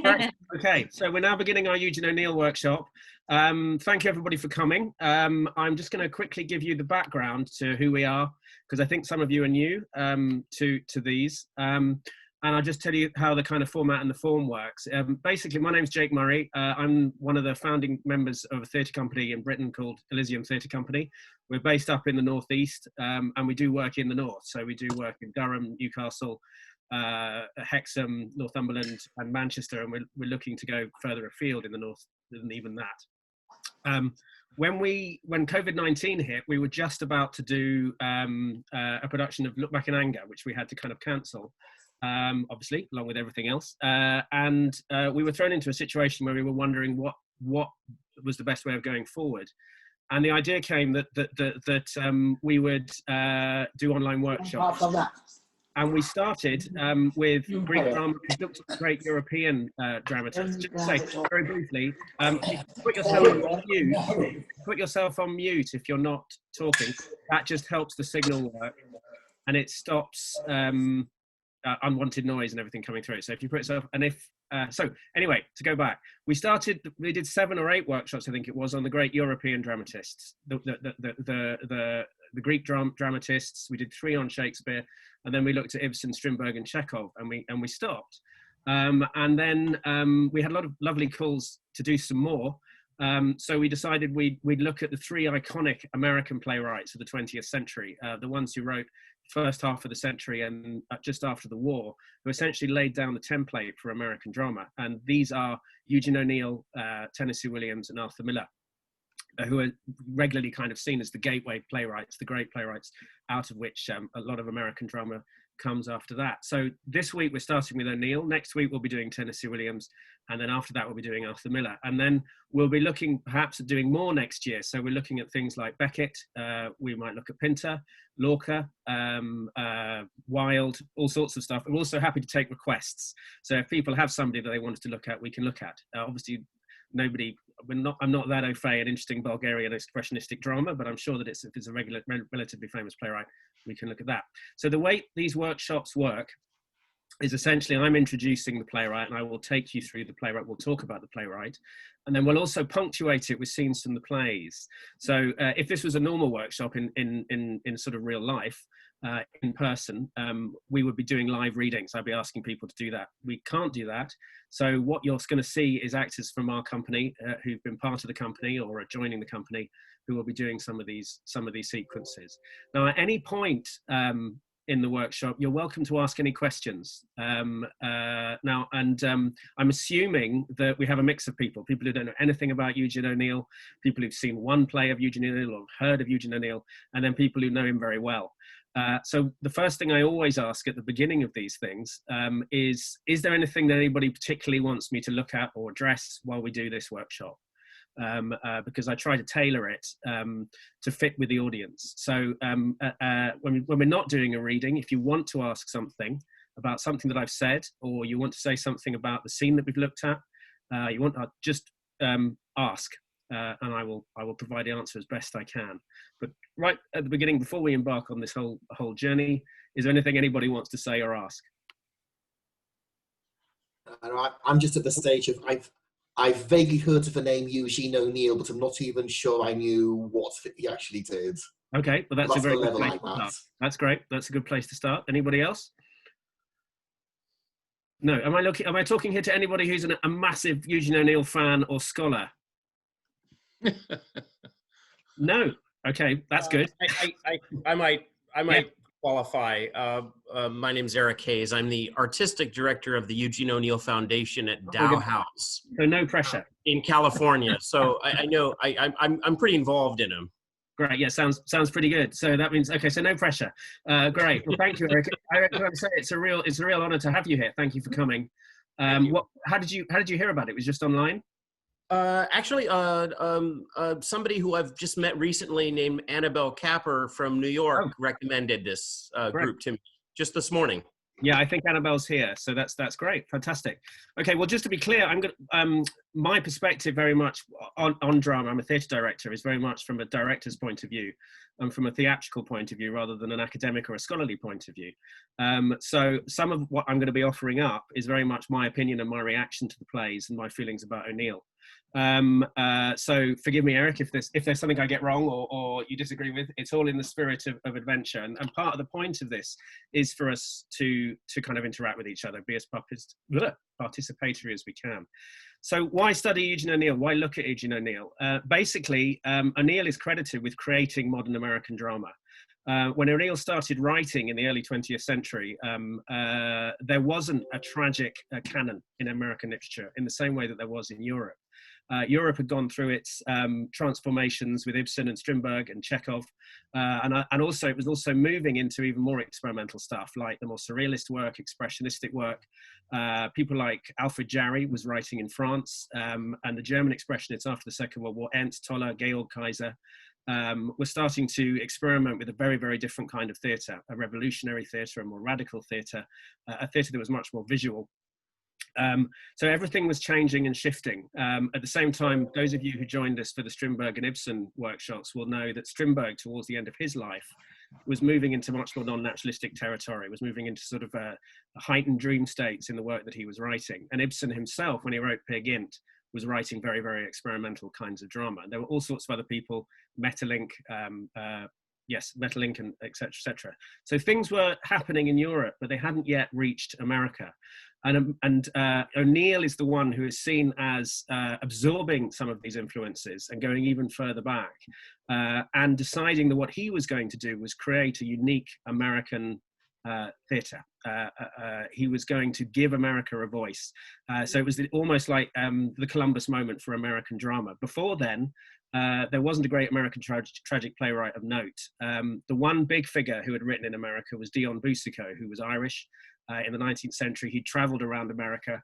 Right. Okay, so we're now beginning our Eugene O'Neill workshop. Thank you everybody for coming. I'm just going to quickly give you the background to who we are, because I think some of you are new to these. And I'll just tell you how the kind of format and the form works. Basically, my name's Jake Murray. I'm one of the founding members of a theatre company in Britain called Elysium Theatre Company. We're based up in the northeast, and we do work in the north. So we do work in Durham, Newcastle, Hexham, Northumberland, and Manchester, and we're looking to go further afield in the north than even that. When COVID-19 hit, we were just about to do a production of Look Back in Anger, which we had to kind of cancel. Obviously, along with everything else. And we were thrown into a situation where we were wondering what was the best way of going forward. And the idea came that we would do online workshops. And we started with Greek drama. We looked at great European dramatists. Just to say, very briefly, put yourself on mute if you're not talking. That just helps the signal work. And it stops unwanted noise and everything coming through. So if you put yourself, and if so anyway, to go back, we did 7 or 8 workshops, I think it was, on the great European dramatists, the Greek dramatists. We did 3 on Shakespeare, and then we looked at Ibsen, Strindberg, and Chekhov, and we stopped. And then we had a lot of lovely calls to do some more. So we decided we'd look at the 3 iconic American playwrights of the 20th century, the ones who wrote first half of the century and just after the war, who essentially laid down the template for American drama. And these are Eugene O'Neill, Tennessee Williams, and Arthur Miller, who are regularly kind of seen as the gateway playwrights, the great playwrights, out of which a lot of American drama comes after that. So this week we're starting with O'Neill. Next week we'll be doing Tennessee Williams, and then after that we'll be doing Arthur Miller, and then we'll be looking perhaps at doing more next year. So we're looking at things like Beckett, we might look at Pinter, Lorca, Wilde, all sorts of stuff. We're also happy to take requests, so if people have somebody that they want us to look at, we can look at. Obviously I'm not that au fait at interesting Bulgarian expressionistic drama, but I'm sure that if it's a relatively famous playwright, we can look at that. So the way these workshops work is essentially I'm introducing the playwright, and I will take you through the playwright. We'll talk about the playwright, and then we'll also punctuate it with scenes from the plays. So if this was a normal workshop in sort of real life, in person, we would be doing live readings. I'd be asking people to do that. We can't do that. So what you're going to see is actors from our company who've been part of the company or are joining the company, who will be doing some of these sequences. Now, at any point in the workshop, you're welcome to ask any questions. I'm assuming that we have a mix of people who don't know anything about Eugene O'Neill, people who've seen one play of Eugene O'Neill or heard of Eugene O'Neill, and then people who know him very well. So the first thing I always ask at the beginning of these things is there anything that anybody particularly wants me to look at or address while we do this workshop? Because I try to tailor it to fit with the audience. So when we're not doing a reading, if you want to ask something about something that I've said, or you want to say something about the scene that we've looked at, you want to just ask. And I will provide the answer as best I can. But right at the beginning, before we embark on this whole journey, is there anything anybody wants to say or ask? I'm just at the stage of I've vaguely heard of the name Eugene O'Neill, but I'm not even sure I knew what he actually did. Okay, well that's a very good place to start. That's great. That's a good place to start. Anybody else? No. Am I talking here to anybody who's a massive Eugene O'Neill fan or scholar? No. Okay, that's good. I might qualify. My name's Eric Hayes. I'm the artistic director of the Eugene O'Neill Foundation at Dow House. So no pressure. In California. So I know I'm pretty involved in them. Great. Yeah, sounds pretty good. So that means okay. So no pressure. Great. Well, thank you, Eric. I would say it's a real honor to have you here. Thank you for coming. How did you hear about it? It was just online? Actually, somebody who I've just met recently named Annabelle Capper from New York recommended this group to me just this morning. Yeah, I think Annabelle's here, so that's great, fantastic. Okay, well, just to be clear, I'm going. My perspective, very much on drama. I'm a theatre director. Is very much from a director's point of view, and from a theatrical point of view, rather than an academic or a scholarly point of view. So some of what I'm going to be offering up is very much my opinion and my reaction to the plays and my feelings about O'Neill. So forgive me, Eric, if there's something I get wrong or you disagree with. It's all in the spirit of adventure, and part of the point of this is for us to kind of interact with each other, be as participatory as we can. So why study Eugene O'Neill? Why look at Eugene O'Neill? Basically, O'Neill is credited with creating modern American drama. When O'Neill started writing in the early 20th century, there wasn't a tragic canon in American literature in the same way that there was in Europe. Europe had gone through its transformations with Ibsen and Strindberg and Chekhov, and also it was also moving into even more experimental stuff like the more surrealist work, expressionistic work. People like Alfred Jarry was writing in France, and the German expressionists after the Second World War, Ernst Toller, Georg Kaiser, were starting to experiment with a very, very different kind of theatre, a revolutionary theatre, a more radical theatre, a theatre that was much more visual. So everything was changing and shifting. At the same time, those of you who joined us for the Strindberg and Ibsen workshops will know that Strindberg, towards the end of his life, was moving into much more non-naturalistic territory, was moving into sort of a heightened dream states in the work that he was writing. And Ibsen himself, when he wrote Peer Gynt, was writing very, very experimental kinds of drama. There were all sorts of other people, Maeterlinck, Maeterlinck, and et cetera. So things were happening in Europe, but they hadn't yet reached America. And O'Neill is the one who is seen as absorbing some of these influences and going even further back, and deciding that what he was going to do was create a unique American theatre. He was going to give America a voice. So it was almost like the Columbus moment for American drama. Before then, there wasn't a great American tragic playwright of note. The one big figure who had written in America was Dion Boucicault, who was Irish. In the 19th century, he traveled around America,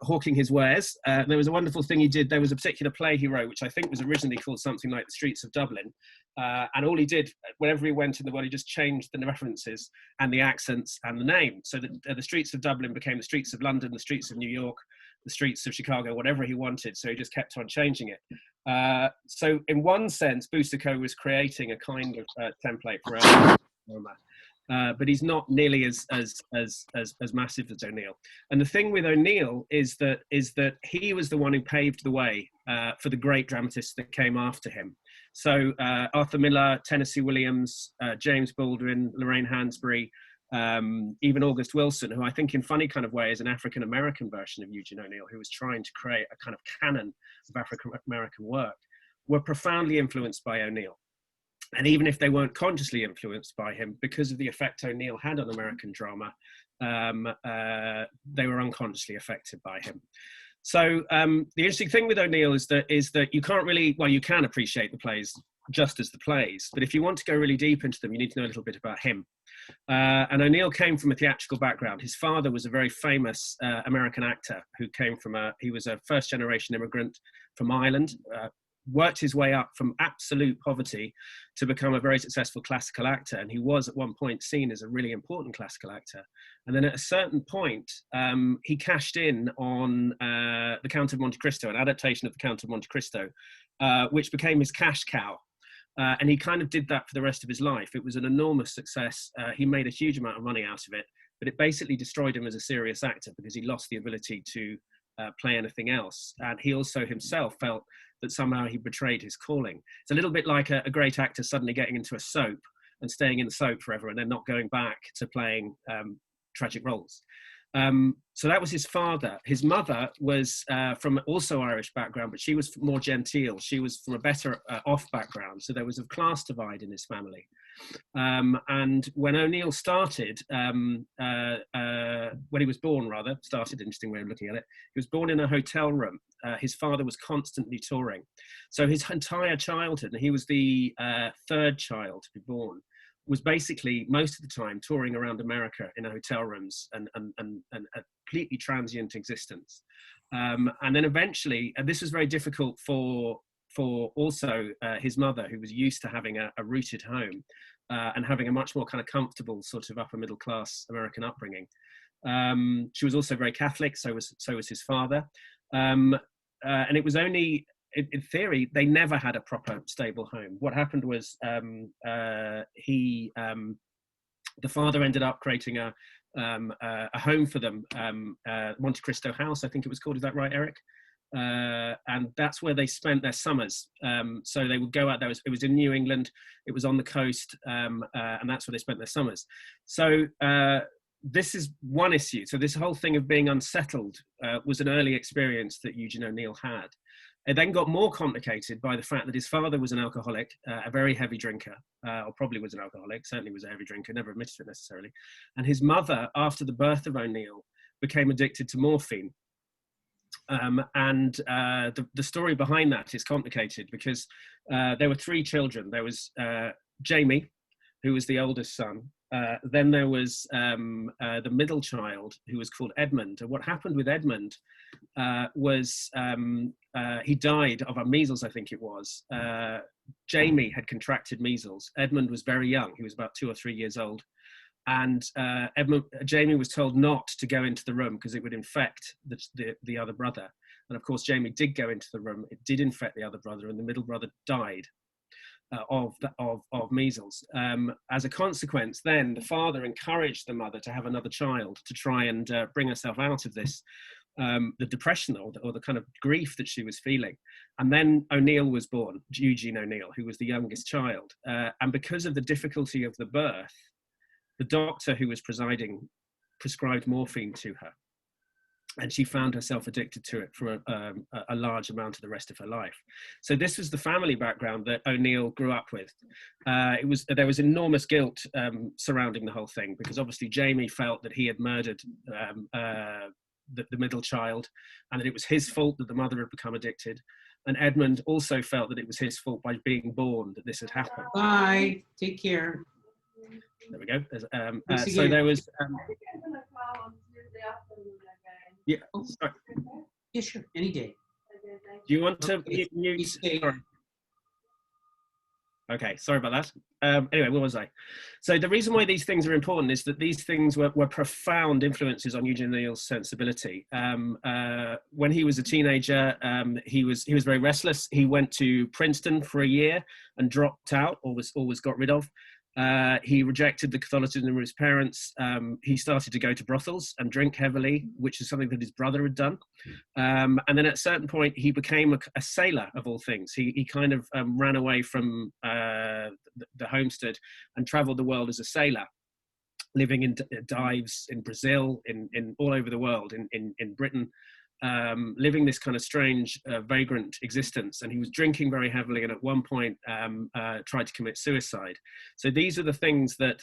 hawking his wares. There was a wonderful thing he did. There was a particular play he wrote, which I think was originally called something like The Streets of Dublin. And all he did, wherever he went in the world, he just changed the references and the accents and the name. So that the Streets of Dublin became the Streets of London, the Streets of New York, the Streets of Chicago, whatever he wanted. So he just kept on changing it. So in one sense, Boucicault was creating a kind of template for drama. But he's not nearly as massive as O'Neill. And the thing with O'Neill is that he was the one who paved the way for the great dramatists that came after him. So Arthur Miller, Tennessee Williams, James Baldwin, Lorraine Hansberry, even August Wilson, who I think in funny kind of way is an African-American version of Eugene O'Neill, who was trying to create a kind of canon of African-American work, were profoundly influenced by O'Neill. And even if they weren't consciously influenced by him, because of the effect O'Neill had on American drama, they were unconsciously affected by him. So the interesting thing with O'Neill is that you can't really, well, you can appreciate the plays just as the plays, but if you want to go really deep into them, you need to know a little bit about him. And O'Neill came from a theatrical background. His father was a very famous American actor who came from he was a first-generation immigrant from Ireland, worked his way up from absolute poverty to become a very successful classical actor. And he was at one point seen as a really important classical actor. And then at a certain point, he cashed in on The Count of Monte Cristo, an adaptation of The Count of Monte Cristo, which became his cash cow. And he kind of did that for the rest of his life. It was an enormous success. He made a huge amount of money out of it, but it basically destroyed him as a serious actor because he lost the ability to play anything else. And he also himself felt that somehow he betrayed his calling. It's a little bit like a great actor suddenly getting into a soap and staying in the soap forever and then not going back to playing tragic roles. So that was his father. His mother was from also Irish background, but she was more genteel. She was from a better off background. So there was a class divide in his family. And when O'Neill started, when he was born, interesting way of looking at it, he was born in a hotel room. His father was constantly touring. So his entire childhood, and he was the third child to be born, was basically most of the time touring around America in hotel rooms and a completely transient existence. And then eventually, and this was very difficult for also his mother, who was used to having a rooted home. and having a much more kind of comfortable sort of upper middle class American upbringing. She was also very Catholic, so was his father. And it was only, in theory, they never had a proper stable home. What happened was the father ended up creating a home for them, Monte Cristo house, I think it was called. Is that right, Eric? And that's where they spent their summers. So they would go out there. It was in New England. It was on the coast, and that's where they spent their summers. So this is one issue. So this whole thing of being unsettled was an early experience that Eugene O'Neill had. It then got more complicated by the fact that his father was an alcoholic, a very heavy drinker, or probably was an alcoholic, certainly was a heavy drinker, never admitted to it necessarily. And his mother, after the birth of O'Neill, became addicted to morphine. The story behind that is complicated because there were three children. There was Jamie, who was the oldest son. Then there was the middle child, who was called Edmund. And what happened with Edmund was he died of measles, I think it was. Jamie had contracted measles. Edmund was very young. He was about 2 or 3 years old. And Jamie was told not to go into the room because it would infect the other brother. And of course, Jamie did go into the room. It did infect the other brother, and the middle brother died of measles. As a consequence, then the father encouraged the mother to have another child to try and bring herself out of this, the depression or the kind of grief that she was feeling. And then O'Neill was born, Eugene O'Neill, who was the youngest child. And because of the difficulty of the birth, the doctor who was presiding prescribed morphine to her, and she found herself addicted to it for a large amount of the rest of her life. So this was the family background that O'Neill grew up with. There was enormous guilt surrounding the whole thing, because obviously Jamie felt that he had murdered the middle child, and that it was his fault that the mother had become addicted. And Edmund also felt that it was his fault by being born that this had happened. Bye. Take care. There we go. So there was. Yeah. Sorry. Yeah, sure. Any day. Do you want to mute? Sorry. Okay, sorry about that. Anyway, where was I? So the reason why these things are important is that these things were profound influences on Eugene O'Neill's sensibility. When he was a teenager, he was very restless. He went to Princeton for a year and dropped out, or was got rid of. He rejected the Catholicism of his parents. He started to go to brothels and drink heavily, which is something that his brother had done. And then at a certain point, he became a sailor, of all things. He kind of ran away from the homestead and traveled the world as a sailor, living in dives in Brazil, in all over the world, in Britain. Living this kind of strange, vagrant existence. And he was drinking very heavily, and at one point tried to commit suicide. So these are the things that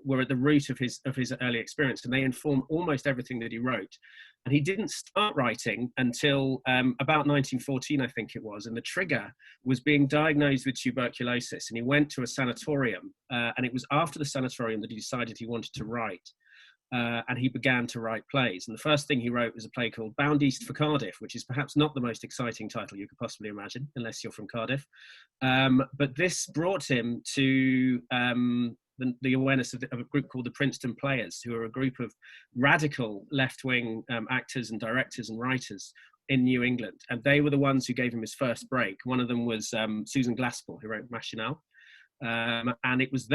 were at the root of his early experience, and they inform almost everything that he wrote. And he didn't start writing until about 1914, I think it was, and the trigger was being diagnosed with tuberculosis, and he went to a sanatorium, and it was after the sanatorium that he decided he wanted to write. And he began to write plays. And the first thing he wrote was a play called Bound East for Cardiff, which is perhaps not the most exciting title you could possibly imagine, unless you're from Cardiff. But this brought him to the awareness of a group called the Princeton Players, who are a group of radical left-wing actors and directors and writers in New England. And they were the ones who gave him his first break. One of them was Susan Glaspell, who wrote Machinal. And it was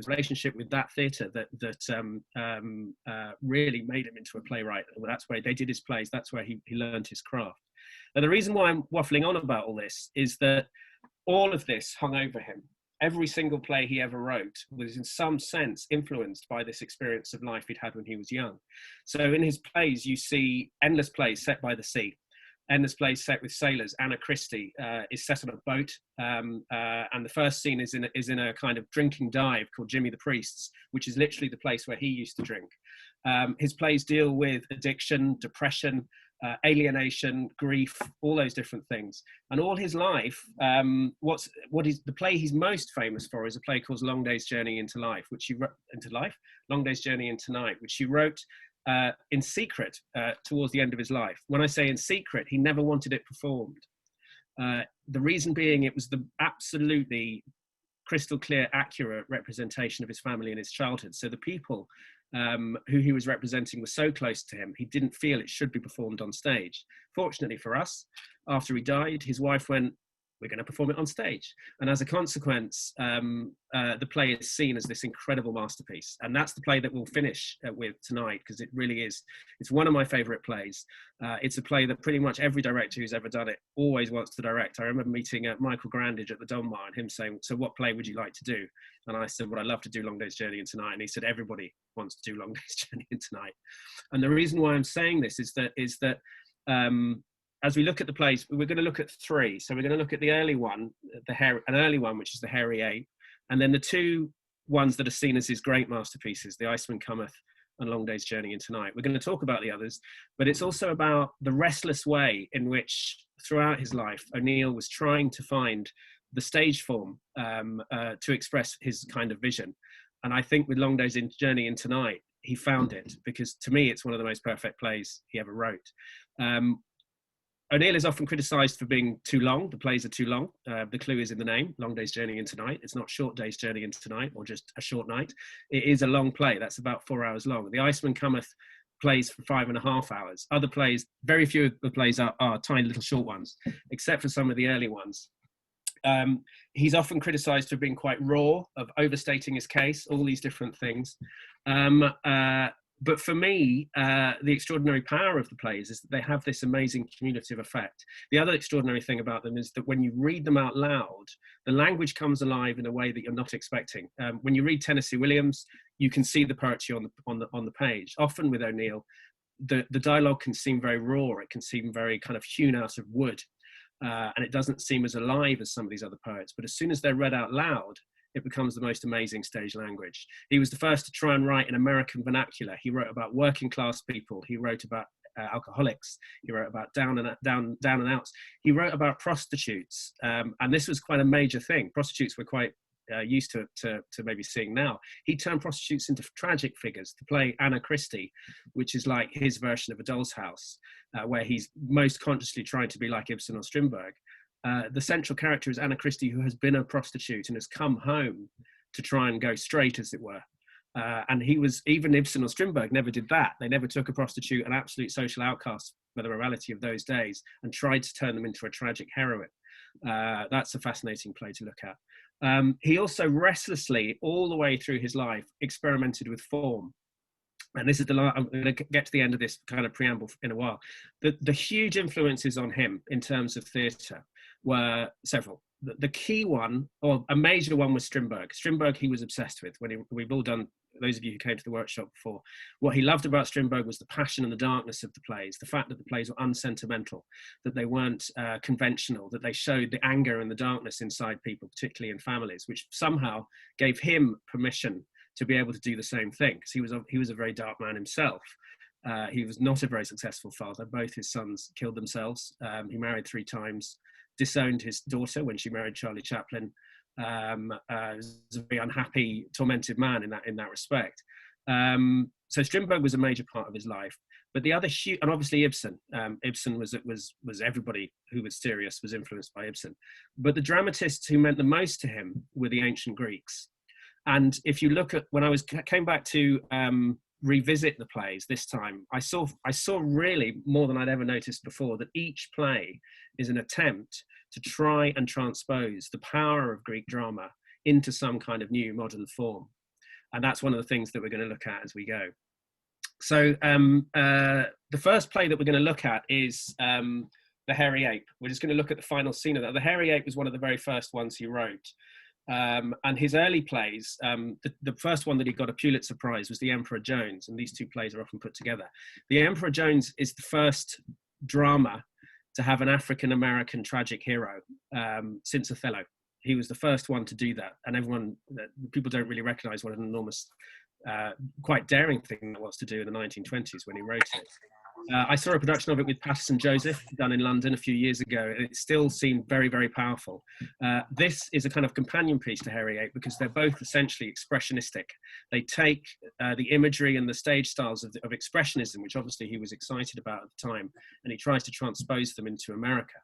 relationship with that theatre that really made him into a playwright. That's where they did his plays. That's where he learned his craft. Now, the reason why I'm waffling on about all this is that all of this hung over him. Every single play he ever wrote was in some sense influenced by this experience of life he'd had when he was young. So in his plays, you see endless plays set by the sea. Endless plays set with sailors. Anna Christie is set on a boat, and the first scene is in a kind of drinking dive called Jimmy the Priest's, which is literally the place where he used to drink. His plays deal with addiction, depression, alienation, grief, all those different things. And all his life, the play he's most famous for is a play called Long Day's Journey into Life, Long Day's Journey into Night, which he wrote in secret towards the end of his life. When I say in secret, he never wanted it performed. The reason being, it was the absolutely crystal clear, accurate representation of his family and his childhood. So the people who he was representing were so close to him, he didn't feel it should be performed on stage. Fortunately for us, after he died, his wife went, "We're going to perform it on stage." And as a consequence, the play is seen as this incredible masterpiece. And that's the play that we'll finish with tonight, because it really is, it's one of my favorite plays. It's a play that pretty much every director who's ever done it always wants to direct. I remember meeting Michael Grandage at the Donmar and him saying, "So what play would you like to do?" And I said, "Well, I'd love to do Long Day's Journey into Night." And he said, "Everybody wants to do Long Day's Journey into Night." And the reason why I'm saying this is that as we look at the plays, we're going to look at three. So we're going to look at the early one, an early one, which is the Hairy Ape, and then the two ones that are seen as his great masterpieces, the Iceman, Cometh, and Long Day's Journey into Night. We're going to talk about the others, but it's also about the restless way in which, throughout his life, O'Neill was trying to find the stage form to express his kind of vision. And I think with Long Day's Journey into Night, he found it, because to me, it's one of the most perfect plays he ever wrote. O'Neill is often criticised for being too long. The plays are too long. The clue is in the name, Long Day's Journey into Night. It's not Short Day's Journey into Night, or just a short night. It is a long play. That's about 4 hours long. The Iceman Cometh plays for 5.5 hours. Other plays, very few of the plays are tiny little short ones, except for some of the early ones. He's often criticised for being quite raw, of overstating his case, all these different things. But for me, the extraordinary power of the plays is that they have this amazing cumulative effect. The other extraordinary thing about them is that when you read them out loud, the language comes alive in a way that you're not expecting. When you read Tennessee Williams, you can see the poetry on the page. Often with O'Neill, the dialogue can seem very raw. It can seem very kind of hewn out of wood. And it doesn't seem as alive as some of these other poets. But as soon as they're read out loud, it becomes the most amazing stage language. He was the first to try and write in American vernacular. He wrote about working class people. He wrote about alcoholics. He wrote about down and outs. He wrote about prostitutes. And this was quite a major thing. Prostitutes were quite used to maybe seeing now. He turned prostitutes into tragic figures to play Anna Christie, which is like his version of A Doll's House, where he's most consciously trying to be like Ibsen or Strindberg. The central character is Anna Christie, who has been a prostitute and has come home to try and go straight, as it were. And even Ibsen or Strindberg never did that. They never took a prostitute, an absolute social outcast for the morality of those days, and tried to turn them into a tragic heroine. That's a fascinating play to look at. He also restlessly, all the way through his life, experimented with form. And this is I'm going to get to the end of this kind of preamble in a while. The huge influences on him in terms of theatre were several. The key one, or a major one, was Strindberg. Strindberg he was obsessed with. We've all done, those of you who came to the workshop before, what he loved about Strindberg was the passion and the darkness of the plays, the fact that the plays were unsentimental, that they weren't conventional, that they showed the anger and the darkness inside people, particularly in families, which somehow gave him permission to be able to do the same thing, because he was a very dark man himself. He was not a very successful father. Both his sons killed themselves. He married 3 times, disowned his daughter when she married Charlie Chaplin. Was a very unhappy, tormented man in that respect. So Strindberg was a major part of his life. But the other huge, and obviously Ibsen. Ibsen was everybody who was serious was influenced by Ibsen. But the dramatists who meant the most to him were the ancient Greeks. And if you look at, when I came back to revisit the plays this time, I saw really more than I'd ever noticed before, that each play is an attempt to try and transpose the power of Greek drama into some kind of new modern form. And that's one of the things that we're going to look at as we go. So the first play that we're going to look at is The Hairy Ape. We're just going to look at the final scene of that. The Hairy Ape was one of the very first ones he wrote. And his early plays, the first one that he got a Pulitzer Prize was The Emperor Jones, and these two plays are often put together. The Emperor Jones is the first drama to have an African-American tragic hero since Othello. He was the first one to do that, and people don't really recognize what an enormous, quite daring thing that was to do in the 1920s when he wrote it. I saw a production of it with Patterson Joseph done in London a few years ago, and it still seemed very, very powerful. This is a kind of companion piece to Hairy Ape because they're both essentially expressionistic. They take the imagery and the stage styles of expressionism, which obviously he was excited about at the time, and he tries to transpose them into America.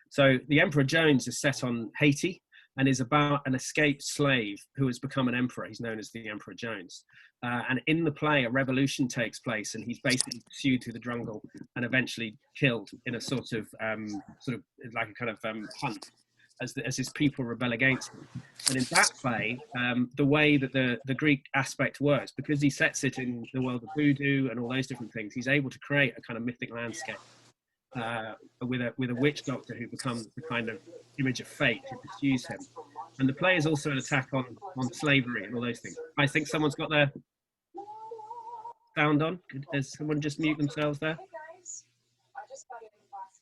So The Emperor Jones is set on Haiti. and is about an escaped slave who has become an emperor. He's known as the Emperor Jones. And in the play, a revolution takes place, and he's basically pursued through the jungle and eventually killed in a sort of like a kind of hunt as his people rebel against him. And in that play, the way that the Greek aspect works, because he sets it in the world of voodoo and all those different things, he's able to create a kind of mythic landscape with a witch doctor who becomes the kind of image of fate who pursues him. And the play is also an attack on slavery and all those things. I think someone's got their sound on. Does someone just mute themselves there? Hey guys, I just got in last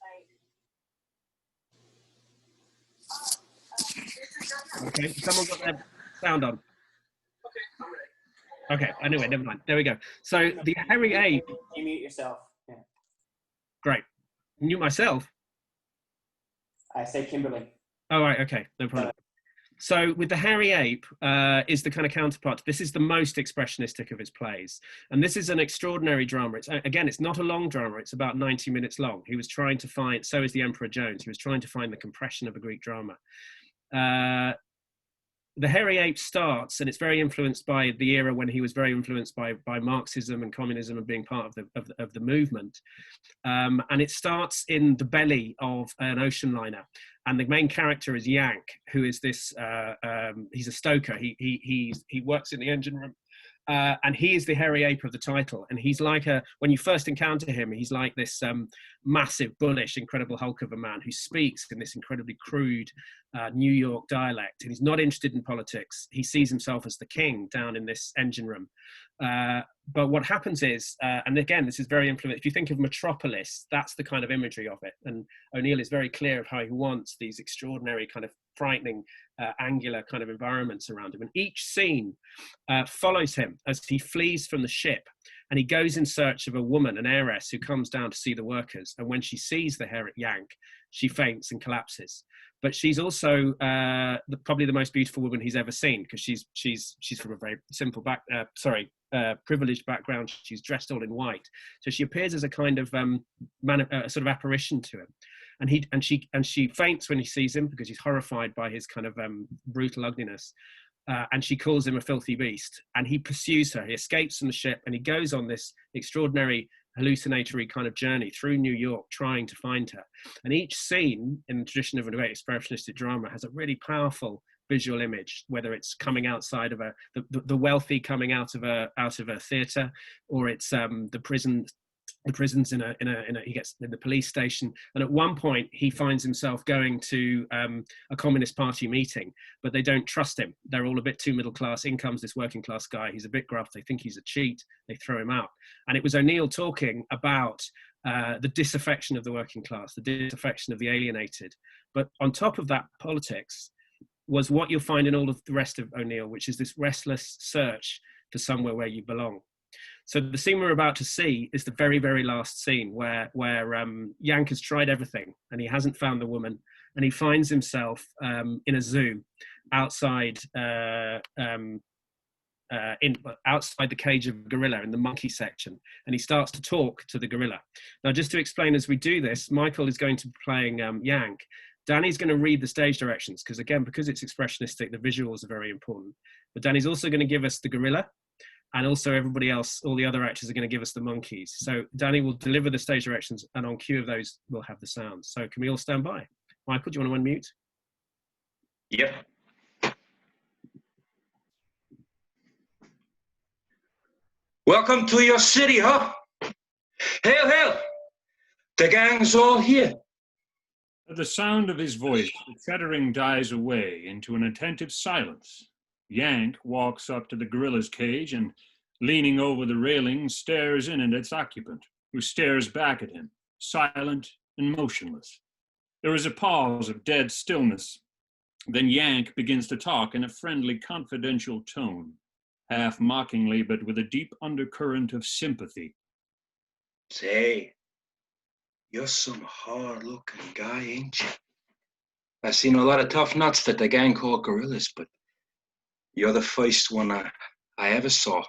night. Okay, someone got their sound on. Okay, anyway, never mind. There we go. So the Hairy Ape. You mute yourself. Yeah. Great. Mute myself? I say Kimberly. Oh, right, okay, no problem. So with the Hairy Ape is the kind of counterpart. This is the most expressionistic of his plays. And this is an extraordinary drama. It's not a long drama. It's about 90 minutes long. He was trying to find, so is the Emperor Jones. He was trying to find the compression of a Greek drama. The Hairy Ape starts, and it's very influenced by the era when he was very influenced by Marxism and communism and being part of the movement. And it starts in the belly of an ocean liner. And the main character is Yank, who is this, he's a stoker. He works in the engine room. And he is the Hairy Ape of the title. And he's like when you first encounter him, he's like this massive, bullish, incredible hulk of a man who speaks in this incredibly crude New York dialect. And he's not interested in politics. He sees himself as the king down in this engine room. But what happens is, and again, this is very influential. If you think of Metropolis, that's the kind of imagery of it. And O'Neill is very clear of how he wants these extraordinary kind of frightening, angular kind of environments around him. And each scene follows him as he flees from the ship. And he goes in search of a woman, an heiress, who comes down to see the workers. And when she sees the Yank, she faints and collapses. But she's also probably the most beautiful woman he's ever seen, because she's from a very simple privileged background. She's dressed all in white, so she appears as a kind of sort of apparition to him. And she faints when he sees him because he's horrified by his kind of brutal ugliness. And she calls him a filthy beast, and he pursues her. He escapes from the ship, and he goes on this extraordinary hallucinatory kind of journey through New York trying to find her. And each scene in the tradition of a great expressionistic drama has a really powerful visual image, whether it's coming outside of the wealthy coming out of a theater, or it's the prisons he gets in the police station. And at one point he finds himself going to a Communist Party meeting, but they don't trust him. They're all a bit too middle class. In comes this working class guy. He's a bit gruff. They think he's a cheat. They throw him out. And it was O'Neill talking about the disaffection of the working class, the disaffection of the alienated. But on top of that politics was what you'll find in all of the rest of O'Neill, which is this restless search for somewhere where you belong. So the scene we're about to see is the very, very last scene where Yank has tried everything and he hasn't found the woman, and he finds himself in a zoo outside outside the cage of a gorilla in the monkey section, and he starts to talk to the gorilla. Now, just to explain as we do this, Michael is going to be playing Yank. Danny's going to read the stage directions because it's expressionistic, the visuals are very important. But Danny's also going to give us the gorilla. And also everybody else, all the other actors are going to give us the monkeys. So Danny will deliver the stage directions, and on cue of those, we'll have the sounds. So can we all stand by? Michael, do you want to unmute? Yep. Welcome to your city, huh? Hail, hail! The gang's all here. At the sound of his voice, the chattering dies away into an attentive silence. Yank walks up to the gorilla's cage and, leaning over the railing, stares in at its occupant, who stares back at him, silent and motionless. There is a pause of dead stillness. Then Yank begins to talk in a friendly, confidential tone, half mockingly, but with a deep undercurrent of sympathy. Say, you're some hard-looking guy, ain't you? I've seen a lot of tough nuts that the gang call gorillas, but you're the first one I ever saw.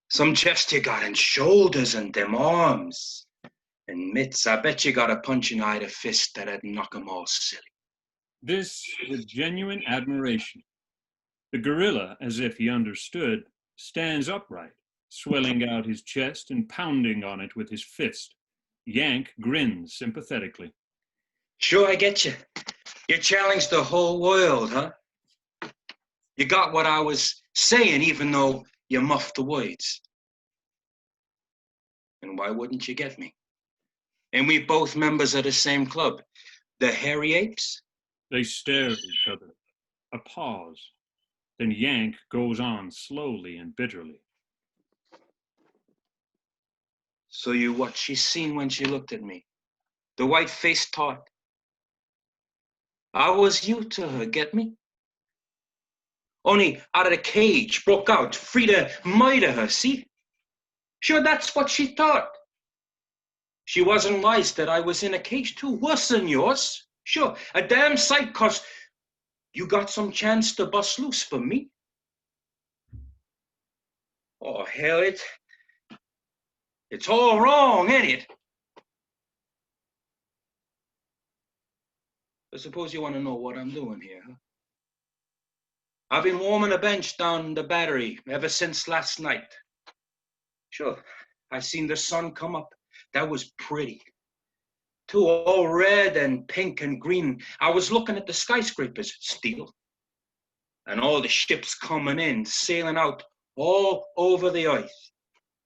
Some chest you got, and shoulders, and them arms. And mitts, I bet you got a punching eye to fist that'd knock 'em all silly. this with genuine admiration. The gorilla, as if he understood, stands upright, swelling out his chest and pounding on it with his fist. Yank grins sympathetically. Sure, I get you. You challenged the whole world, huh? You got what I was saying, even though you muffed the words. And why wouldn't you get me? And we both members of the same club, the Hairy Apes? They stare at each other. A pause. Then Yank goes on slowly and bitterly. So you what she seen when she looked at me? The white-faced tart. I was you to her, get me? Only out of the cage, broke out, free to murder her, see? Sure, that's what she thought. She wasn't wise that I was in a cage too, worse than yours. Sure, a damn sight, 'cause you got some chance to bust loose for me. Oh, hell, it's all wrong, ain't it? I suppose you want to know what I'm doing here, huh? I've been warming a bench down the battery ever since last night. Sure, I seen the sun come up. That was pretty. Too all red and pink and green. I was looking at the skyscrapers, steel. And all the ships coming in, sailing out all over the earth.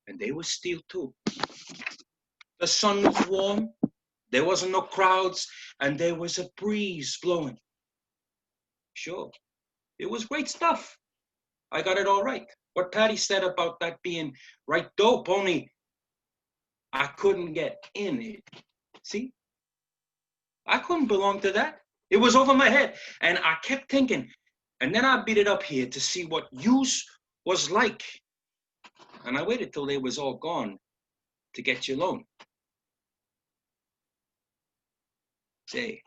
And they were steel too. The sun was warm. There wasn't no crowds, and there was a breeze blowing. Sure, it was great stuff. I got it all right. What Patty said about that being right dope, only I couldn't get in it. See? I couldn't belong to that. It was over my head, and I kept thinking, and then I beat it up here to see what use was like. And I waited till they was all gone to get you alone. Say,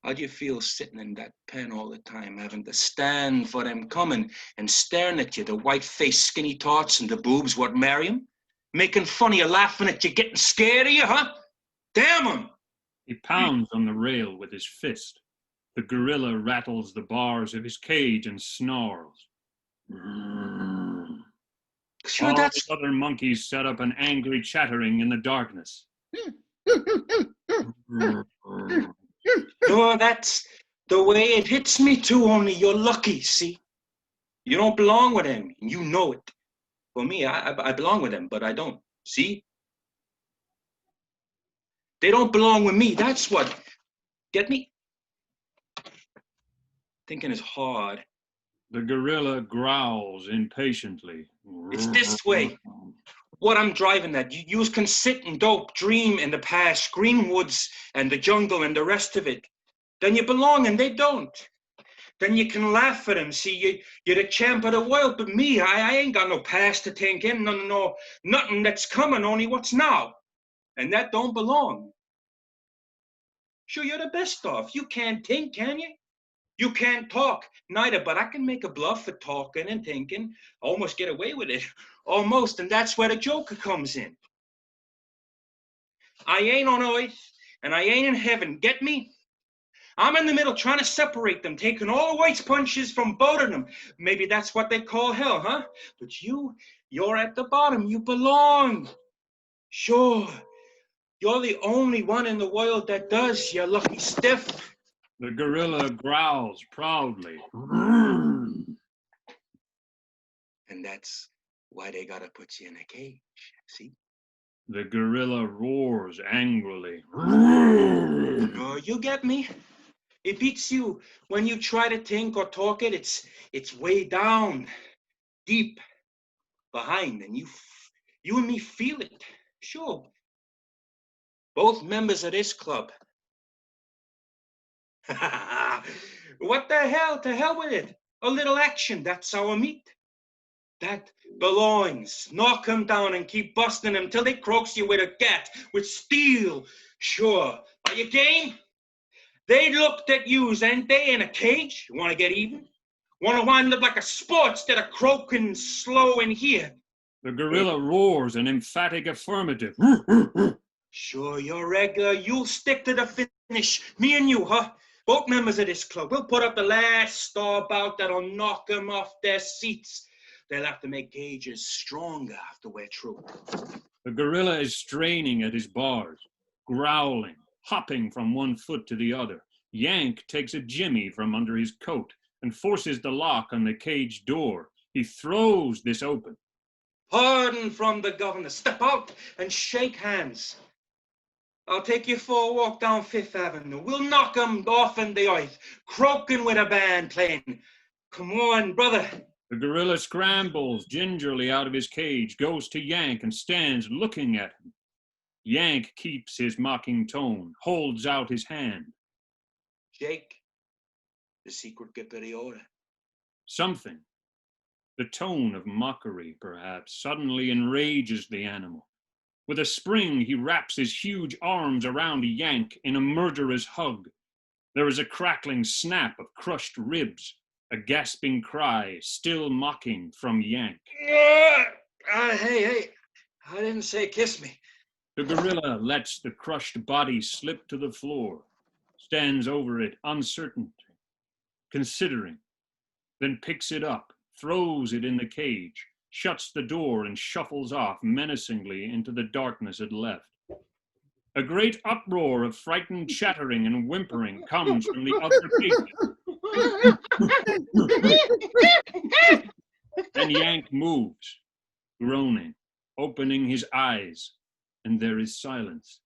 how'd you feel sitting in that pen all the time, having to stand for them coming and staring at you, the white-faced skinny tarts and the boobs what marry 'em? Making fun of you, laughing at you, getting scared of you, huh? Damn 'em! He pounds on the rail with his fist. The gorilla rattles the bars of his cage and snarls. Sure, All that's... the other monkeys set up an angry chattering in the darkness. No, that's the way it hits me too, only you're lucky, see? You don't belong with them, and you know it. For me, I belong with them, but I don't, see? They don't belong with me, that's what. Get me? Thinking is hard. The gorilla growls impatiently. It's this way. What I'm driving at, you can sit and dope, dream in the past, green woods and the jungle and the rest of it. Then you belong and they don't. Then you can laugh at them, see, you're the champ of the world, but me, I ain't got no past to think in, nothing that's coming, only what's now. And that don't belong. Sure, you're the best off. You can't think, can you? You can't talk, neither, but I can make a bluff for talking and thinking, almost get away with it, almost, and that's where the joker comes in. I ain't on earth, and I ain't in heaven, get me? I'm in the middle trying to separate them, taking all the white punches from both of them. Maybe that's what they call hell, huh? But you're at the bottom, you belong. Sure, you're the only one in the world that does, you lucky stiff. The gorilla growls proudly. And that's why they gotta put you in a cage, see? The gorilla roars angrily. Oh, you get me? It beats you when you try to think or talk it. It's way down, deep, behind, and you and me feel it. Sure. Both members of this club. What the hell? To hell with it. A little action, that's our meat. That belongs. Knock 'em down and keep busting 'em till they croaks you with a gat, with steel. Sure. Are you game? They looked at yous, ain't they, in a cage? You want to get even? Want to wind up like a sport instead of croaking slow in here? The gorilla roars an emphatic affirmative. Sure, you're regular. You'll stick to the finish. Me and you, huh? both members of this club. We'll put up the last starbout that'll knock them off their seats. They'll have to make gauges stronger after we're through. The gorilla is straining at his bars, growling, hopping from one foot to the other. Yank takes a jimmy from under his coat and forces the lock on the cage door. He throws this open. Pardon from the governor. Step out and shake hands. I'll take you for a walk down Fifth Avenue. We'll knock 'em off in the earth, croaking with a band playing. Come on, brother. The gorilla scrambles gingerly out of his cage, goes to Yank and stands looking at him. Yank keeps his mocking tone, holds out his hand. Jake, the secret gift of the order. Something, the tone of mockery perhaps, suddenly enrages the animal. With a spring, he wraps his huge arms around Yank in a murderous hug. There is a crackling snap of crushed ribs, a gasping cry, still mocking from Yank. Hey, I didn't say kiss me. The gorilla lets the crushed body slip to the floor, stands over it uncertain, considering, then picks it up, throws it in the cage, shuts the door and shuffles off menacingly into the darkness it left. A great uproar of frightened chattering and whimpering comes from the other cages. Then Yank moves, groaning, opening his eyes, and there is silence.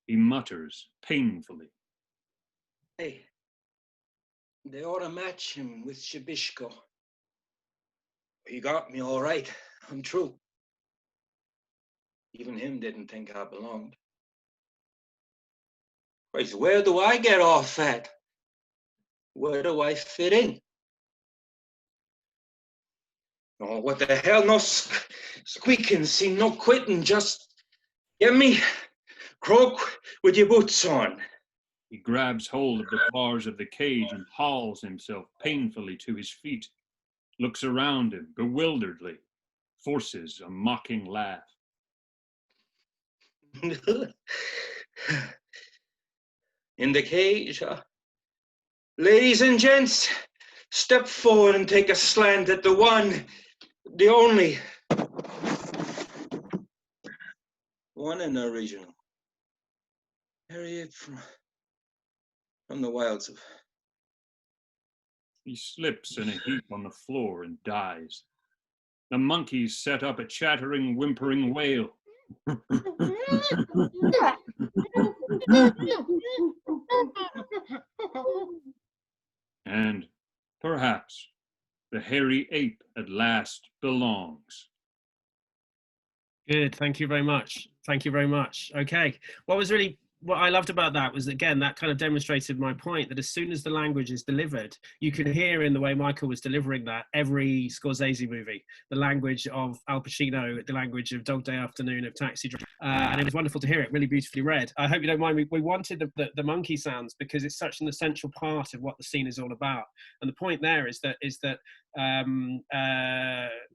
He mutters painfully. Hey, they ought to match him with Shabishko. He got me all right. I'm true. Even him didn't think I belonged. Christ, where do I get off at? Where do I fit in? Oh, what the hell? No squeaking, see, no quitting. Just get me. Croak with your boots on. He grabs hold of the bars of the cage and hauls himself painfully to his feet. Looks around him bewilderedly, forces a mocking laugh. In the cage, huh? Ladies and gents, step forward and take a slant at the one, the only, one and original. Hairy Ape from the wilds of... He slips in a heap on the floor and dies. The monkeys set up a chattering, whimpering wail. And perhaps the hairy ape at last belongs. Good. Thank you very much. Thank you very much. Okay. What I loved about that was, again, that kind of demonstrated my point that as soon as the language is delivered, you can hear in the way Michael was delivering that every Scorsese movie, the language of Al Pacino, the language of Dog Day Afternoon, of Taxi Driver, and it was wonderful to hear it, really beautifully read. I hope you don't mind, we wanted the monkey sounds because it's such an essential part of what the scene is all about. And the point there is that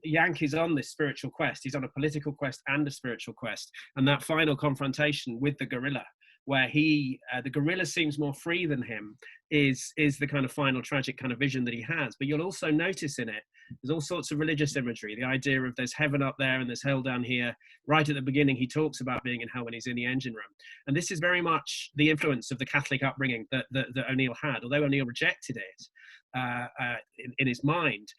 Yank is on this spiritual quest. He's on a political quest and a spiritual quest. And that final confrontation with the gorilla, where the gorilla seems more free than him, is the kind of final tragic kind of vision that he has. But you'll also notice in it, there's all sorts of religious imagery, the idea of there's heaven up there and there's hell down here. Right at the beginning, he talks about being in hell when he's in the engine room. And this is very much the influence of the Catholic upbringing that O'Neill had. Although O'Neill rejected it in his mind,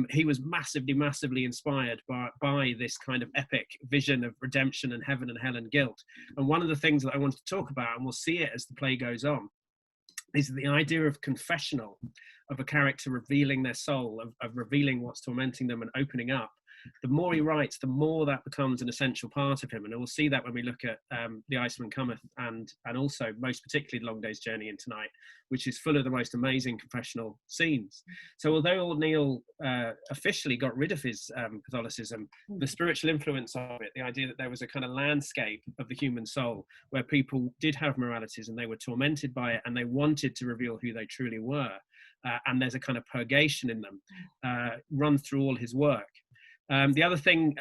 he was massively inspired by this kind of epic vision of redemption and heaven and hell and guilt. And one of the things that I want to talk about, and we'll see it as the play goes on, is the idea of confessional, of a character revealing their soul, of revealing what's tormenting them and opening up. The more he writes, the more that becomes an essential part of him. And we'll see that when we look at the Iceman Cometh and also most particularly the Long Day's Journey into Night, which is full of the most amazing confessional scenes. So although O'Neill officially got rid of his Catholicism, the spiritual influence of it, the idea that there was a kind of landscape of the human soul where people did have moralities and they were tormented by it and they wanted to reveal who they truly were. And there's a kind of purgation in them, run through all his work. The other thing,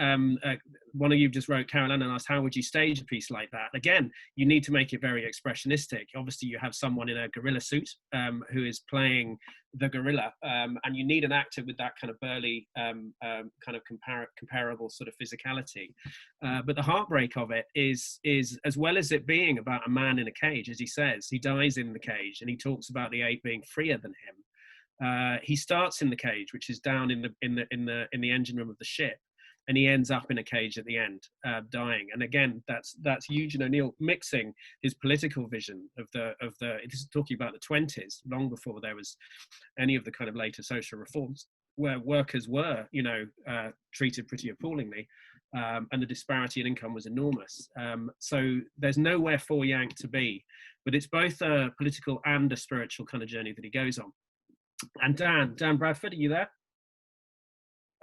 one of you just wrote, Carolyn, and asked, how would you stage a piece like that? Again, you need to make it very expressionistic. Obviously, you have someone in a gorilla suit who is playing the gorilla, and you need an actor with that kind of burly, kind of comparable sort of physicality. But the heartbreak of it is as well as it being about a man in a cage, as he says, he dies in the cage, and he talks about the ape being freer than him. He starts in the cage, which is down in the engine room of the ship, and he ends up in a cage at the end, dying. And again, that's Eugene O'Neill mixing his political vision of the. This is talking about the 20s, long before there was any of the kind of later social reforms, where workers were, treated pretty appallingly, and the disparity in income was enormous. So there's nowhere for Yank to be, but it's both a political and a spiritual kind of journey that he goes on. And Dan Bradford, are you there?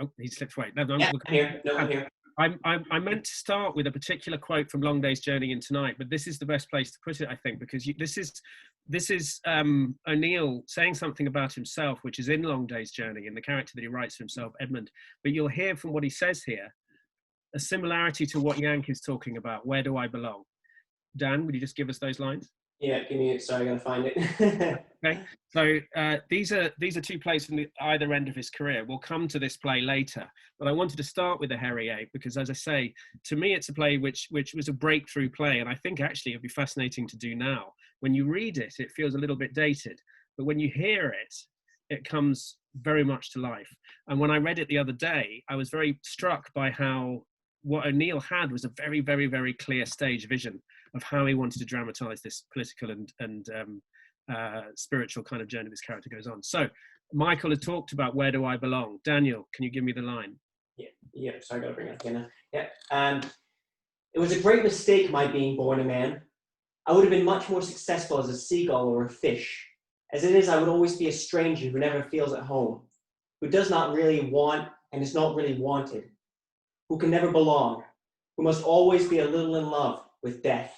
Oh, he slipped away. No, Yeah, I'm here. No, I'm here. I meant to start with a particular quote from Long Day's Journey in Tonight, but this is the best place to put it, I think, because this is O'Neill saying something about himself, which is in Long Day's Journey, in the character that he writes for himself, Edmund. But you'll hear from what he says here a similarity to what Yank is talking about. Where do I belong? Dan, would you just give us those lines? Yeah, sorry, I gotta find it. Okay, so these are two plays from either end of his career. We'll come to this play later, but I wanted to start with the Hairy Ape because, as I say, to me it's a play which was a breakthrough play, and I think actually it'd be fascinating to do now. When you read it, it feels a little bit dated, but when you hear it, it comes very much to life. And when I read it the other day, I was very struck by how what O'Neill had was a very, very, very clear stage vision of how he wanted to dramatize this political and spiritual kind of journey this character goes on. So Michael had talked about where do I belong. Daniel, can you give me the line? Yeah, sorry, I gotta bring it up again now. Yeah, it was a great mistake my being born a man. I would have been much more successful as a seagull or a fish. As it is, I would always be a stranger who never feels at home, who does not really want and is not really wanted, who can never belong, who must always be a little in love with death.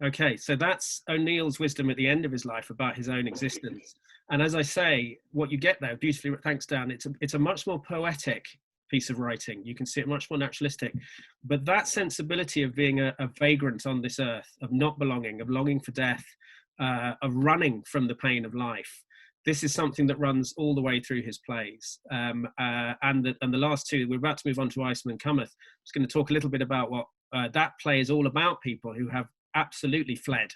Okay, so that's O'Neill's wisdom at the end of his life about his own existence. And as I say, what you get there, beautifully, thanks Dan, it's a much more poetic piece of writing. You can see it much more naturalistic. But that sensibility of being a vagrant on this earth, of not belonging, of longing for death, of running from the pain of life, this is something that runs all the way through his plays. And the last two, we're about to move on to Iceman, Cometh. I'm just going to talk a little bit about what that play is all about, people who have absolutely fled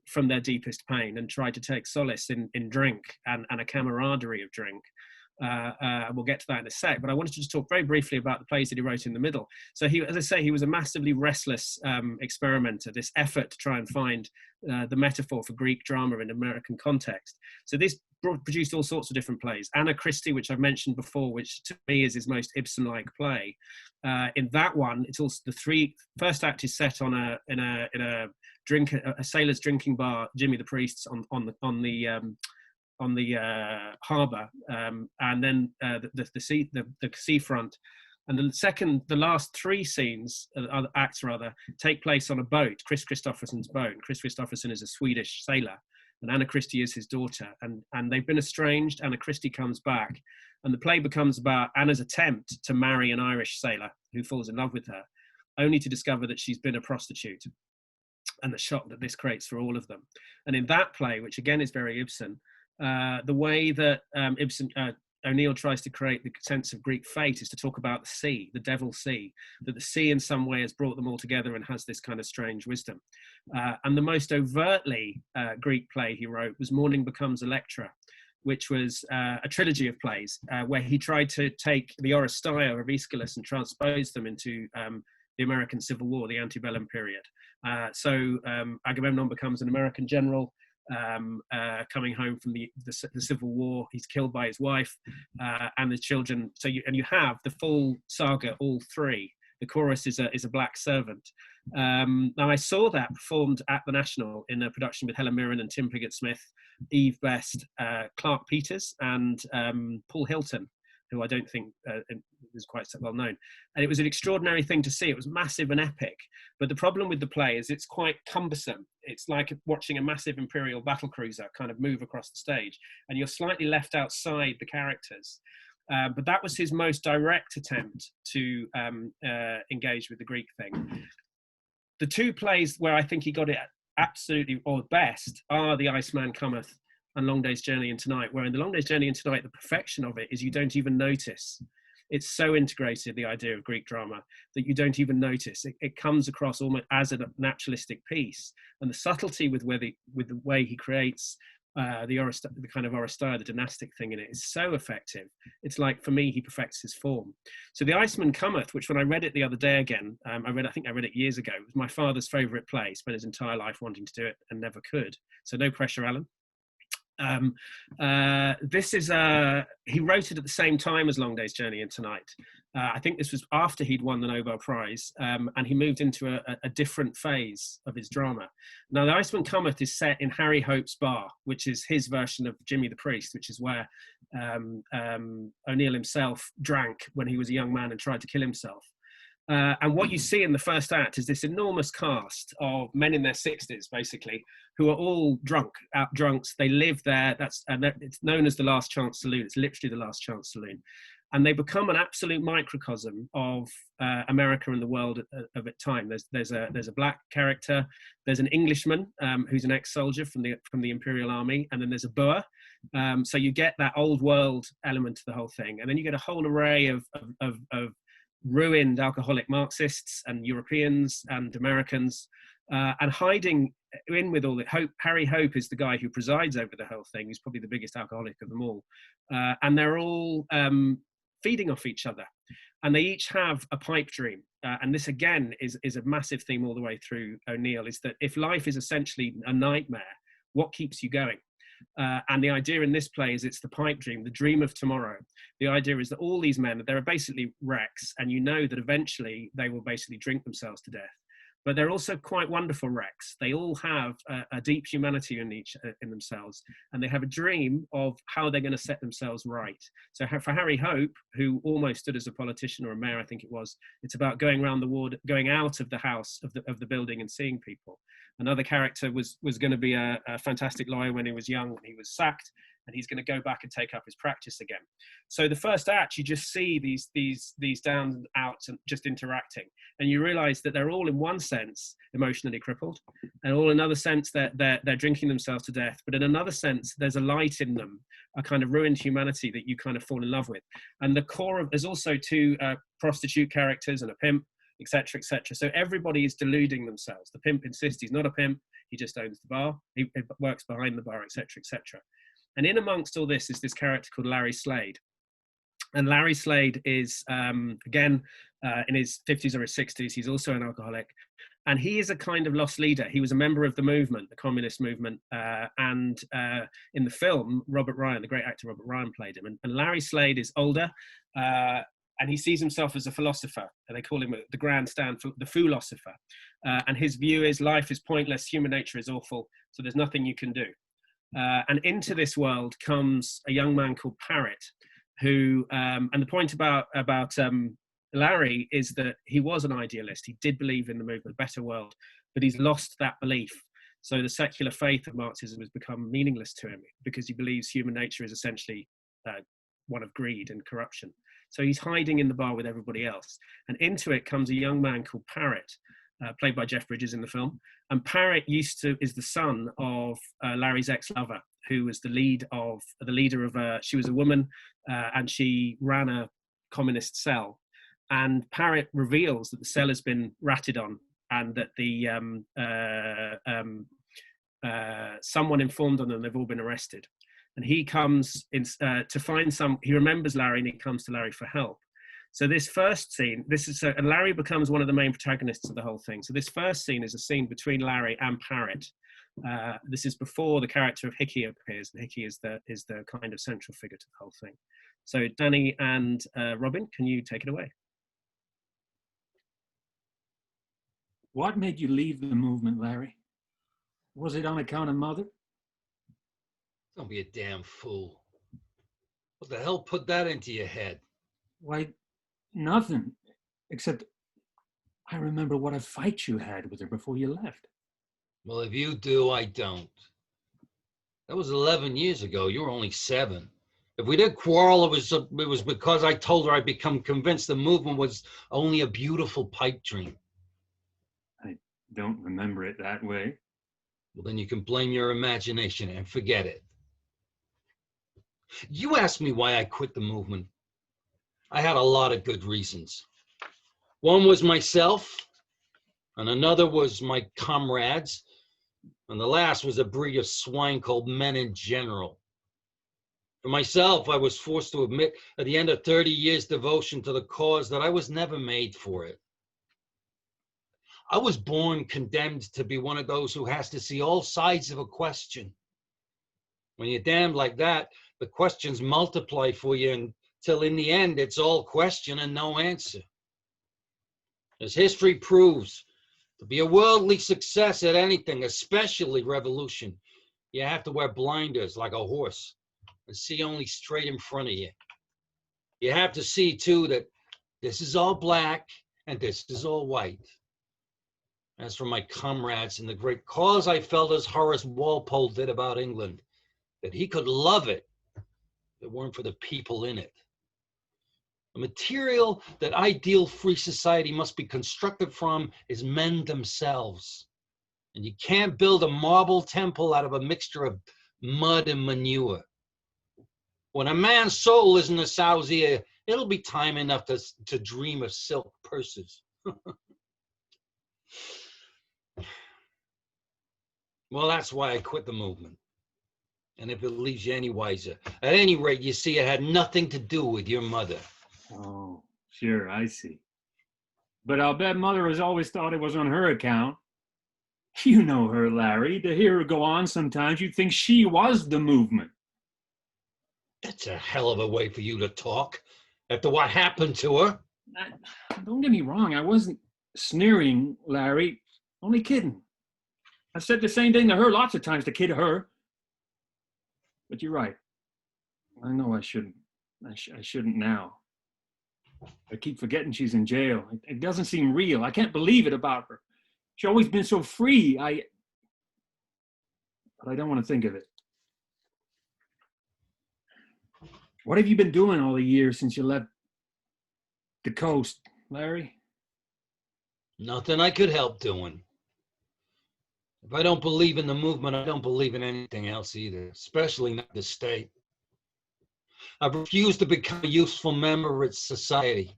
from their deepest pain and tried to take solace in drink and a camaraderie of drink. We'll get to that in a sec, but I wanted to just talk very briefly about the plays that he wrote in the middle. So he, as I say, he was a massively restless experimenter, this effort to try and find the metaphor for Greek drama in American context. So this produced all sorts of different plays. Anna Christie, which I've mentioned before, which to me is his most Ibsen-like play. In that one, it's also the first act is set on a sailor's drinking bar, Jimmy the Priest's on the harbour, and then the seafront, and the last three scenes, acts rather, take place on a boat, Chris Christopherson's boat. Chris Christopherson is a Swedish sailor, and Anna Christie is his daughter, and they've been estranged. Anna Christie comes back, and the play becomes about Anna's attempt to marry an Irish sailor who falls in love with her, only to discover that she's been a prostitute, and the shock that this creates for all of them. And in that play, which again is very Ibsen, the way that O'Neill tries to create the sense of Greek fate is to talk about the sea, the devil sea, that the sea in some way has brought them all together and has this kind of strange wisdom. And the most overtly Greek play he wrote was Morning Becomes Electra, which was a trilogy of plays where he tried to take the Oresteia of Aeschylus and transpose them into the American Civil War, the antebellum period. So Agamemnon becomes an American general, coming home from the Civil War. He's killed by his wife and the children. So you have the full saga, all three. The chorus is a black servant. Now I saw that performed at the National in a production with Helen Mirren and Tim Pigott-Smith, Eve Best, Clark Peters, and Paul Hilton, who I don't think is quite so well known. And it was an extraordinary thing to see. It was massive and epic. But the problem with the play is it's quite cumbersome. It's like watching a massive Imperial battlecruiser kind of move across the stage, and you're slightly left outside the characters. But that was his most direct attempt to engage with the Greek thing. The two plays where I think he got it absolutely or best are The Iceman, Cometh and Long Day's Journey into Night, where in The Long Day's Journey into Night, the perfection of it is you don't even notice. It's so integrated, the idea of Greek drama, that you don't even notice. It comes across almost as a naturalistic piece. And the subtlety with the way he creates the kind of Oresteia, the dynastic thing in it, is so effective. It's like, for me, he perfects his form. So The Iceman Cometh, which when I read it the other day again, I think I read it years ago, it was my father's favourite play. He spent his entire life wanting to do it and never could. So no pressure, Alan. This is he wrote it at the same time as Long Day's Journey into Night. I think this was after he'd won the Nobel Prize, and he moved into a different phase of his drama. Now, The Iceman Cometh is set in Harry Hope's bar, which is his version of Jimmy the Priest, which is where O'Neill himself drank when he was a young man and tried to kill himself. And what you see in the first act is this enormous cast of men in their 60s, basically, who are all drunks. They live there. It's known as the Last Chance Saloon. It's literally the Last Chance Saloon. And they become an absolute microcosm of America and the world of its time. There's a black character. There's an Englishman who's an ex-soldier from the Imperial Army, and then there's a Boer. So you get that old world element to the whole thing, and then you get a whole array of ruined alcoholic Marxists and Europeans and Americans, and hiding in with all the Harry Hope is the guy who presides over the whole thing. He's probably the biggest alcoholic of them all, and they're all feeding off each other, and they each have a pipe dream. And this again is a massive theme all the way through O'Neill, is that if life is essentially a nightmare, what keeps you going? And the idea in this play is it's the pipe dream, the dream of tomorrow. The idea is that all these men, they're basically wrecks, and you know that eventually they will basically drink themselves to death. But they're also quite wonderful wrecks. They all have a deep humanity in themselves, and they have a dream of how they're going to set themselves right. So for Harry Hope, who almost stood as a politician or a mayor, I think it was, it's about going around the ward, going out of the house, of the building, and seeing people. Another character was going to be a fantastic lawyer when he was young, when he was sacked, and he's going to go back and take up his practice again. So the first act, you just see these downs and outs and just interacting, and you realise that they're all in one sense emotionally crippled, and all in another sense they're drinking themselves to death, but in another sense there's a light in them, a kind of ruined humanity that you kind of fall in love with. And the core of, there's also two prostitute characters and a pimp, etc., etc. So everybody is deluding themselves. The pimp insists he's not a pimp, he just owns the bar, he works behind the bar, etc., etc. And in amongst all this is this character called Larry Slade. And Larry Slade is, again, in his 50s or his 60s, he's also an alcoholic. And he is a kind of lost leader. He was a member of the movement, the communist movement. And in the film, Robert Ryan, the great actor Robert Ryan, played him. And Larry Slade is older, and he sees himself as a philosopher. And they call him the grandstand, the philosopher. And his view is life is pointless, human nature is awful, so there's nothing you can do. And into this world comes a young man called Parrot, who, and the point about Larry is that he was an idealist. He did believe in the movement, a better world, but he's lost that belief. So the secular faith of Marxism has become meaningless to him because he believes human nature is essentially one of greed and corruption. So he's hiding in the bar with everybody else. And into it comes a young man called Parrot, played by Jeff Bridges in the film. And Parrot is the son of Larry's ex-lover, who was the leader of, she was a woman, and she ran a communist cell. And Parrot reveals that the cell has been ratted on, and that someone informed on them they've all been arrested. And he comes in, to find he remembers Larry, and he comes to Larry for help. So this first scene, and Larry becomes one of the main protagonists of the whole thing. So this first scene is a scene between Larry and Parrot. This is before the character of Hickey appears, and Hickey is the kind of central figure to the whole thing. So Danny and Robin, can you take it away? What made you leave the movement, Larry? Was it on account of Mother? Don't be a damn fool. What the hell put that into your head? Why, nothing, except I remember what a fight you had with her before you left. Well, if you do, I don't. That was 11 years ago. You were only 7. If we did quarrel, it was because I told her I'd become convinced the movement was only a beautiful pipe dream. I don't remember it that way. Well, then you can blame your imagination and forget it. You asked me why I quit the movement. I had a lot of good reasons. One was myself, and another was my comrades, and the last was a breed of swine called men in general. For myself, I was forced to admit at the end of 30 years' devotion to the cause that I was never made for it. I was born condemned to be one of those who has to see all sides of a question. When you're damned like that, the questions multiply for you until in the end, it's all question and no answer. As history proves, to be a worldly success at anything, especially revolution, you have to wear blinders like a horse and see only straight in front of you. You have to see, too, that this is all black and this is all white. As for my comrades and the great cause, I felt as Horace Walpole did about England, that he could love it if it weren't for the people in it. The material that ideal free society must be constructed from is men themselves. And you can't build a marble temple out of a mixture of mud and manure. When a man's soul is in the sow's ear, it'll be time enough to dream of silk purses. Well, that's why I quit the movement. And if it leaves you any wiser, at any rate, you see, it had nothing to do with your mother. Oh, sure, I see. But I'll bet Mother has always thought it was on her account. You know her, Larry. To hear her go on sometimes, you'd think she was the movement. That's a hell of a way for you to talk after what happened to her. Don't get me wrong, I wasn't sneering, Larry. Only kidding. I said the same thing to her lots of times to kid her. But you're right. I know I shouldn't. I shouldn't now. I keep forgetting she's in jail. It doesn't seem real. I can't believe it about her. She's always been so free. But I don't want to think of it. What have you been doing all the years since you left the coast, Larry? Nothing I could help doing. If I don't believe in the movement, I don't believe in anything else either, especially not the state. I've refused to become a useful member of its society.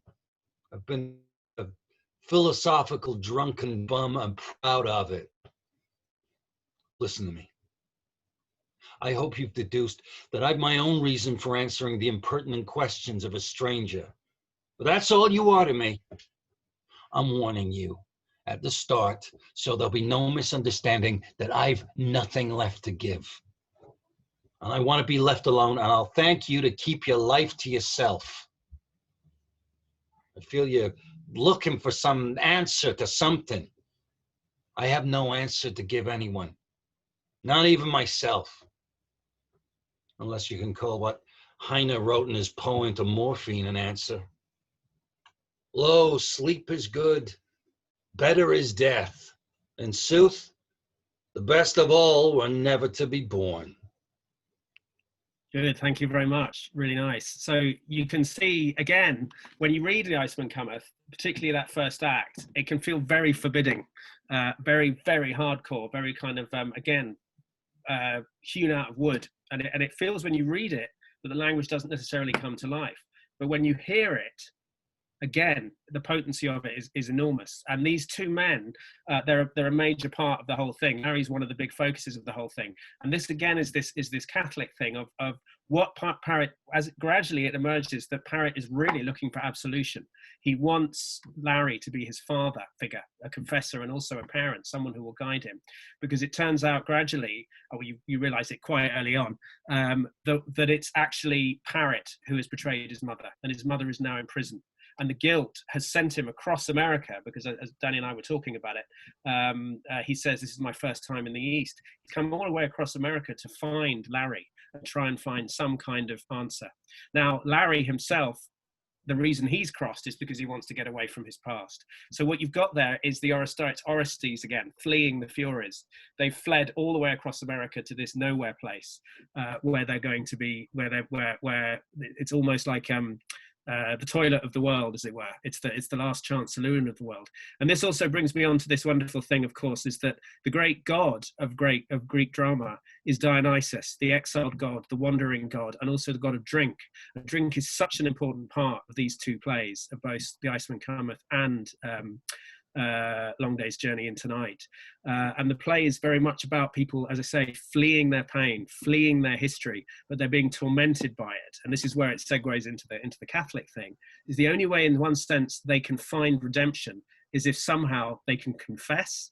I've been a philosophical drunken bum. I'm proud of it. Listen to me. I hope you've deduced that I've my own reason for answering the impertinent questions of a stranger. But that's all you are to me. I'm warning you at the start, so there'll be no misunderstanding that I've nothing left to give. And I want to be left alone, and I'll thank you to keep your life to yourself. I feel you're looking for some answer to something. I have no answer to give anyone, not even myself. Unless you can call what Heine wrote in his poem to morphine an answer. Lo, sleep is good, better is death. In sooth, the best of all were never to be born. Good, thank you very much. Really nice. So you can see, again, when you read The Iceman Cometh, particularly that first act, it can feel very forbidding, very, very hardcore, very kind of, again, hewn out of wood. And it feels when you read it that the language doesn't necessarily come to life. But when you hear it, again, the potency of it is enormous. And these two men, they're a major part of the whole thing. Larry's one of the big focuses of the whole thing. And this, again, is this Catholic thing of what Parrot, as gradually it emerges that Parrot is really looking for absolution. He wants Larry to be his father figure, a confessor and also a parent, someone who will guide him. Because it turns out gradually, you realize it quite early on, that it's actually Parrot who has betrayed his mother, and his mother is now in prison. And the guilt has sent him across America, because as Danny and I were talking about it, he says, this is my first time in the East. He's come all the way across America to find Larry and try and find some kind of answer. Now, Larry himself the reason he's crossed is because he wants to get away from his past. So what you've got there is the Orestes again, fleeing the Furies. They've fled all the way across America to this nowhere place where they're going to be, where it's almost like the toilet of the world, as it were. It's the last chance saloon of the world. And this also brings me on to this wonderful thing, of course, is that the great god of Greek drama is Dionysus, the exiled god, the wandering god, and also the god of drink. And drink is such an important part of these two plays, of both The Iceman Cometh and Long Day's Journey into Night. And the play is very much about people, as I say, fleeing their pain, fleeing their history, but they're being tormented by it. And this is where it segues into the Catholic thing. Is the only way, in one sense, they can find redemption is if somehow they can confess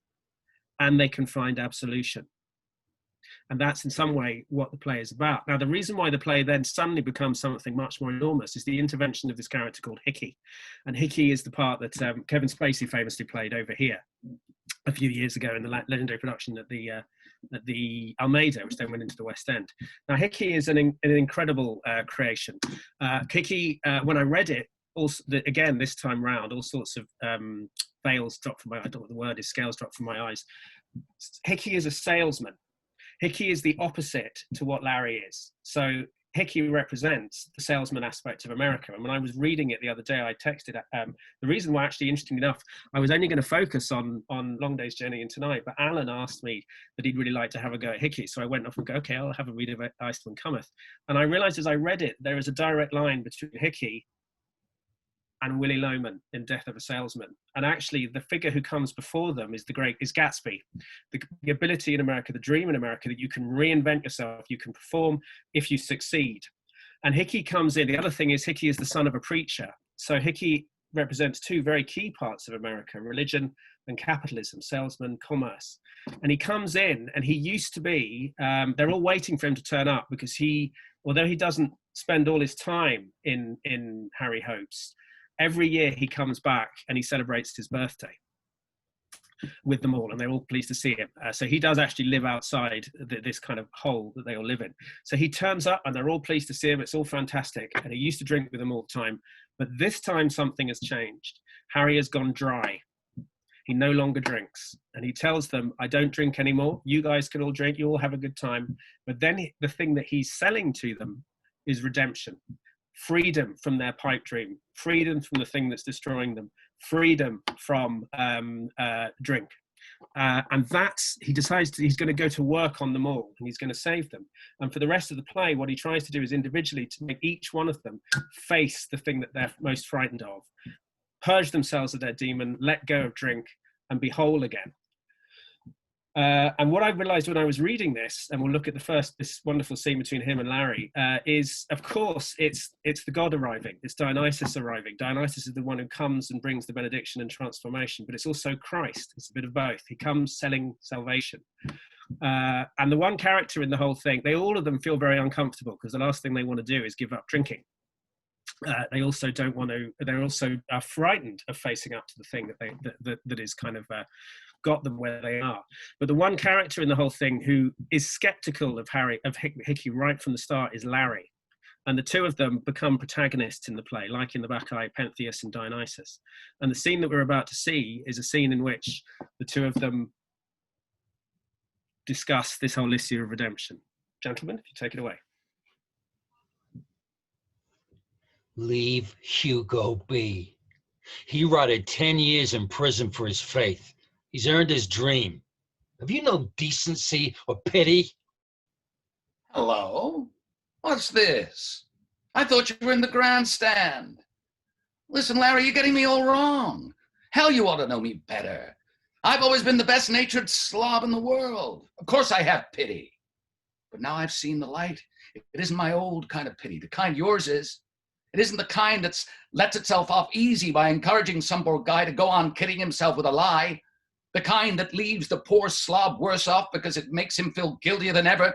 and they can find absolution. And that's in some way what the play is about. Now, the reason why the play then suddenly becomes something much more enormous is the intervention of this character called Hickey. And Hickey is the part that Kevin Spacey famously played over here a few years ago in the legendary production at the Almeida, which then went into the West End. Now, Hickey is an incredible creation. Hickey, when I read it, also, again, this time round, all sorts of veils dropped from my, I don't know what the word is, scales dropped from my eyes. Hickey is a salesman. Hickey is the opposite to what Larry is. So Hickey represents the salesman aspect of America. And when I was reading it the other day, I texted, the reason why, actually, interestingly enough, I was only going to focus on Long Day's Journey into Night, but Alan asked me that he'd really like to have a go at Hickey. So I went off and go, okay, I'll have a read of Iceman Cometh. And I realized as I read it, there is a direct line between Hickey and Willy Loman in Death of a Salesman. And actually the figure who comes before them is Gatsby. The ability in America, the dream in America, that you can reinvent yourself, you can perform if you succeed. And Hickey comes in. The other thing is Hickey is the son of a preacher. So Hickey represents two very key parts of America, religion and capitalism, salesman, commerce. And he comes in, and he used to be, they're all waiting for him to turn up because although he doesn't spend all his time in Harry Hope's, every year he comes back and he celebrates his birthday with them all, and they're all pleased to see him. So he does actually live outside this kind of hole that they all live in. So he turns up and they're all pleased to see him. It's all fantastic. And he used to drink with them all the time. But this time something has changed. Harry has gone dry. He no longer drinks. And he tells them, I don't drink anymore. You guys can all drink. You all have a good time. But then the thing that he's selling to them is redemption. Freedom from their pipe dream, freedom from the thing that's destroying them, freedom from drink. And he decides he's going to go to work on them all, and he's going to save them. And for the rest of the play, what he tries to do is individually to make each one of them face the thing that they're most frightened of, purge themselves of their demon, let go of drink, and be whole again. And what I realized when I was reading this, and we'll look at this wonderful scene between him and Larry, is, of course, it's the god arriving. It's Dionysus arriving. Dionysus is the one who comes and brings the benediction and transformation, but it's also Christ. It's a bit of both. He comes selling salvation. And the one character in the whole thing, all of them feel very uncomfortable because the last thing they want to do is give up drinking. They also don't want to, they're also frightened of facing up to the thing that is kind of got them where they are. But the one character in the whole thing who is skeptical of Hickey right from the start is Larry. And the two of them become protagonists in the play, like in the Bacchae, Pentheus and Dionysus. And the scene that we're about to see is a scene in which the two of them discuss this whole issue of redemption. Gentlemen, if you take it away. Leave Hugo be. He rotted 10 years in prison for his faith. He's earned his dream. Have you no decency or pity? Hello? What's this? I thought you were in the grandstand. Listen, Larry, you're getting me all wrong. Hell, you ought to know me better. I've always been the best-natured slob in the world. Of course I have pity. But now I've seen the light. It isn't my old kind of pity, the kind yours is. It isn't the kind that lets itself off easy by encouraging some poor guy to go on kidding himself with a lie. The kind that leaves the poor slob worse off because it makes him feel guiltier than ever.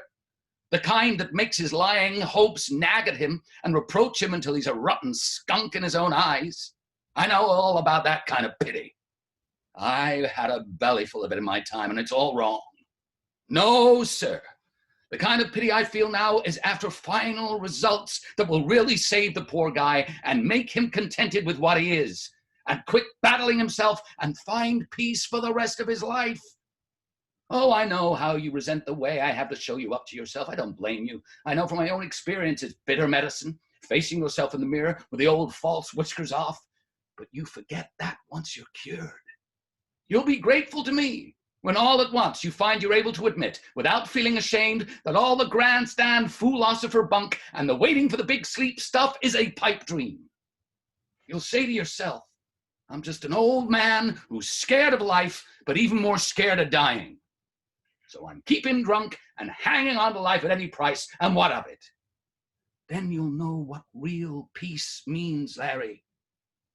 The kind that makes his lying hopes nag at him and reproach him until he's a rotten skunk in his own eyes. I know all about that kind of pity. I've had a bellyful of it in my time, and it's all wrong. No, sir. The kind of pity I feel now is after final results that will really save the poor guy and make him contented with what he is, and quit battling himself and find peace for the rest of his life. Oh, I know how you resent the way I have to show you up to yourself. I don't blame you. I know from my own experience it's bitter medicine, facing yourself in the mirror with the old false whiskers off. But you forget that once you're cured. You'll be grateful to me when all at once you find you're able to admit, without feeling ashamed, that all the grandstand foolosopher bunk and the waiting for the big sleep stuff is a pipe dream. You'll say to yourself, I'm just an old man who's scared of life, but even more scared of dying. So I'm keeping drunk and hanging on to life at any price, and what of it? Then you'll know what real peace means, Larry,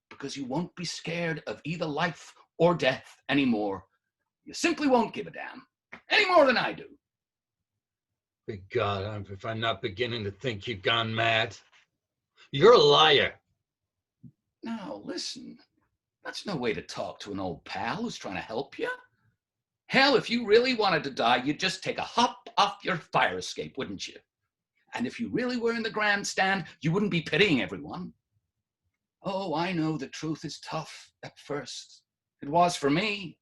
because you won't be scared of either life or death anymore. You simply won't give a damn, any more than I do. Good God, if I'm not beginning to think you've gone mad. You're a liar. Now, listen, that's no way to talk to an old pal who's trying to help you. Hell, if you really wanted to die, you'd just take a hop off your fire escape, wouldn't you? And if you really were in the grandstand, you wouldn't be pitying everyone. Oh, I know the truth is tough at first. It was for me.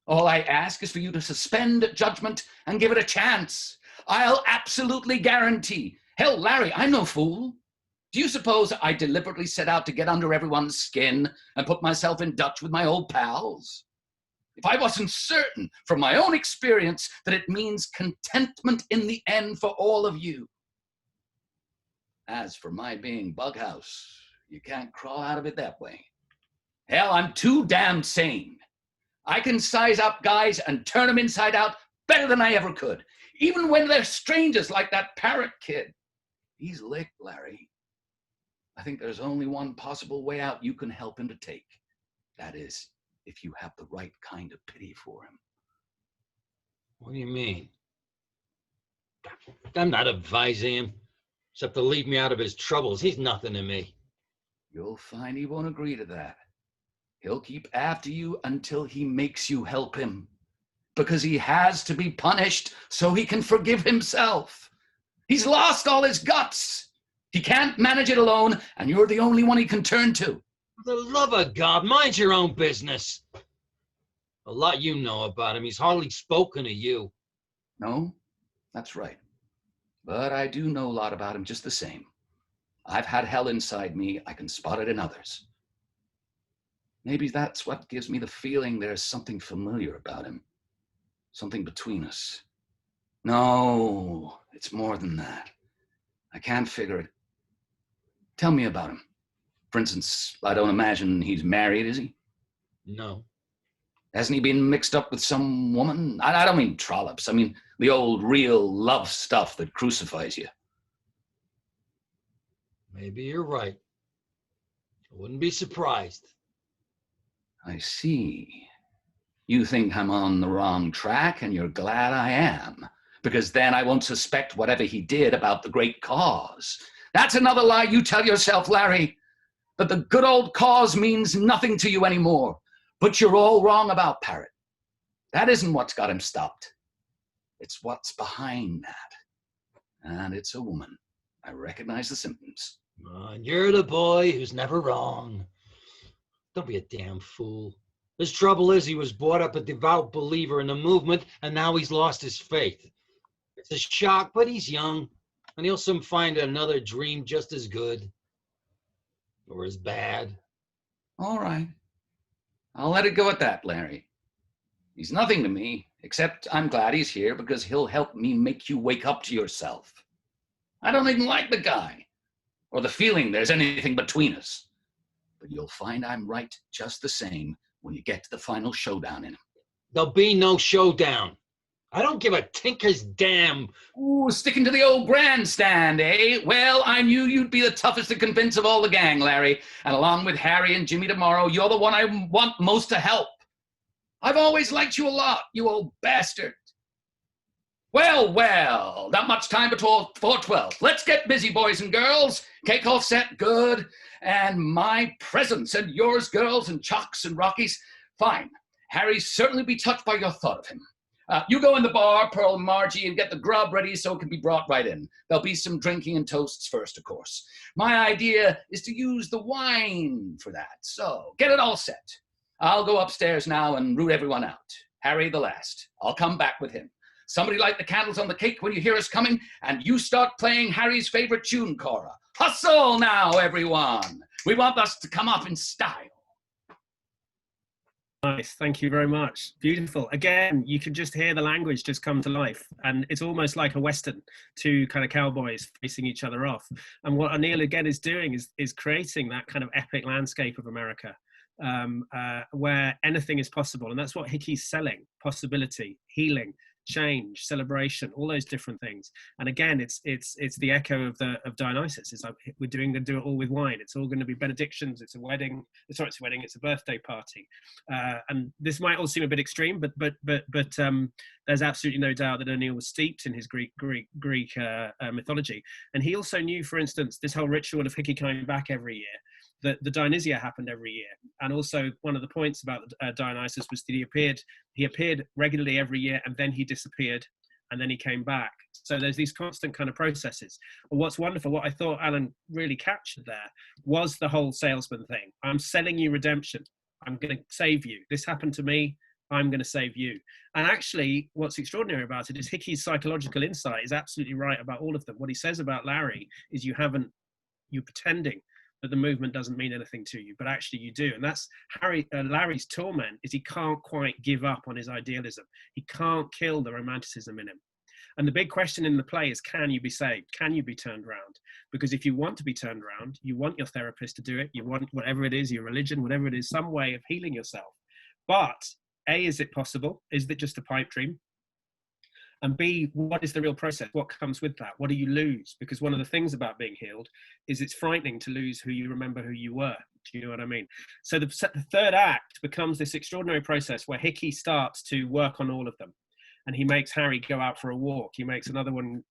All I ask is for you to suspend judgment and give it a chance. I'll absolutely guarantee. Hell, Larry, I'm no fool. Do you suppose I deliberately set out to get under everyone's skin and put myself in Dutch with my old pals? If I wasn't certain from my own experience that it means contentment in the end for all of you. As for my being bughouse, you can't crawl out of it that way. Hell, I'm too damn sane. I can size up guys and turn them inside out better than I ever could, even when they're strangers like that Parrot kid. He's licked, Larry. I think there's only one possible way out you can help him to take. That is, if you have the right kind of pity for him. What do you mean? I'm not advising him, except to leave me out of his troubles. He's nothing to me. You'll find he won't agree to that. He'll keep after you until he makes you help him, because he has to be punished so he can forgive himself. He's lost all his guts. He can't manage it alone, and you're the only one he can turn to. For the love of God, mind your own business. A lot you know about him. He's hardly spoken to you. No, that's right. But I do know a lot about him just the same. I've had hell inside me. I can spot it in others. Maybe that's what gives me the feeling there's something familiar about him. Something between us. No, it's more than that. I can't figure it. Tell me about him. For instance, I don't imagine he's married, is he? No. Hasn't he been mixed up with some woman? I don't mean trollops. I mean the old real love stuff that crucifies you. Maybe you're right. I wouldn't be surprised. I see. You think I'm on the wrong track, and you're glad I am, because then I won't suspect whatever he did about the great cause. That's another lie you tell yourself, Larry, that the good old cause means nothing to you anymore. But you're all wrong about Parrot. That isn't what's got him stopped. It's what's behind that. And it's a woman. I recognize the symptoms. You're the boy who's never wrong. Don't be a damn fool. His trouble is he was brought up a devout believer in the movement, and now he's lost his faith. It's a shock, but he's young, and he'll soon find another dream just as good. Or as bad. All right. I'll let it go at that, Larry. He's nothing to me, except I'm glad he's here because he'll help me make you wake up to yourself. I don't even like the guy, or the feeling there's anything between us. But you'll find I'm right just the same when you get to the final showdown in him. There'll be no showdown. I don't give a tinker's damn. Ooh, sticking to the old grandstand, eh? Well, I knew you'd be the toughest to convince of all the gang, Larry. And along with Harry and Jimmy tomorrow, you're the one I want most to help. I've always liked you a lot, you old bastard. Well, well, not much time before 4:12. Let's get busy, boys and girls. Cake all set, good. And my presents and yours, girls and Chocks and Rockies. Fine. Harry certainly be touched by your thought of him. You go in the bar, Pearl and Margie, and get the grub ready so it can be brought right in. There'll be some drinking and toasts first, of course. My idea is to use the wine for that. So get it all set. I'll go upstairs now and root everyone out. Harry the last. I'll come back with him. Somebody light the candles on the cake when you hear us coming, and you start playing Harry's favorite tune, Cora. Hustle now, everyone. We want us to come off in style. Nice, thank you very much. Beautiful. Again, you can just hear the language just come to life, and it's almost like a Western, two kind of cowboys facing each other off. And what O'Neill again is doing is creating that kind of epic landscape of America, where anything is possible. And that's what Hickey's selling: possibility, healing, change, celebration, all those different things. And again, it's the echo of Dionysus. It's like we're going to do it all with wine. It's all going to be benedictions. It's a wedding. Sorry, it's a wedding. It's a birthday party. And this might all seem a bit extreme, but there's absolutely no doubt that O'Neill was steeped in his Greek mythology. And he also knew, for instance, this whole ritual of Hickey coming back every year, that the Dionysia happened every year. And also one of the points about Dionysus was that he appeared regularly every year, and then he disappeared, and then he came back. So there's these constant kind of processes. And what's wonderful, what I thought Alan really captured there, was the whole salesman thing. I'm selling you redemption. I'm going to save you. This happened to me. I'm going to save you. And actually, what's extraordinary about it is Hickey's psychological insight is absolutely right about all of them. What he says about Larry is you're pretending that the movement doesn't mean anything to you, but actually you do. And that's Larry's torment, is he can't quite give up on his idealism. He can't kill the romanticism in him. And the big question in the play is, can you be saved? Can you be turned around? Because if you want to be turned around, you want your therapist to do it, you want whatever it is, your religion, whatever it is, some way of healing yourself. But A, is it possible? Is it just a pipe dream? And B, what is the real process? What comes with that? What do you lose? Because one of the things about being healed is it's frightening to lose who you remember who you were. Do you know what I mean? So the third act becomes this extraordinary process where Hickey starts to work on all of them. And he makes Harry go out for a walk. He makes another one,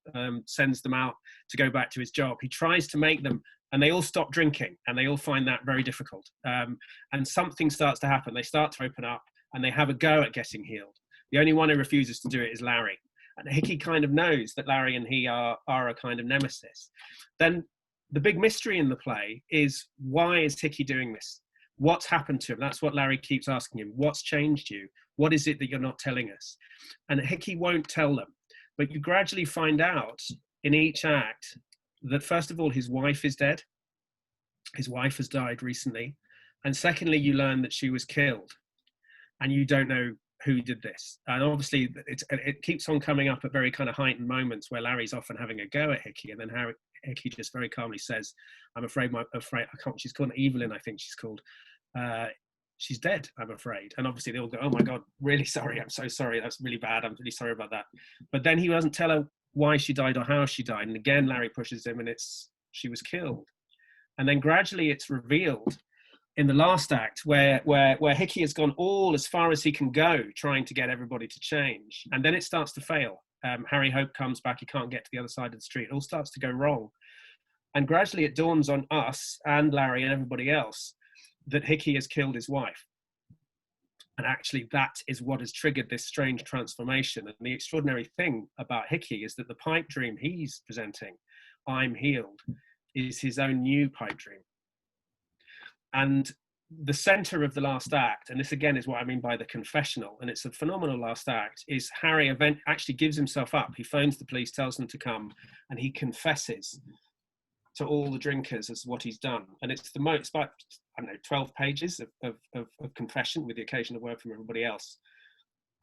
sends them out to go back to his job. He tries to make them, and they all stop drinking, and they all find that very difficult. And something starts to happen. They start to open up, and they have a go at getting healed. The only one who refuses to do it is Larry. And Hickey kind of knows that Larry and he are a kind of nemesis. Then the big mystery in the play is, why is Hickey doing this? What's happened to him? That's what Larry keeps asking him. What's changed you? What is it that you're not telling us? And Hickey won't tell them. But you gradually find out in each act that, first of all, his wife is dead. His wife has died recently. And secondly, you learn that she was killed. And you don't know who did this. And obviously it keeps on coming up at very kind of heightened moments where Larry's often having a go at Hickey, and then Hickey just very calmly says, I can't, she's called Evelyn, I think she's called, she's dead, I'm afraid. And obviously they all go, oh my God, really sorry, I'm so sorry, that's really bad, I'm really sorry about that. But then he doesn't tell her why she died or how she died. And again, Larry pushes him, and she was killed. And then gradually it's revealed in the last act where Hickey has gone all as far as he can go trying to get everybody to change. And then it starts to fail. Harry Hope comes back, he can't get to the other side of the street. It all starts to go wrong. And gradually it dawns on us and Larry and everybody else that Hickey has killed his wife. And actually that is what has triggered this strange transformation. And the extraordinary thing about Hickey is that the pipe dream he's presenting, I'm healed, is his own new pipe dream. And the center of the last act, and this again is what I mean by the confessional, and it's a phenomenal last act, is Harry actually gives himself up. He phones the police, tells them to come, and he confesses to all the drinkers as what he's done. And it's about, 12 pages of confession with the occasional word from everybody else.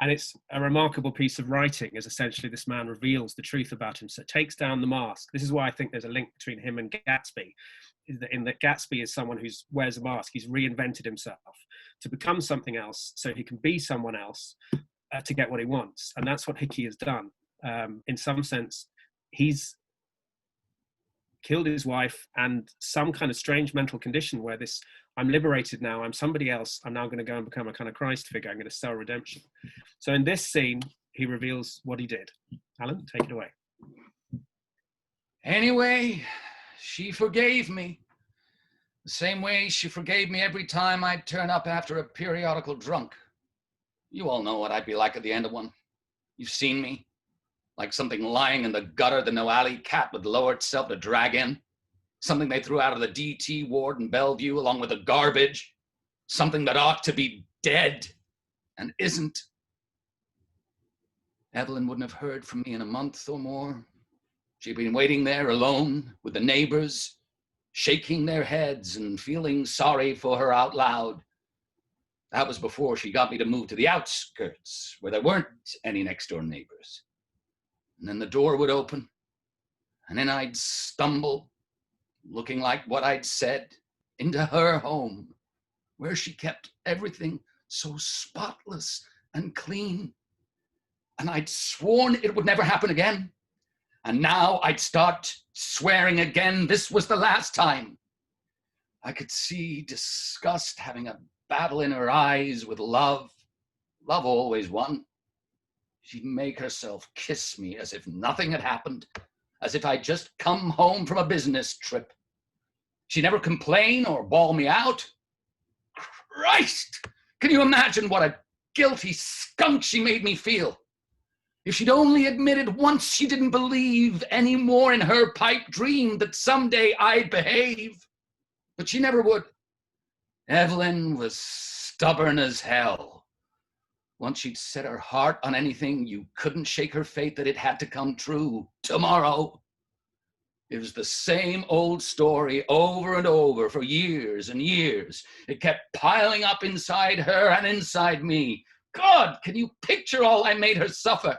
And it's a remarkable piece of writing, as essentially this man reveals the truth about him. So it takes down the mask. This is why I think there's a link between him and Gatsby, in that Gatsby is someone who wears a mask. He's reinvented himself to become something else so he can be someone else to get what he wants. And that's what Hickey has done. In some sense, he's killed his wife and some kind of strange mental condition where I'm liberated now, I'm somebody else, I'm now going to go and become a kind of Christ figure, I'm going to sell redemption. So in this scene, he reveals what he did. Alan, take it away. Anyway, she forgave me. The same way she forgave me every time I'd turn up after a periodical drunk. You all know what I'd be like at the end of one. You've seen me, like something lying in the gutter the no alley cat would lower itself to drag in. Something they threw out of the DT ward in Bellevue along with the garbage. Something that ought to be dead and isn't. Evelyn wouldn't have heard from me in a month or more. She'd been waiting there alone with the neighbors, shaking their heads and feeling sorry for her out loud. That was before she got me to move to the outskirts, where there weren't any next-door neighbors. And then the door would open, and then I'd stumble, looking like what I'd said, into her home, where she kept everything so spotless and clean. And I'd sworn it would never happen again. And now I'd start swearing again this was the last time. I could see disgust having a battle in her eyes with love. Love always won. She'd make herself kiss me as if nothing had happened, as if I'd just come home from a business trip. She'd never complain or bawl me out. Christ! Can you imagine what a guilty skunk she made me feel? If she'd only admitted once she didn't believe any more in her pipe dream that someday I'd behave. But she never would. Evelyn was stubborn as hell. Once she'd set her heart on anything, you couldn't shake her faith that it had to come true tomorrow. It was the same old story over and over for years and years. It kept piling up inside her and inside me. God, can you picture all I made her suffer?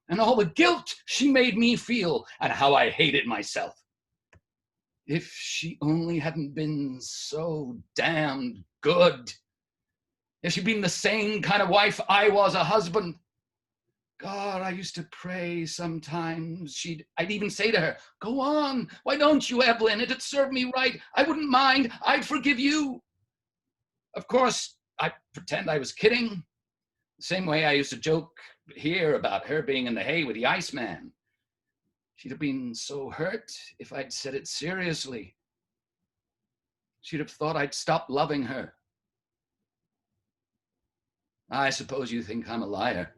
And all the guilt she made me feel, and how I hated myself. If she only hadn't been so damned good. If she'd been the same kind of wife I was a husband. God, I used to pray sometimes. I'd even say to her, go on, why don't you, Evelyn? It'd serve me right. I wouldn't mind. I'd forgive you. Of course, I'd pretend I was kidding. The same way I used to joke here about her being in the hay with the Iceman. She'd have been so hurt if I'd said it seriously. She'd have thought I'd stopped loving her. I suppose you think I'm a liar,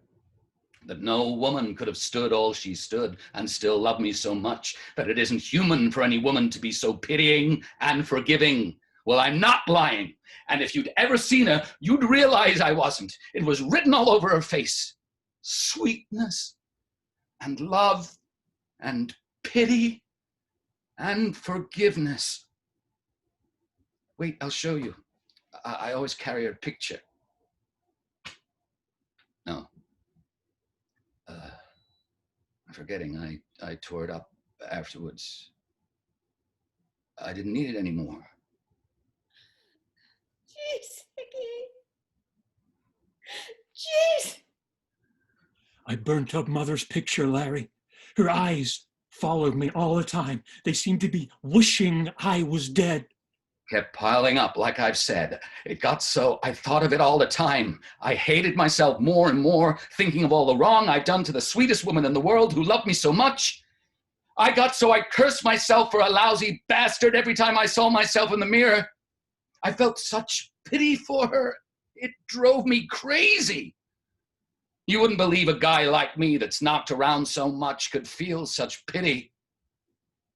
that no woman could have stood all she stood and still love me so much, that it isn't human for any woman to be so pitying and forgiving. Well, I'm not lying. And if you'd ever seen her, you'd realize I wasn't. It was written all over her face. Sweetness and love and pity and forgiveness. Wait, I'll show you. I always carry her picture. No. I'm forgetting. I tore it up afterwards. I didn't need it anymore. Jeez, Vicky. Jeez. I burnt up Mother's picture, Larry. Her eyes followed me all the time. They seemed to be wishing I was dead. Kept piling up, like I've said. It got so I thought of it all the time. I hated myself more and more, thinking of all the wrong I'd done to the sweetest woman in the world who loved me so much. I got so I cursed myself for a lousy bastard every time I saw myself in the mirror. I felt such pity for her. It drove me crazy. You wouldn't believe a guy like me that's knocked around so much could feel such pity.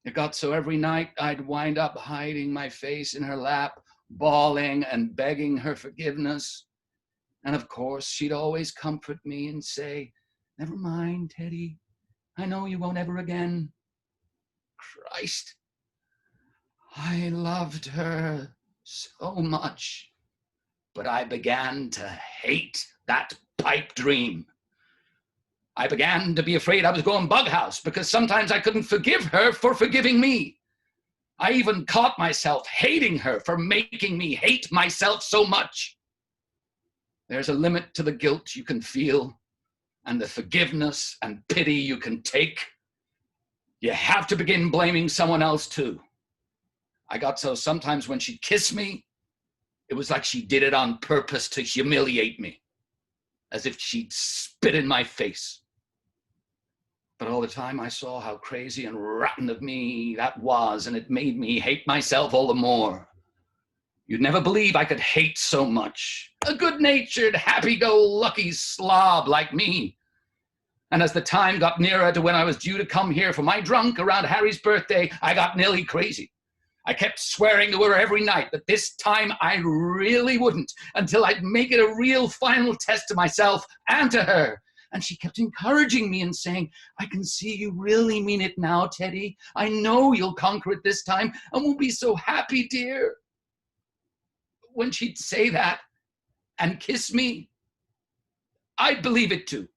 It got so every night I'd wind up hiding my face in her lap, bawling and begging her forgiveness. And of course, she'd always comfort me and say, never mind, Teddy. I know you won't ever again. Christ, I loved her so much. But I began to hate that pipe dream. I began to be afraid I was going bughouse because sometimes I couldn't forgive her for forgiving me. I even caught myself hating her for making me hate myself so much. There's a limit to the guilt you can feel and the forgiveness and pity you can take. You have to begin blaming someone else too. I got so sometimes when she'd kiss me, it was like she did it on purpose to humiliate me, as if she'd spit in my face. But all the time I saw how crazy and rotten of me that was, and it made me hate myself all the more. You'd never believe I could hate so much. A good-natured, happy-go-lucky slob like me. And as the time got nearer to when I was due to come here for my drunk around Harry's birthday, I got nearly crazy. I kept swearing to her every night that this time I really wouldn't, until I'd make it a real final test to myself and to her. And she kept encouraging me and saying, I can see you really mean it now, Teddy. I know you'll conquer it this time, and we'll be so happy, dear. When she'd say that and kiss me, I'd believe it too.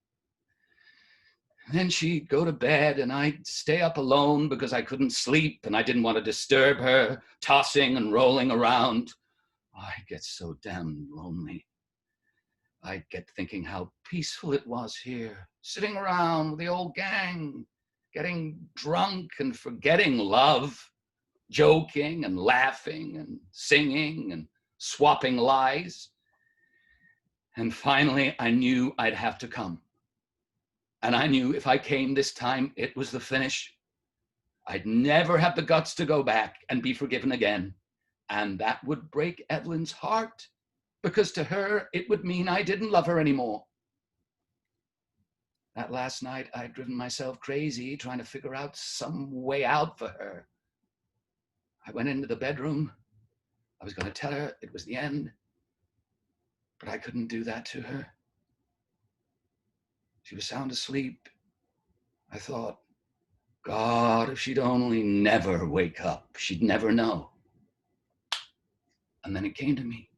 Then she'd go to bed and I'd stay up alone because I couldn't sleep and I didn't want to disturb her, tossing and rolling around. I'd get so damn lonely. I'd get thinking how peaceful it was here, sitting around with the old gang, getting drunk and forgetting love, joking and laughing and singing and swapping lies. And finally, I knew I'd have to come. And I knew if I came this time, it was the finish. I'd never have the guts to go back and be forgiven again. And that would break Evelyn's heart, because to her, it would mean I didn't love her anymore. That last night, I'd driven myself crazy trying to figure out some way out for her. I went into the bedroom. I was going to tell her it was the end, but I couldn't do that to her. She was sound asleep. I thought, God, if she'd only never wake up, she'd never know. And then it came to me,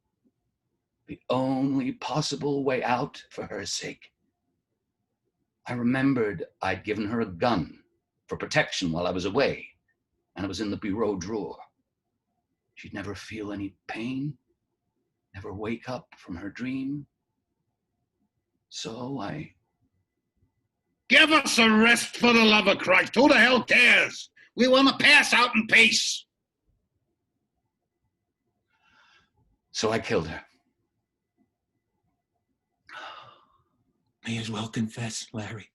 the only possible way out for her sake. I remembered I'd given her a gun for protection while I was away, and it was in the bureau drawer. She'd never feel any pain, never wake up from her dream. So I... Give us a rest, for the love of Christ. Who the hell cares? We want to pass out in peace. So I killed her. May as well confess, Larry.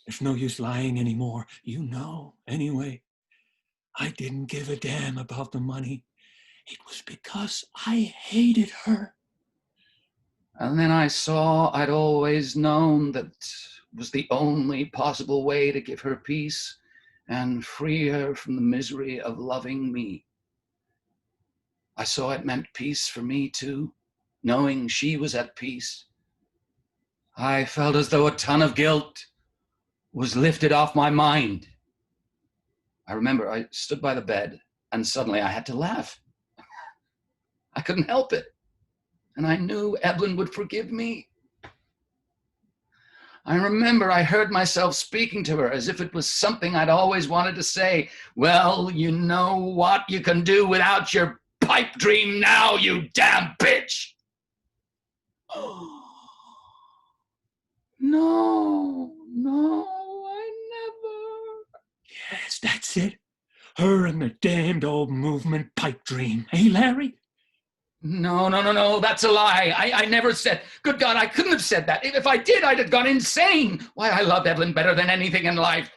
There's no use lying anymore. You know, anyway. I didn't give a damn about the money. It was because I hated her. And then I saw I'd always known that was the only possible way to give her peace and free her from the misery of loving me. I saw it meant peace for me too, knowing she was at peace. I felt as though a ton of guilt was lifted off my mind. I remember I stood by the bed and suddenly I had to laugh. I couldn't help it. And I knew Evelyn would forgive me. I remember I heard myself speaking to her as if it was something I'd always wanted to say. Well, you know what you can do without your pipe dream now, you damn bitch. Oh, no, I never. Yes, that's it. Her and the damned old movement pipe dream. Hey, Larry? No, that's a lie. I never said, good God, I couldn't have said that. If I did, I'd have gone insane. Why, I love Evelyn better than anything in life.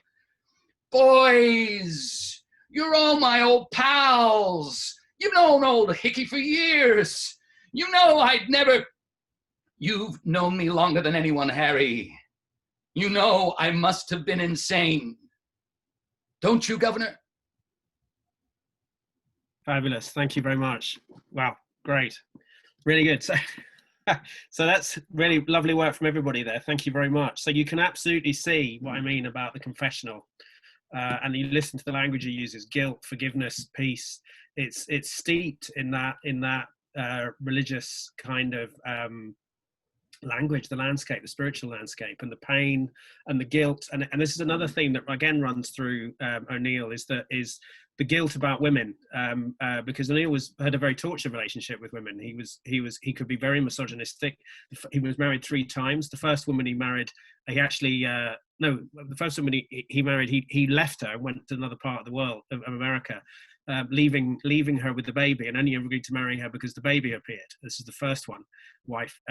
Boys, you're all my old pals. You've known old Hickey for years. You know I'd never... You've known me longer than anyone, Harry. You know I must have been insane. Don't you, Governor? Fabulous. Thank you very much. Wow. Great. Really good. So that's really lovely work from everybody there. Thank you very much. So you can absolutely see what I mean about the confessional. And you listen to the language he uses: guilt, forgiveness, peace. It's steeped in that religious kind of language, the landscape, the spiritual landscape, and the pain and the guilt. And this is another theme that again runs through O'Neill, is the guilt about women, because O'Neill had a very tortured relationship with women. He could be very misogynistic. He was married 3 times. The first woman he married, the first woman he married, he left her and went to another part of the world, of America, leaving her with the baby, and only agreed to marry her because the baby appeared. This is the first wife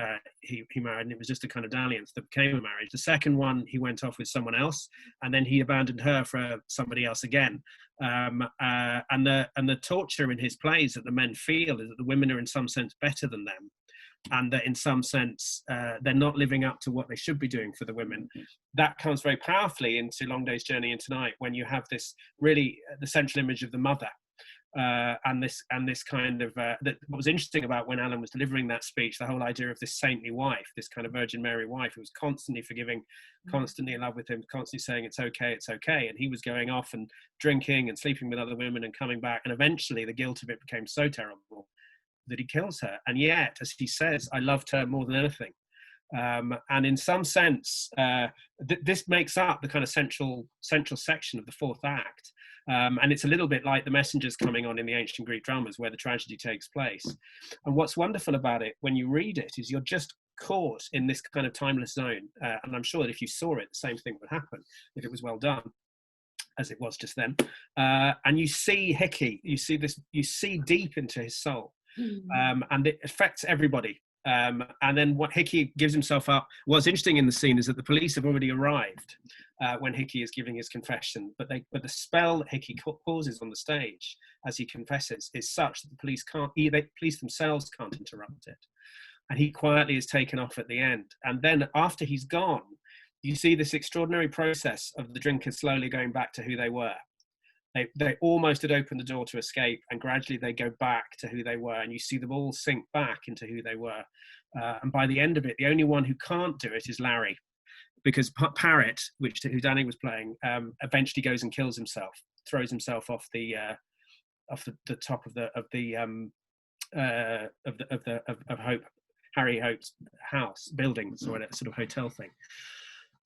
he married, and it was just a kind of dalliance that became a marriage. The second one, he went off with someone else, and then he abandoned her for somebody else again. And the torture in his plays that the men feel is that the women are in some sense better than them. and that in some sense they're not living up to what they should be doing for the women. That comes very powerfully into Long Day's Journey into Night, when you have this really the central image of the mother. And this kind of what was interesting about when Alan was delivering that speech, the whole idea of this saintly wife, this kind of Virgin Mary wife who was constantly forgiving, constantly in love with him, constantly saying it's okay, and he was going off and drinking and sleeping with other women and coming back, and eventually the guilt of it became so terrible that he kills her. And yet, as he says, I loved her more than anything. And in some sense, this makes up the kind of central section of the fourth act. And it's a little bit like the messengers coming on in the ancient Greek dramas where the tragedy takes place. And what's wonderful about it when you read it is you're just caught in this kind of timeless zone. And I'm sure that if you saw it, the same thing would happen if it was well done, as it was just then. And you see Hickey, you see deep into his soul. And it affects everybody. And then what Hickey gives himself up. What's interesting in the scene is that the police have already arrived when Hickey is giving his confession, but the spell that Hickey causes on the stage as he confesses is such that the police themselves can't interrupt it, and he quietly is taken off at the end. And then after he's gone, you see this extraordinary process of the drinkers slowly going back to who they were. They almost had opened the door to escape, and gradually they go back to who they were, and you see them all sink back into who they were. And by the end of it, the only one who can't do it is Larry, because Parrot, who Danny was playing, eventually goes and kills himself, throws himself off the top of Harry Hope's house building, sort of hotel thing.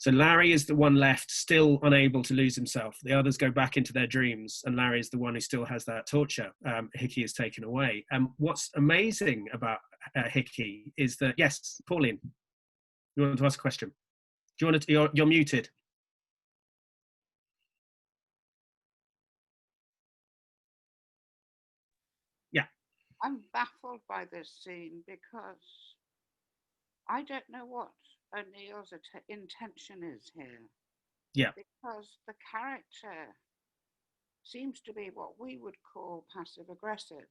So Larry is the one left, still unable to lose himself. The others go back into their dreams, and Larry is the one who still has that torture. Hickey is taken away. And what's amazing about Hickey is that, yes, Pauline, you want to ask a question? Do you want to? You're muted. Yeah. I'm baffled by this scene because I don't know what O'Neill's intention is here. Yeah. Because the character seems to be what we would call passive aggressive.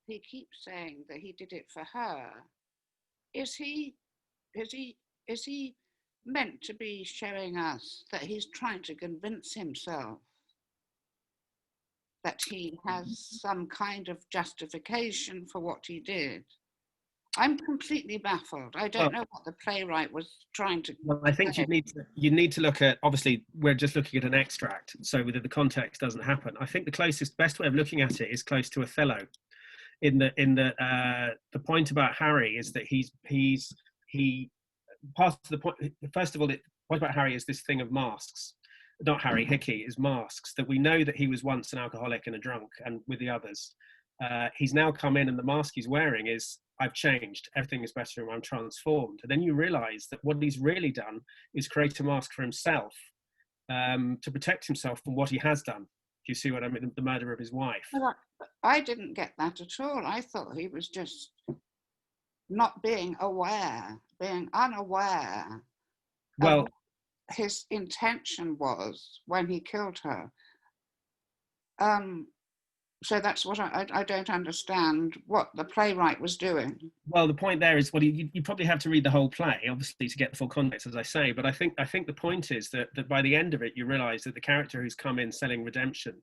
He keeps saying that he did it for her. Is he meant to be showing us that he's trying to convince himself that he has some kind of justification for what he did? I'm completely baffled. I don't know what the playwright was trying to. Well, I think you need to look at. Obviously, we're just looking at an extract, so that the context doesn't happen. I think the best way of looking at it is close to Othello. The point about Harry is that he part of the point. First of all, the point about Harry is this thing of masks. Not Harry, Hickey is masks. That we know that he was once an alcoholic and a drunk, and with the others. He's now come in, and the mask he's wearing is, I've changed, everything is better, I'm transformed. And then you realize that what he's really done is create a mask for himself to protect himself from what he has done. Do you see what I mean? The murder of his wife. Well, I didn't get that at all. I thought he was just not being aware, being unaware. Well, his intention was when he killed her. So that's what I don't understand what the playwright was doing. Well, the point there is, well, you probably have to read the whole play, obviously, to get the full context, as I say. But I think the point is that by the end of it, you realise that the character who's come in selling redemption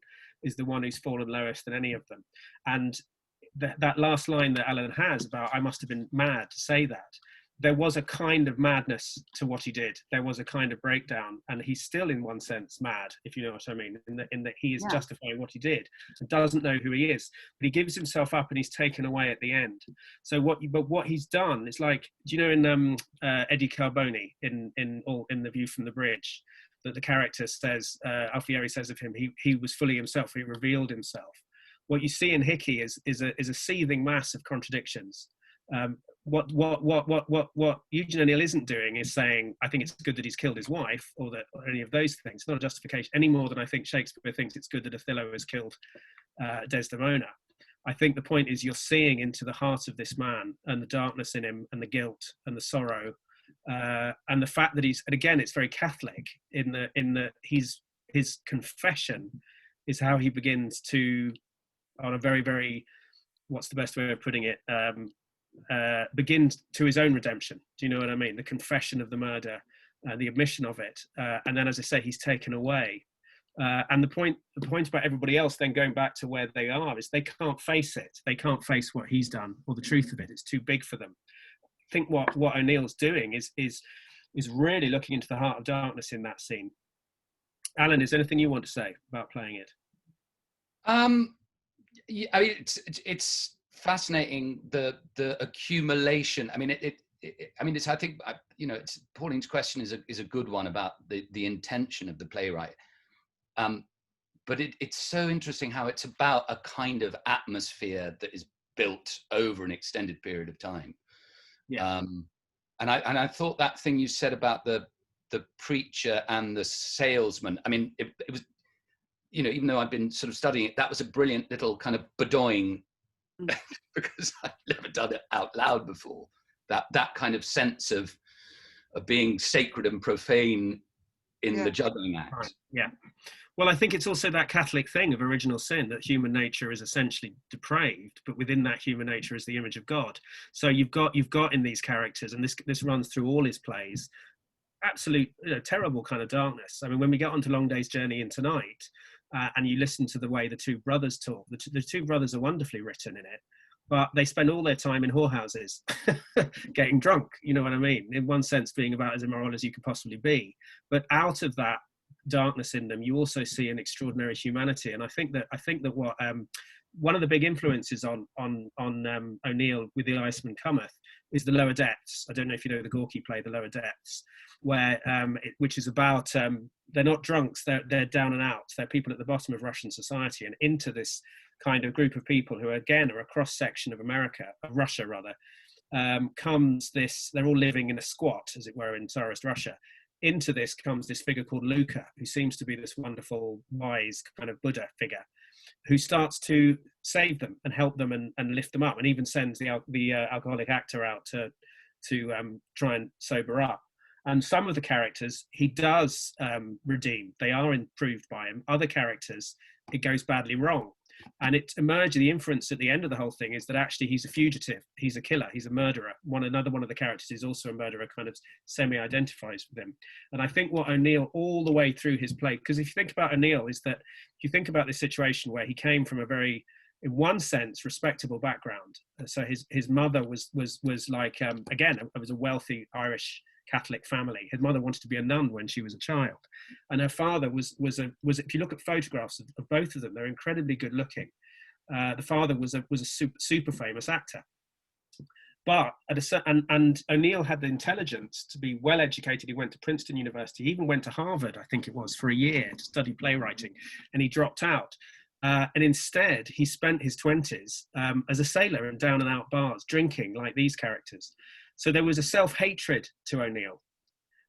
is the one who's fallen lowest than any of them. And that last line that Alan has about, I must have been mad to say that, there was a kind of madness to what he did. There was a kind of breakdown, and he's still, in one sense, mad, if you know what I mean, in that he is justifying what he did and doesn't know who he is. But he gives himself up, and he's taken away at the end. So what he's done is like, do you know in Eddie Carboni in The View from the Bridge, that the character says, Alfieri says of him, he was fully himself. He revealed himself. What you see in Hickey is a seething mass of contradictions. What Eugene O'Neill isn't doing is saying, I think it's good that he's killed his wife, or any of those things. It's not a justification any more than I think Shakespeare thinks it's good that Othello has killed Desdemona. I think the point is you're seeing into the heart of this man and the darkness in him and the guilt and the sorrow and the fact that and again, it's very Catholic in that his confession is how he begins to, on a very, very, what's the best way of putting it? begins to his own redemption. Do you know what I mean? The confession of the murder, the admission of it, and then, as I say, he's taken away. And the point about everybody else then going back to where they are is they can't face it. They can't face what he's done or the truth of it. It's too big for them. I think what O'Neill's doing is really looking into the heart of darkness in that scene. Alan, is there anything you want to say about playing it? Yeah, I mean, it's fascinating, the accumulation. I mean, it's, I think, you know, it's, Pauline's question is a good one about the intention of the playwright. But it's so interesting how it's about a kind of atmosphere that is built over an extended period of time. Yeah. And I thought that thing you said about the preacher and the salesman, I mean, it was, you know, even though I've been sort of studying it, that was a brilliant little kind of bedoing, because I've never done it out loud before. That kind of sense of being sacred and profane in the juggling act. Right. Yeah. Well, I think it's also that Catholic thing of original sin, that human nature is essentially depraved, but within that human nature is the image of God. So you've got in these characters, and this runs through all his plays, absolute, you know, terrible kind of darkness. I mean, when we get onto Long Day's Journey into Night, and you listen to the way the two brothers talk, the two brothers are wonderfully written in it, but they spend all their time in whorehouses getting drunk, you know what I mean? In one sense, being about as immoral as you could possibly be. But out of that darkness in them, you also see an extraordinary humanity. And I think that what one of the big influences on O'Neill with the Iceman Cometh is the Lower Depths. I don't know if you know the Gorky play, The Lower Depths, where which is about they're not drunks, they're down and out. They're people at the bottom of Russian society, and into this kind of group of people who again are a cross section of Russia rather, comes this. They're all living in a squat, as it were, in Tsarist Russia. Into this comes this figure called Luca, who seems to be this wonderful, wise kind of Buddha figure, who starts to save them and help them and lift them up, and even sends the alcoholic actor out to try and sober up. And some of the characters he does redeem. They are improved by him. Other characters, it goes badly wrong. And it emerged, the inference at the end of the whole thing is that actually he's a fugitive, he's a killer, he's a murderer. Another one of the characters is also a murderer, kind of semi-identifies with him. And I think what O'Neill, all the way through his play, because if you think about O'Neill, is that if you think about this situation where he came from a very, in one sense, respectable background. So his mother was like, again, it was a wealthy Irish Catholic family. His mother wanted to be a nun when she was a child, and her father was if you look at photographs of both of them, they're incredibly good looking. The father was a super famous actor, but and O'Neill had the intelligence to be well educated. He went to Princeton University, he even went to Harvard, I think it was, for a year to study playwriting, and he dropped out. And instead, he spent his 20s as a sailor in down and out bars, drinking like these characters. So there was a self-hatred to O'Neill,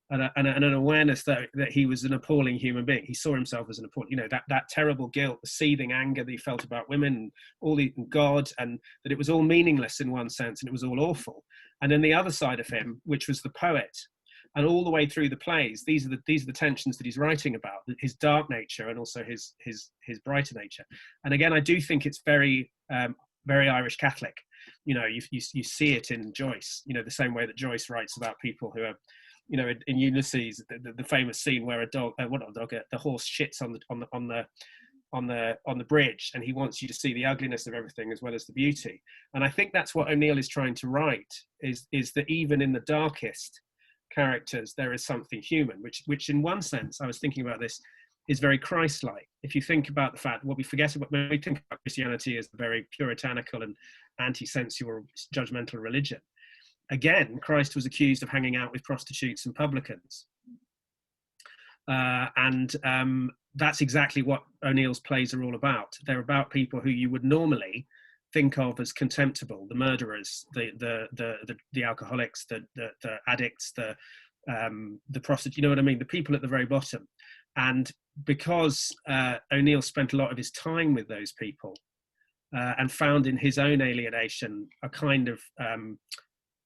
and an awareness that he was an appalling human being. He saw himself as an appalling, you know, that terrible guilt, the seething anger that he felt about women, and God, and that it was all meaningless in one sense, and it was all awful. And then the other side of him, which was the poet, and all the way through the plays, these are the tensions that he's writing about, his dark nature and also his brighter nature. And again, I do think it's very very Irish Catholic. You know, you see it in Joyce, you know, the same way that Joyce writes about people who are, you know, in Ulysses, the famous scene where the horse shits on the bridge, and he wants you to see the ugliness of everything as well as the beauty. And I think that's what O'Neill is trying to write, is that even in the darkest characters there is something human, which in one sense, I was thinking about this, is very Christ-like. If you think about the fact, what we forget about when we think about Christianity as a very puritanical and anti-sensual, judgmental religion, again, Christ was accused of hanging out with prostitutes and publicans. And that's exactly what O'Neill's plays are all about. They're about people who you would normally think of as contemptible: the murderers, the alcoholics, the addicts, the prostitutes. You know what I mean? The people at the very bottom. And because O'Neill spent a lot of his time with those people and found in his own alienation a kind of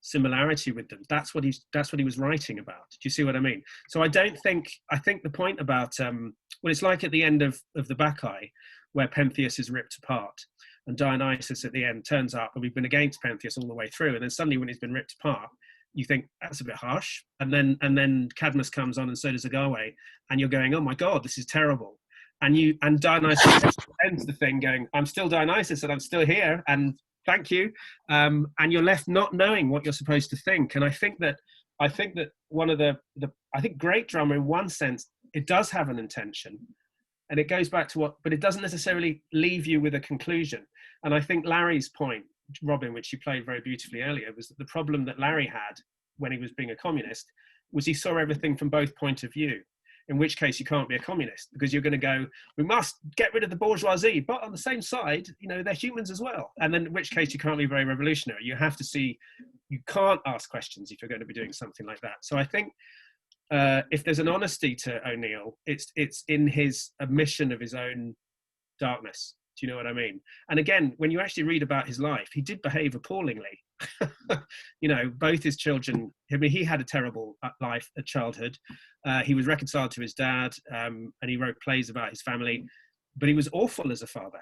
similarity with them, that's what he was writing about. Do you see what I mean? So I think the point about well, it's like at the end of the Bacchae, where Pentheus is ripped apart. and Dionysus at the end turns up, and we've been against Pentheus all the way through, and then suddenly when he's been ripped apart, you think that's a bit harsh, and then Cadmus comes on, and so does Agave, and you're going, oh my God, this is terrible. And Dionysus ends the thing going, I'm still Dionysus and I'm still here and thank you. And you're left not knowing what you're supposed to think. And I think that one of I think great drama in one sense, it does have an intention, and it goes back to but it doesn't necessarily leave you with a conclusion. And I think Larry's point, Robin, which you played very beautifully earlier, was that the problem that Larry had when he was being a communist was he saw everything from both points of view. In which case you can't be a communist, because you're going to go, we must get rid of the bourgeoisie, but on the same side, they're humans as well. And then in which case you can't be very revolutionary. You have to see, you can't ask questions if you're going to be doing something like that. So I think if there's an honesty to O'Neill, it's in his admission of his own darkness. Do you know what I mean? And again, when you actually read about his life, he did behave appallingly. Both his children, I mean, he had a terrible life, a childhood. He was reconciled to his dad, and he wrote plays about his family, but he was awful as a father,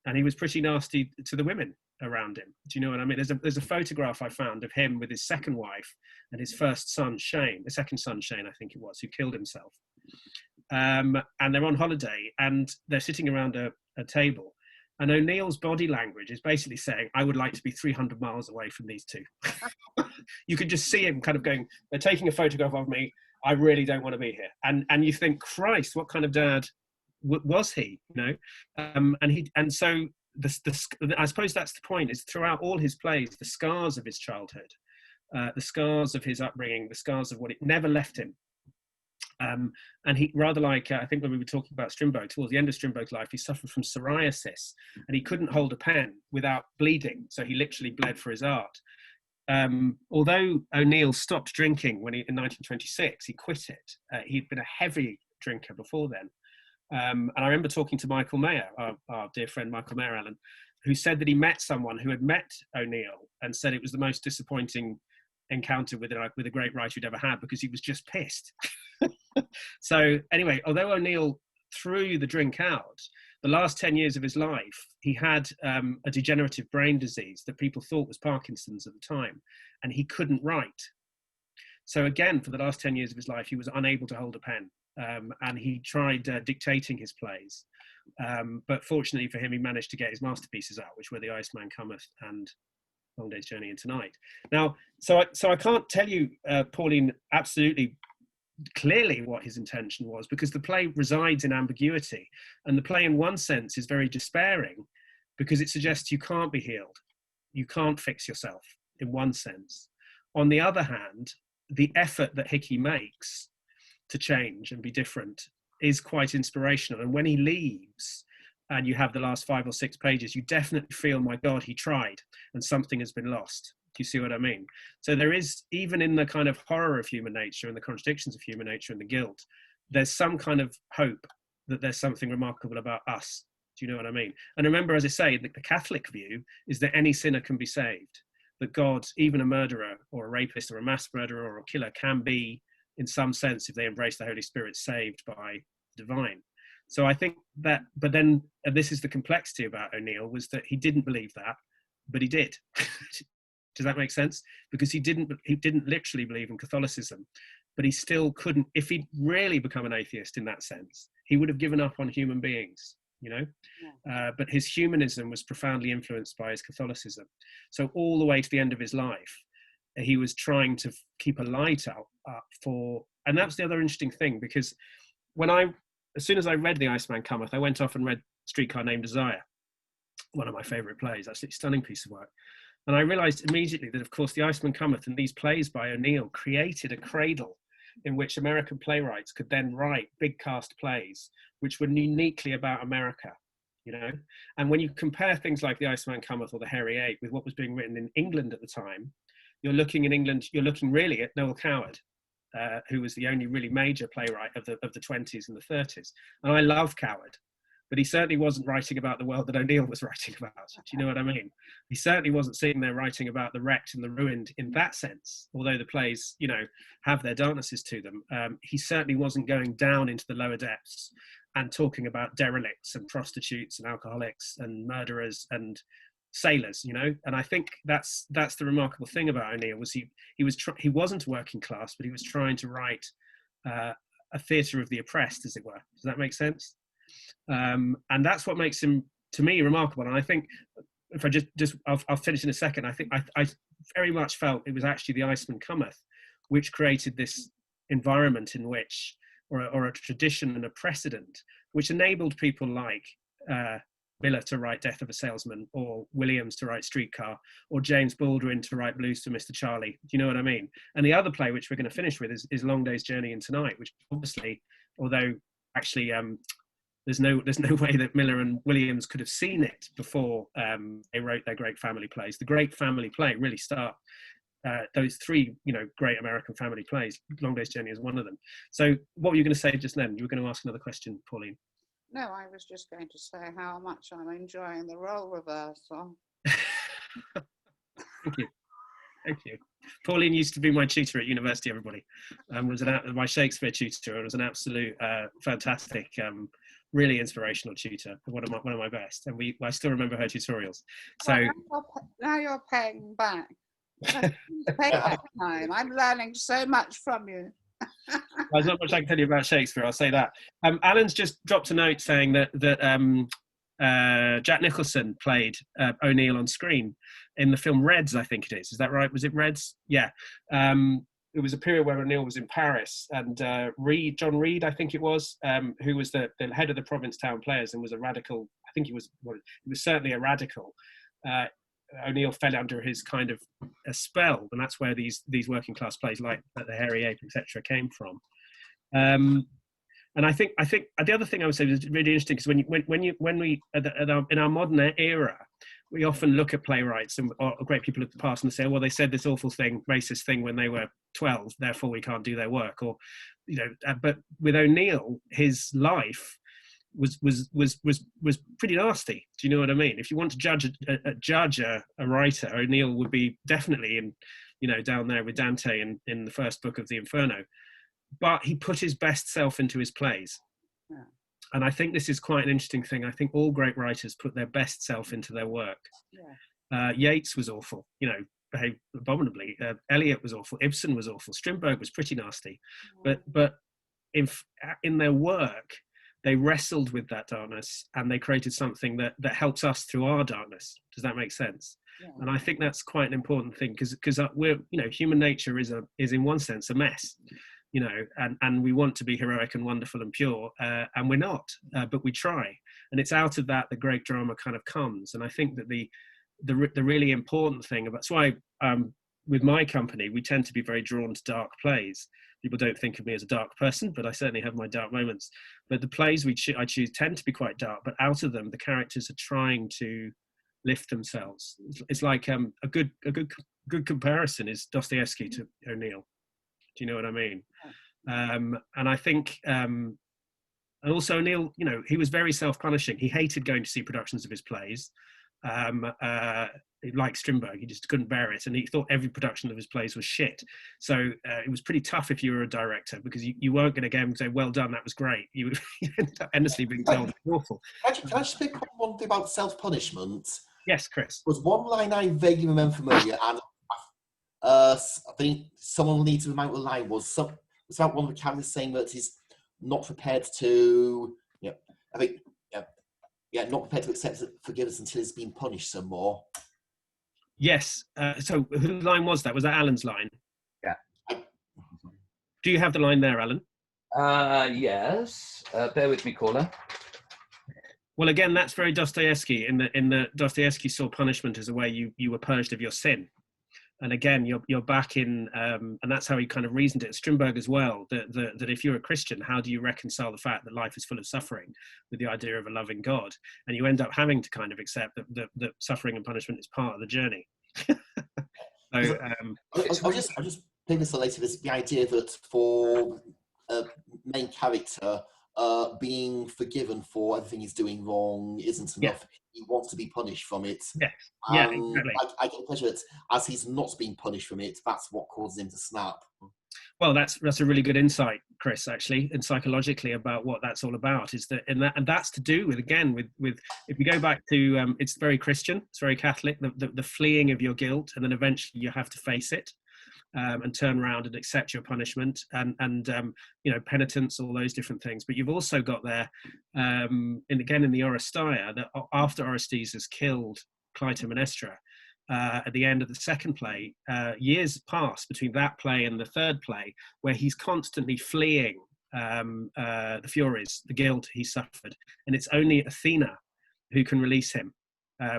and he was pretty nasty to the women around him. Do you know what I mean? There's a photograph I found of him with his second wife and his first son, Shane, the second son, Shane, I think it was, who killed himself. And they're on holiday, and they're sitting around a table. And O'Neill's body language is basically saying, I would like to be 300 miles away from these two. You could just see him kind of going, they're taking a photograph of me. I really don't want to be here. And you think, Christ, what kind of dad was he? And so I suppose that's the point, is throughout all his plays, the scars of his childhood, the scars of his upbringing, the scars of what it never left him. And he, rather like, I think when we were talking about Strindberg, towards the end of Strindberg's life, he suffered from psoriasis, and he couldn't hold a pen without bleeding. So he literally bled for his art. Although O'Neill stopped drinking in 1926, he quit it. He'd been a heavy drinker before then. And I remember talking to Michael Mayer, our dear friend Michael Mayer, Alan, who said that he met someone who had met O'Neill and said it was the most disappointing encounter with a great writer he'd ever had, because he was just pissed. So anyway, although O'Neill threw the drink out, the last 10 years of his life, he had a degenerative brain disease that people thought was Parkinson's at the time, and he couldn't write. So again, for the last 10 years of his life, he was unable to hold a pen, and he tried dictating his plays. But fortunately for him, he managed to get his masterpieces out, which were The Iceman, Cometh, and Long Day's Journey into Night. Now, so I can't tell you, Pauline, absolutely clearly what his intention was, because the play resides in ambiguity, and the play in one sense is very despairing, because it suggests you can't be healed, you can't fix yourself in one sense. On the other hand, the effort that Hickey makes to change and be different is quite inspirational, and when he leaves and you have the last 5 or 6 pages, you definitely feel, my God, he tried and something has been lost. Do you see what I mean? So there is, even in the kind of horror of human nature and the contradictions of human nature and the guilt, there's some kind of hope that there's something remarkable about us. Do you know what I mean? And remember, as I say, the Catholic view is that any sinner can be saved, that God, even a murderer or a rapist or a mass murderer or a killer, can be, in some sense, if they embrace the Holy Spirit, saved by the divine. So I think that, but then, and this is the complexity about O'Neill, was that he didn't believe that, but he did. Does that make sense? Because he didn't literally believe in Catholicism, but he still couldn't, if he'd really become an atheist in that sense, he would have given up on human beings, you know? Yeah. But his humanism was profoundly influenced by his Catholicism. So all the way to the end of his life, he was trying to keep a light up for, and that's the other interesting thing, because as soon as I read The Iceman Cometh, I went off and read Streetcar Named Desire, one of my favorite plays, absolutely stunning piece of work. And I realized immediately that, of course, The Iceman Cometh and these plays by O'Neill created a cradle in which American playwrights could then write big cast plays, which were uniquely about America, you know? And when you compare things like The Iceman Cometh or The Hairy Ape with what was being written in England at the time, you're looking really at Noel Coward, who was the only really major playwright of the 20s and the 30s. And I love Coward, but he certainly wasn't writing about the world that O'Neill was writing about. Do you know what I mean? He certainly wasn't sitting there writing about the wrecked and the ruined in that sense, although the plays, you know, have their darknesses to them. He certainly wasn't going down into the lower depths and talking about derelicts and prostitutes and alcoholics and murderers and sailors, you know. And I think that's the remarkable thing about O'Neill, was he wasn't working class, but he was trying to write a theatre of the oppressed, as it were. Does that make sense? And that's what makes him, to me, remarkable. And I think, if I I'll finish in a second. I think I very much felt it was actually the Iceman Cometh which created this environment in which, or a tradition and a precedent, which enabled people like Miller to write Death of a Salesman, or Williams to write Streetcar, or James Baldwin to write Blues for Mr. Charlie. Do you know what I mean? And the other play, which we're going to finish with, is Long Day's Journey into Night, which obviously, although actually there's no way that Miller and Williams could have seen it before they wrote their great family plays. The great family play really start those three, you know, great American family plays. Long Day's Journey is one of them. So what were you going to say just then? You were going to ask another question, Pauline. No, I was just going to say how much I'm enjoying the role reversal. Thank you. Thank you. Pauline used to be my tutor at university, everybody. My Shakespeare tutor. It was an absolute fantastic, really inspirational tutor, one of my best. And I still remember her tutorials. So now you're paying back. Payback time. I'm learning so much from you. There's not much I can tell you about Shakespeare, I'll say that. Alan's just dropped a note saying that Jack Nicholson played O'Neill on screen in the film Reds, I think it is. Is that right? Was it Reds? Yeah. It was a period where O'Neill was in Paris, and John Reed, I think it was, who was the head of the Provincetown Players and was a radical, I think he was certainly a radical. O'Neill fell under his kind of a spell, and that's where these working class plays like the Hairy Ape, etc., came from. And I think the other thing I would say is really interesting, because when we in our modern era, we often look at playwrights or great people of the past and say, well, they said this awful thing, racist thing when they were 12, therefore we can't do their work, or you know. But with O'Neill, his life was pretty nasty. Do you know what I mean? If you want to judge a writer, O'Neill would be definitely in, you know, down there with Dante in the first book of the Inferno. But he put his best self into his plays. Yeah. And I think this is quite an interesting thing. I think all great writers put their best self into their work. Yeah. Yeats was awful, you know, behaved abominably. Eliot was awful. Ibsen was awful. Strindberg was pretty nasty. Yeah. But in their work, they wrestled with that darkness and they created something that helps us through our darkness. Does that make sense? Yeah. And I think that's quite an important thing, because we're, you know, human nature is in one sense a mess, you know, and we want to be heroic and wonderful and pure, and we're not, but we try. And it's out of that the great drama kind of comes. And I think that the really important thing that's why with my company, we tend to be very drawn to dark plays. People don't think of me as a dark person, but I certainly have my dark moments. But the plays I choose tend to be quite dark, but out of them, the characters are trying to lift themselves. It's like a good comparison is Dostoevsky to O'Neill. Do you know what I mean? And I think, and also O'Neill, you know, he was very self-punishing. He hated going to see productions of his plays. Like Strindberg, he just couldn't bear it, and he thought every production of his plays was shit. So it was pretty tough if you were a director, because you weren't going to go and say, well done, that was great. You ended up endlessly being told it's awful. Can I just pick up one thing about self-punishment? Yes, Chris. There was one line I vaguely remember from earlier, and I think someone will need to remember what the line was. It's about one of the characters saying that he's not prepared to, you know, I think, not prepared to accept forgiveness until he's been punished some more. Yes. So whose line was that? Was that Alan's line? Yeah. Do you have the line there, Alan? Yes. Bear with me, caller. Well, again, that's very Dostoevsky. In the Dostoevsky saw punishment as a way you were purged of your sin. And again, you're back in, and that's how he kind of reasoned it. Strindberg as well, that if you're a Christian, how do you reconcile the fact that life is full of suffering with the idea of a loving God? And you end up having to kind of accept that suffering and punishment is part of the journey. So, I'll just bring this later. The idea that for a main character, being forgiven for everything he's doing wrong isn't enough. Yeah. He wants to be punished from it. Yes. Yeah, exactly. I get the pleasure that as he's not being punished from it, that's what causes him to snap. Well, that's a really good insight, Chris, actually, and psychologically about what that's all about. Is that and that's to do with, again, with if you go back to it's very Christian, it's very Catholic, the fleeing of your guilt, and then eventually you have to face it. And turn around and accept your punishment, and you know, penitence, all those different things. But you've also got there, and again in the Oresteia, that after Orestes has killed Clytemnestra, at the end of the second play, years pass between that play and the third play, where he's constantly fleeing the Furies, the guilt he suffered, and it's only Athena who can release him.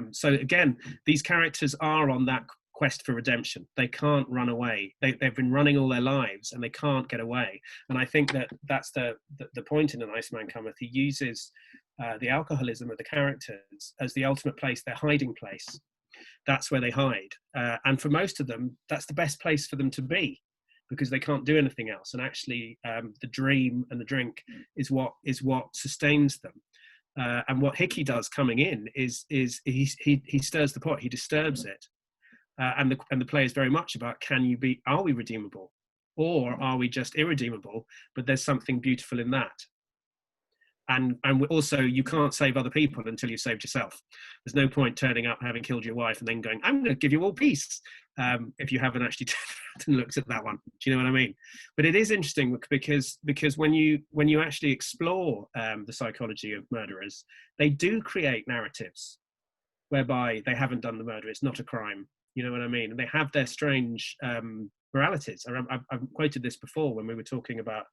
So again, these characters are on that quest for redemption. They can't run away. They've been running all their lives and they can't get away. And I think that that's the point in An Iceman Cometh. He uses the alcoholism of the characters as the ultimate place, their hiding place. That's where they hide. And for most of them, that's the best place for them to be, because they can't do anything else. And actually, the dream and the drink is what sustains them. And what Hickey does coming in is he stirs the pot, he disturbs it. And the play is very much about, are we redeemable, or are we just irredeemable? But there's something beautiful in that. And also, you can't save other people until you've saved yourself. There's no point turning up, having killed your wife, and then going, I'm going to give you all peace, if you haven't actually turned around and looked at that one. Do you know what I mean? But it is interesting because when you actually explore the psychology of murderers, they do create narratives whereby they haven't done the murder. It's not a crime. You know what I mean? And they have their strange moralities. I've quoted this before when we were talking about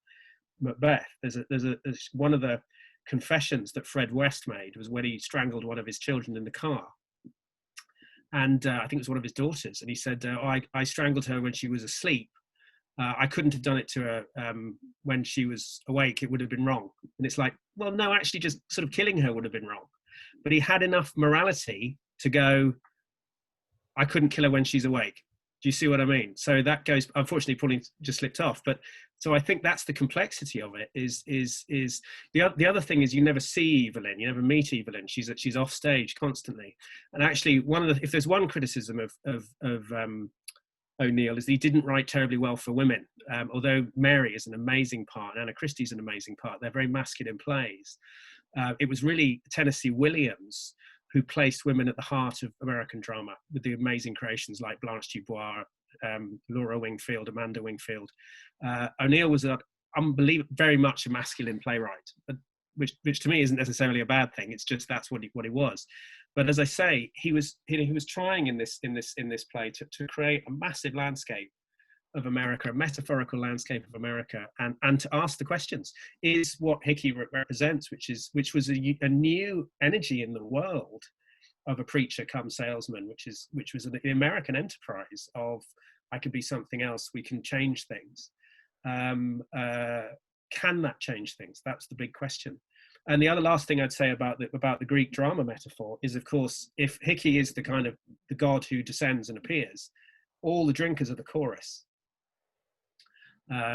Macbeth. There's one of the confessions that Fred West made was when he strangled one of his children in the car. And I think it was one of his daughters. And he said, I strangled her when she was asleep. I couldn't have done it to her when she was awake. It would have been wrong. And it's like, well, no, actually just sort of killing her would have been wrong. But he had enough morality to go, I couldn't kill her when she's awake. Do you see what I mean? So that goes, unfortunately, Pauline just slipped off. But so I think that's the complexity of it. Is the other thing is, you never see Evelyn, you never meet Evelyn. She's off stage constantly. And actually, if there's one criticism of O'Neill, is that he didn't write terribly well for women. Although Mary is an amazing part, and Anna Christie's an amazing part. They're very masculine plays. It was really Tennessee Williams who placed women at the heart of American drama with the amazing creations like Blanche Dubois, Laura Wingfield, Amanda Wingfield. O'Neill was very much a masculine playwright, but which to me isn't necessarily a bad thing. It's just that's what he was. But as I say, he was trying in this play to create a massive landscape of America, a metaphorical landscape of America, and to ask the questions. Is what Hickey represents, which was a new energy in the world of a preacher come salesman, which was the American enterprise of, I could be something else, we can change things. Can that change things? That's the big question. And the other last thing I'd say about the Greek drama metaphor is, of course, if Hickey is the god who descends and appears, all the drinkers are the chorus.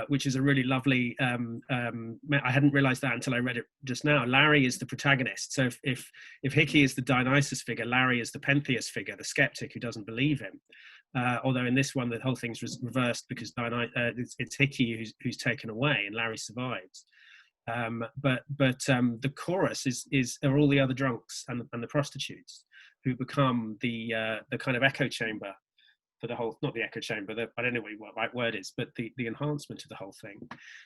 Which is a really lovely, I hadn't realized that until I read it just now. Larry is the protagonist. So if Hickey is the Dionysus figure, Larry is the Pentheus figure, the skeptic who doesn't believe him. Although in this one, the whole thing's reversed because it's Hickey who's taken away and Larry survives. But the chorus are all the other drunks and the prostitutes who become the kind of echo chamber for the whole, not the echo chamber, I don't know what the right word is, but the enhancement of the whole thing.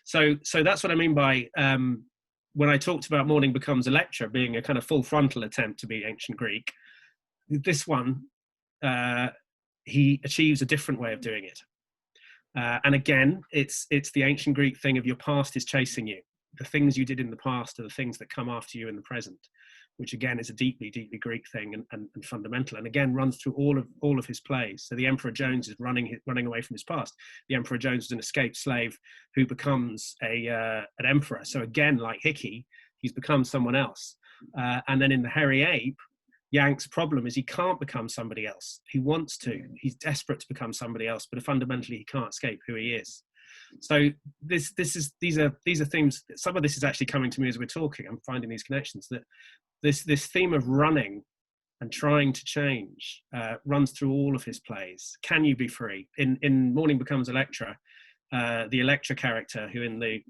So that's what I mean by, when I talked about Morning Becomes Electra being a kind of full frontal attempt to be ancient Greek, this one, he achieves a different way of doing it. And again, it's the ancient Greek thing of your past is chasing you. The things you did in the past are the things that come after you in the present, which again is a deeply, deeply Greek thing and fundamental, and again runs through all of his plays. So the Emperor Jones is running away from his past. The Emperor Jones is an escaped slave who becomes an emperor. So again, like Hickey, he's become someone else. And then in the Hairy Ape, Yank's problem is he can't become somebody else. He wants to. He's desperate to become somebody else, but fundamentally he can't escape who he is. So these are themes. Some of this is actually coming to me as we're talking. I'm finding these connections, that this theme of running and trying to change runs through all of his plays. Can you be free? In Morning Becomes Electra, the Electra character, who in the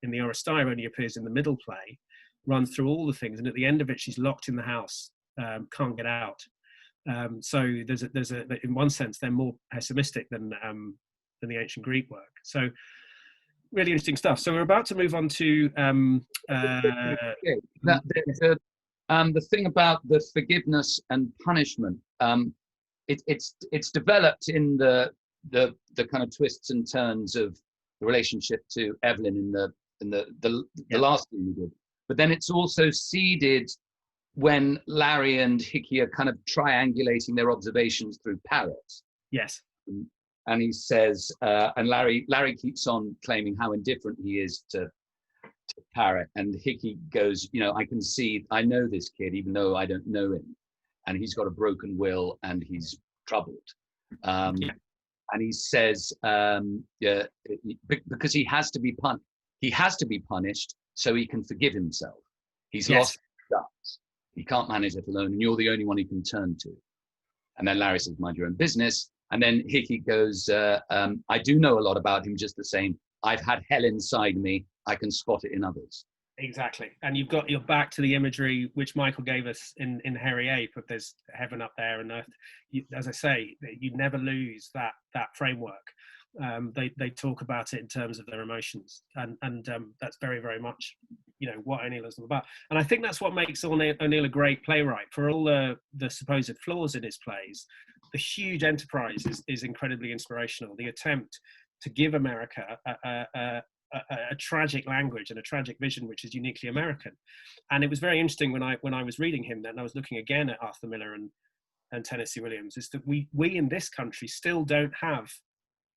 Oresteia only appears in the middle play, runs through all the things, and at the end of it, she's locked in the house, can't get out. So there's a in one sense they're more pessimistic than the ancient Greek work. So really interesting stuff. So we're about to move on to the thing about the forgiveness and punishment. It's developed in the kind of twists and turns of the relationship to Evelyn in the last thing we did. But then it's also seeded when Larry and Hickey are kind of triangulating their observations through Parrot. Yes. And he says, and Larry keeps on claiming how indifferent he is to Parrot, and Hickey goes, you know, I know this kid, even though I don't know him, and he's got a broken will and he's troubled. And he says, because he has to be punished so he can forgive himself. He's lost his guts. He can't manage it alone, and you're the only one he can turn to. And then Larry says, mind your own business. And then Hickey goes, I do know a lot about him just the same. I've had hell inside me. I can spot it in others. Exactly. And you're back to the imagery which Michael gave us in Hairy Ape of there's heaven up there and earth. As I say, you never lose that framework. They talk about it in terms of their emotions, and that's very, very much, you know, what O'Neill is all about. And I think that's what makes O'Neill a great playwright. For all the supposed flaws in his plays, the huge enterprise is incredibly inspirational. The attempt to give America a tragic language and a tragic vision which is uniquely American. And it was very interesting when I was reading him then, I was looking again at Arthur Miller and Tennessee Williams, is that we in this country still don't have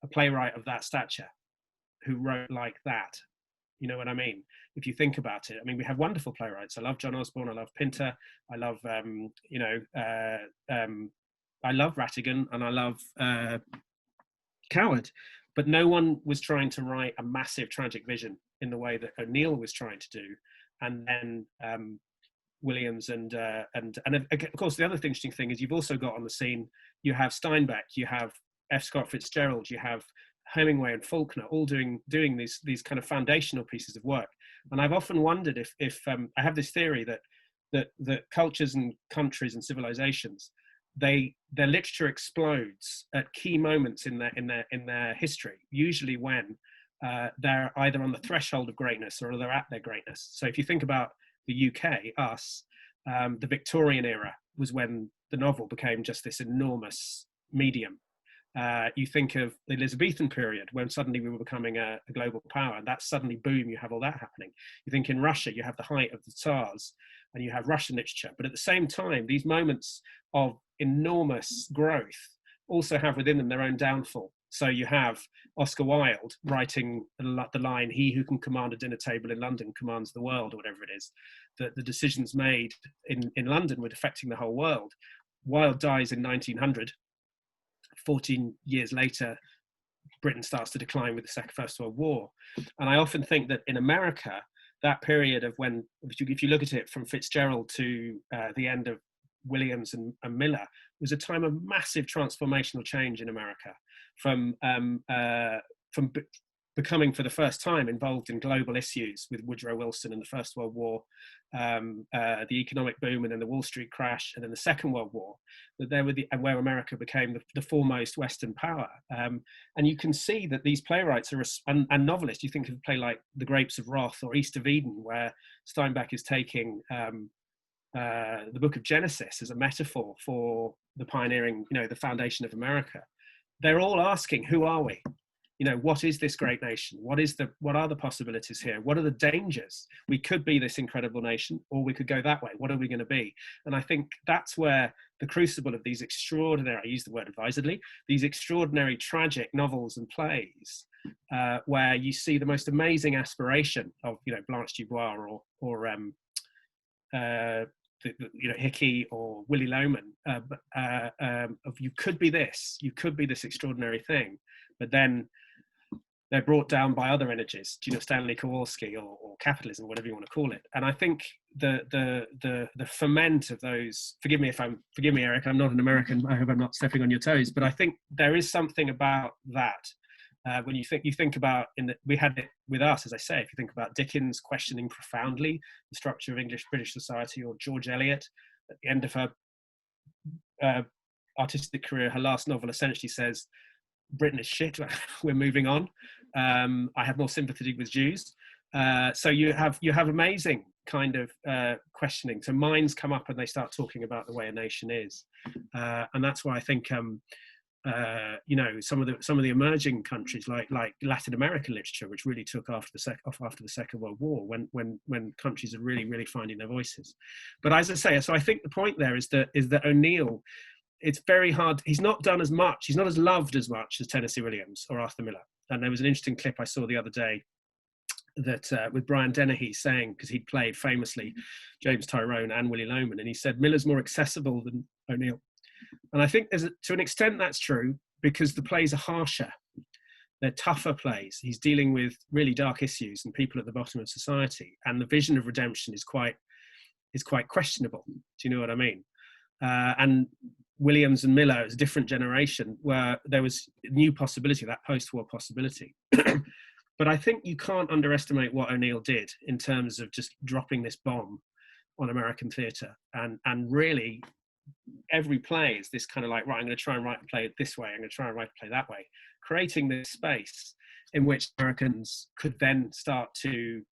a playwright of that stature who wrote like that. You know what I mean? If you think about it, I mean, we have wonderful playwrights. I love John Osborne, I love Pinter, I love I love Rattigan, and I love Coward. But no one was trying to write a massive tragic vision in the way that O'Neill was trying to do. And then Williams and of course the other interesting thing is you've also got on the scene, you have Steinbeck, you have F. Scott Fitzgerald, you have Hemingway and Faulkner all doing these kind of foundational pieces of work. And I've often wondered if I have this theory that cultures and countries and civilizations, their literature explodes at key moments in their history, usually when they're either on the threshold of greatness or they're at their greatness. So if you think about the UK, the Victorian era was when the novel became just this enormous medium. You think of the Elizabethan period when suddenly we were becoming a global power, and that suddenly, boom, you have all that happening. You think in Russia, you have the height of the Tsars and you have Russian literature. But at the same time, these moments of enormous growth also have within them their own downfall. So you have Oscar Wilde writing the line, "He who can command a dinner table in London commands the world," or whatever it is. That the decisions made in London were affecting the whole world. Wilde dies in 1900. 14 years later, Britain starts to decline with the First World War. And I often think that in America, that period of when, if you look at it from Fitzgerald to the end of Williams and Miller, was a time of massive transformational change in America, from becoming for the first time involved in global issues with Woodrow Wilson and the First World War, the economic boom, and then the Wall Street crash, and then the Second World War, where America became the foremost Western power. And you can see that these playwrights and novelists, you think of a play like The Grapes of Wrath or East of Eden, where Steinbeck is taking the book of Genesis as a metaphor for the pioneering, the foundation of America. They're all asking, who are we? What is this great nation? What are the possibilities here? What are the dangers? We could be this incredible nation, or we could go that way. What are we going to be? And I think that's where the crucible of these extraordinary, I use the word advisedly, these extraordinary tragic novels and plays, where you see the most amazing aspiration of, Blanche Dubois or Hickey or Willie Loman, of you could be this extraordinary thing, but then they're brought down by other energies, Stanley Kowalski or capitalism, whatever you want to call it. And I think the ferment of those, forgive me, Eric, I'm not an American, I hope I'm not stepping on your toes, but I think there is something about that When you think about, we had it with us, as I say, if you think about Dickens questioning profoundly the structure of English-British society, or George Eliot at the end of her artistic career, her last novel essentially says, Britain is shit, we're moving on. I have more sympathy with Jews. So you have amazing kind of questioning. So minds come up and they start talking about the way a nation is, and that's why I think you know, some of the emerging countries like Latin American literature, which really took off after the Second World War, when countries are really finding their voices. But as I say, so I think the point there is that O'Neill, it's very hard. He's not done as much. He's not as loved as much as Tennessee Williams or Arthur Miller. And there was an interesting clip I saw the other day that with Brian Dennehy saying, because he'd played famously James Tyrone and Willie Loman, and he said Miller's more accessible than O'Neill. And I think to an extent that's true, because the plays are harsher. They're tougher plays. He's dealing with really dark issues and people at the bottom of society, and the vision of redemption is quite questionable. Do you know what I mean? And Williams and Miller is a different generation where there was a new possibility, that post-war possibility. But I think you can't underestimate what O'Neill did in terms of just dropping this bomb on American theatre. And really, every play is this kind of like, right, I'm going to try and write a play this way, I'm going to try and write a play that way, creating this space in which Americans could then start to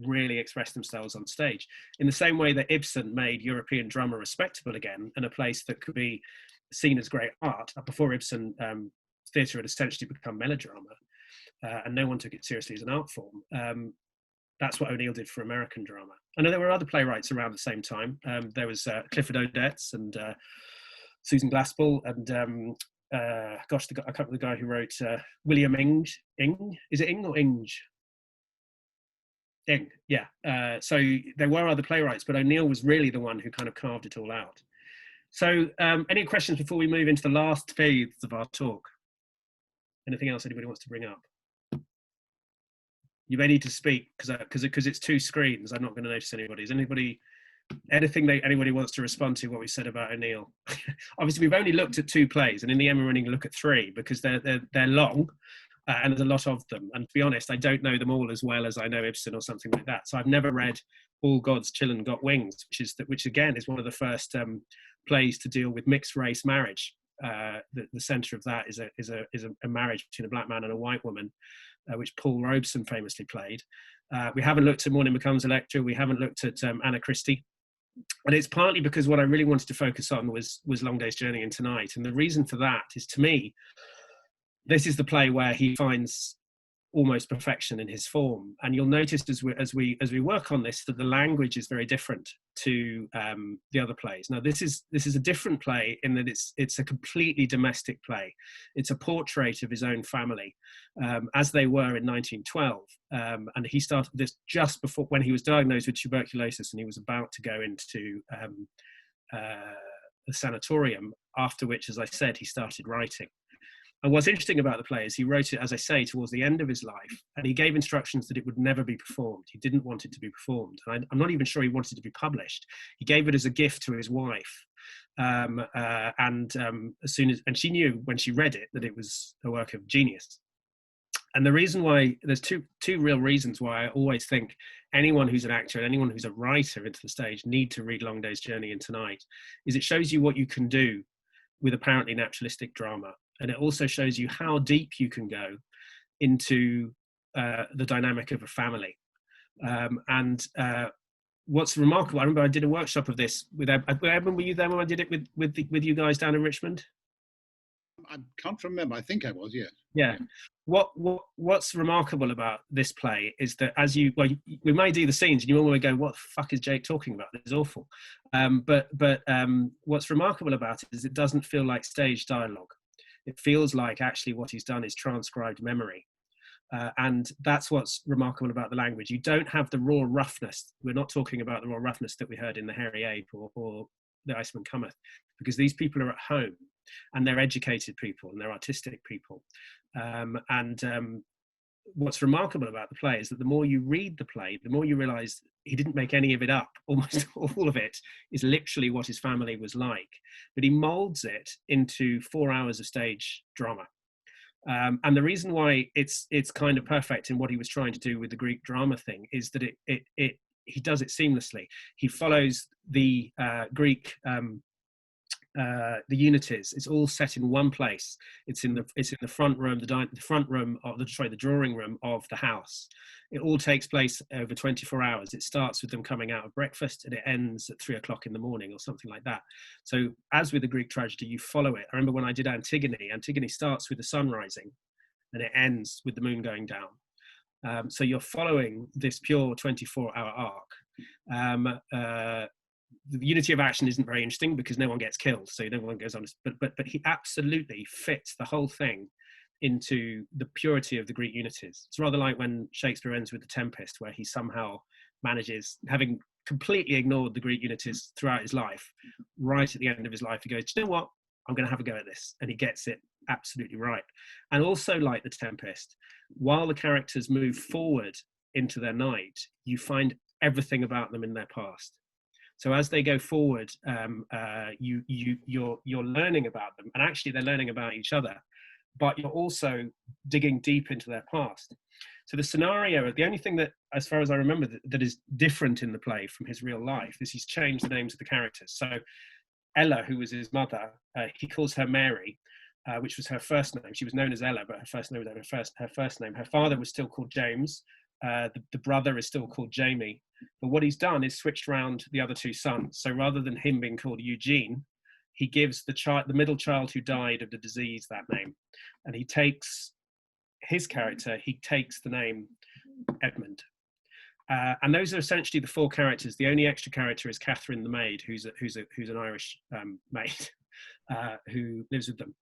really express themselves on stage, in the same way that Ibsen made European drama respectable again, and a place that could be seen as great art. Before Ibsen, theatre had essentially become melodrama, and no one took it seriously as an art form. That's what O'Neill did for American drama. I know there were other playwrights around the same time. There was Clifford Odets and Susan Glaspell, and gosh, I can't remember the guy who wrote William Ing. Is it Ing or Inge? Ing, yeah. So there were other playwrights, but O'Neill was really the one who kind of carved it all out. So any questions before we move into the last phase of our talk? Anything else anybody wants to bring up? You may need to speak because it's two screens. I'm not going to notice anybody. Is anybody, anybody wants to respond to what we said about O'Neill? Obviously, we've only looked at 2 plays, and in the end, we're only going to look at 3 because they're long, and there's a lot of them. And to be honest, I don't know them all as well as I know Ibsen or something like that. So I've never read All God's Children Got Wings, which again is one of the first plays to deal with mixed race marriage. The centre of that is a marriage between a black man and a white woman, which Paul Robeson famously played. We haven't looked at Morning Becomes Electra. We haven't looked at Anna Christie. And it's partly because what I really wanted to focus on was Long Day's Journey into Night. And the reason for that is, to me, this is the play where he finds almost perfection in his form. And you'll notice as we work on this that the language is very different to the other plays. Now this is a different play in that it's a completely domestic play. It's a portrait of his own family as they were in 1912, and he started this just before, when he was diagnosed with tuberculosis and he was about to go into the sanatorium, after which, as I said, he started writing. And what's interesting about the play is he wrote it, as I say, towards the end of his life, and he gave instructions that it would never be performed. He didn't want it to be performed. And I'm not even sure he wanted it to be published. He gave it as a gift to his wife. And she knew when she read it that it was a work of genius. And the reason why, there's two real reasons why I always think anyone who's an actor and anyone who's a writer into the stage need to read Long Day's Journey into Night, is it shows you what you can do with apparently naturalistic drama. And it also shows you how deep you can go into the dynamic of a family. What's remarkable, I remember I did a workshop of this with Edmund. Were you there when I did it with you guys down in Richmond? I can't remember. I think I was, yes. Yeah. What's remarkable about this play is that we may do the scenes and you all want to go, what the fuck is Jake talking about? This is awful. But what's remarkable about it is it doesn't feel like stage dialogue. It feels like actually what he's done is transcribed memory. And that's what's remarkable about the language. You don't have the raw roughness. We're not talking about the raw roughness that we heard in the Hairy Ape or the Iceman Cometh, because these people are at home and they're educated people and they're artistic people. What's remarkable about the play is that the more you read the play, the more you realize he didn't make any of it up. Almost all of it is literally what his family was like. But he molds it into 4 hours of stage drama. And the reason why it's kind of perfect in what he was trying to do with the Greek drama thing is that he does it seamlessly. He follows the Greek the unities. It's all set in one place. It's in the front room, the drawing room of the house. It all takes place over 24 hours. It starts with them coming out of breakfast and it ends at 3 o'clock in the morning or something like that. So as with the Greek tragedy, you follow it. I remember when I did Antigone starts with the sun rising and it ends with the moon going down. So you're following this pure 24-hour arc. The unity of action isn't very interesting because no one gets killed, so no one goes on. But he absolutely fits the whole thing into the purity of the Greek unities. It's rather like when Shakespeare ends with The Tempest, where he somehow manages, having completely ignored the Greek unities throughout his life, right at the end of his life, he goes, "Do you know what? I'm going to have a go at this," and he gets it absolutely right. And also, like The Tempest, while the characters move forward into their night, you find everything about them in their past. So as they go forward, you're learning about them, and actually they're learning about each other, but you're also digging deep into their past. So the scenario, the only thing that, as far as I remember, that is different in the play from his real life is he's changed the names of the characters. So Ella, who was his mother, he calls her Mary, which was her first name. She was known as Ella, but her first name was her first name. Her father was still called James. The brother is still called Jamie. But what he's done is switched around the other two sons. So rather than him being called Eugene, he gives the middle child who died of the disease that name. And he takes his character, he takes the name Edmund. And those are essentially the four characters. The only extra character is Catherine the maid, who's an Irish maid who lives with them.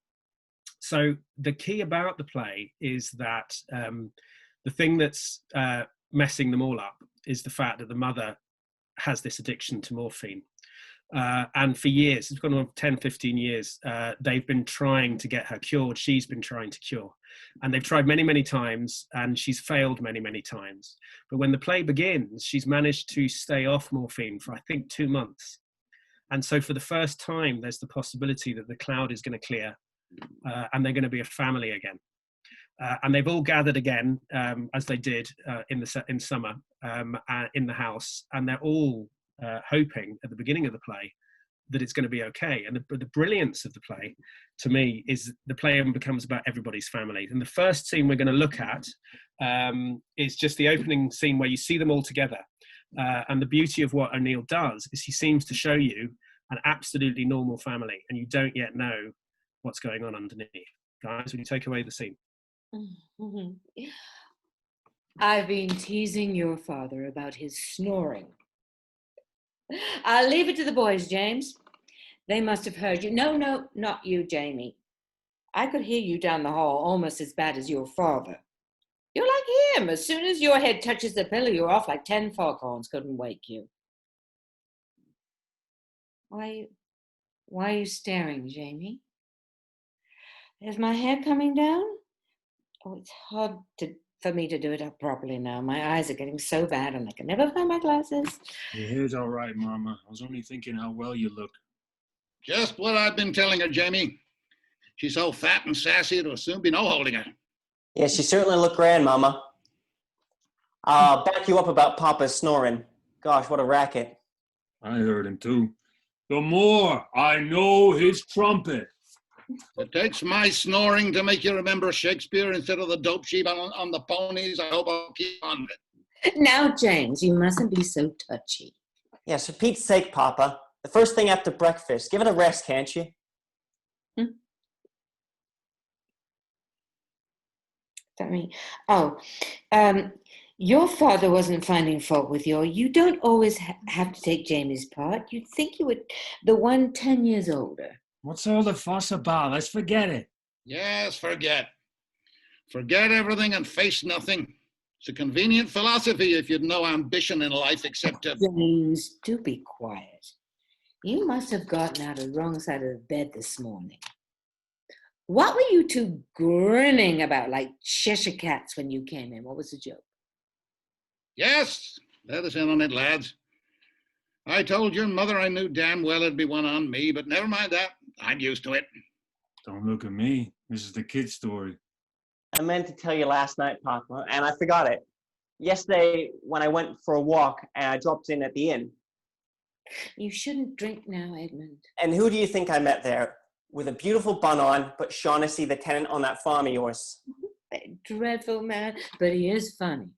So the key about the play is that the thing that's messing them all up is the fact that the mother has this addiction to morphine. And for years, it's gone on 10, 15 years, they've been trying to get her cured. She's been trying to cure. And they've tried many, many times, and she's failed many, many times. But when the play begins, she's managed to stay off morphine for, I think, 2 months. And so for the first time, there's the possibility that the cloud is going to clear and they're going to be a family again. And they've all gathered again, as they did in summer, in the house, and they're all hoping at the beginning of the play that it's going to be okay. And the brilliance of the play, to me, is the play becomes about everybody's family. And the first scene we're going to look at is just the opening scene where you see them all together. And the beauty of what O'Neill does is he seems to show you an absolutely normal family, and you don't yet know what's going on underneath. Guys, will you take away the scene? I've been teasing your father about his snoring. I'll leave it to the boys, James. They must have heard you. No, not you, Jamie. I could hear you down the hall almost as bad as your father. You're like him. As soon as your head touches the pillow, you're off like 10 foghorns couldn't wake you. Why are you staring, Jamie? Is my hair coming down? Oh, it's hard for me to do it up properly now. My eyes are getting so bad and I can never find my glasses. Your hair's all right, Mama. I was only thinking how well you look. Just what I've been telling her, Jamie. She's so fat and sassy, it'll soon be no holding her. Yeah, she certainly looked grand, Mama. I'll back you up about Papa's snoring. Gosh, what a racket. I heard him too. The more I know his trumpet. It takes my snoring to make you remember Shakespeare instead of the dope sheep on the ponies. I hope I'll keep on it. Now, James, you mustn't be so touchy. Yes, for Pete's sake, Papa. The first thing after breakfast. Give it a rest, can't you? Your father wasn't finding fault with you don't always have to take Jamie's part. You'd think you were the one 10 years older. What's all the fuss about? Let's forget it. Yes, forget. Forget everything and face nothing. It's a convenient philosophy if you'd no ambition in life except to... James, do be quiet. You must have gotten out of the wrong side of the bed this morning. What were you two grinning about like Cheshire cats when you came in? What was the joke? Yes, let us in on it, lads. I told your mother I knew damn well it'd be one on me, but never mind that. I'm used to it. Don't look at me. This is the kid's story. I meant to tell you last night, Papa, and I forgot it. Yesterday, when I went for a walk, and I dropped in at the inn. You shouldn't drink now, Edmund. And who do you think I met there? With a beautiful bun on, but Shaughnessy, the tenant on that farm of yours. Dreadful man, but he is funny.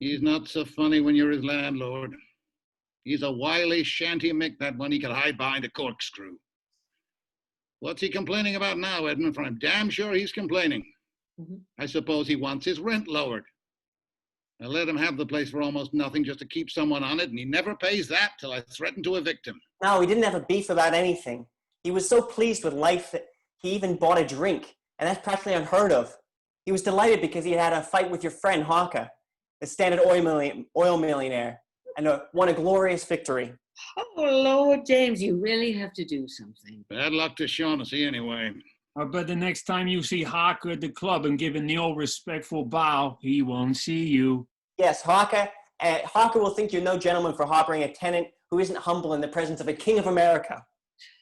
He's not so funny when you're his landlord. He's a wily shanty Mick, that one. He could hide behind a corkscrew. What's he complaining about now, Edmund? For I'm damn sure he's complaining. I suppose he wants his rent lowered. I let him have the place for almost nothing just to keep someone on it, and he never pays that till I threaten to evict him. No, we didn't have a beef about anything. He was so pleased with life that he even bought a drink, and that's practically unheard of. He was delighted because he had a fight with your friend Hawker, the Standard Oil millionaire, and won a glorious victory. Oh, Lord, James, you really have to do something. Bad luck to Shaughnessy anyway. I bet the next time you see Harker at the club and give him the old respectful bow, he won't see you. Yes, Hawker will think you're no gentleman for harboring a tenant who isn't humble in the presence of a king of America.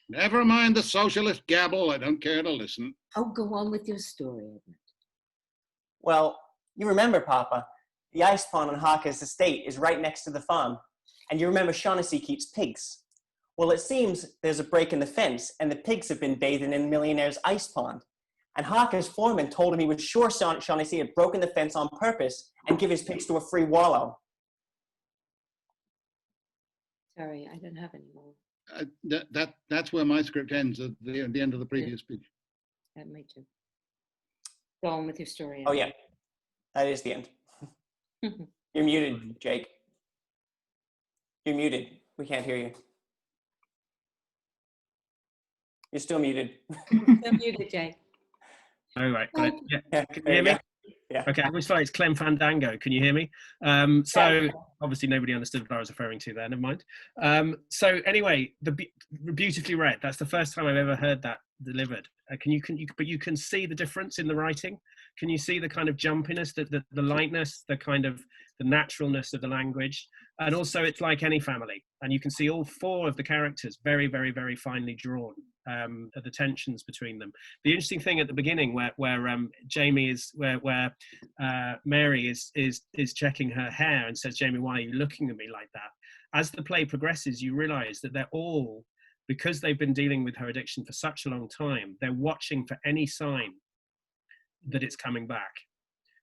Never mind the socialist gabble. I don't care to listen. Oh, go on with your story, Edmund. Well, you remember, Papa, the ice pond on Hawker's estate is right next to the farm. And you remember Shaughnessy keeps pigs. Well, it seems there's a break in the fence, and the pigs have been bathing in the millionaire's ice pond. And Hawker's foreman told him he was sure Shaughnessy had broken the fence on purpose and give his pigs to a free wallow. Sorry, I don't have any more. That's where my script ends, at the end of the previous speech. Me too. Go on with your story. Oh, yeah. That is the end. You're muted, Jake. You're muted. We can't hear you. You're still muted. Still muted, Jake. Oh, right. Got it. Yeah. Can you hear me? Yeah. Okay, I was sorry, it's Clem Fandango. Can you hear me? So obviously nobody understood what I was referring to there. Never mind. So anyway, beautifully read. That's the first time I've ever heard that delivered. But you can see the difference in the writing. Can you see the kind of jumpiness, the lightness, the kind of the naturalness of the language? And also, it's like any family, and you can see all four of the characters very, very, very finely drawn. The tensions between them. The interesting thing at the beginning, where Jamie is, where Mary is checking her hair and says, "Jamie, why are you looking at me like that?" As the play progresses, you realise that they're all, because they've been dealing with her addiction for such a long time, they're watching for any sign that it's coming back.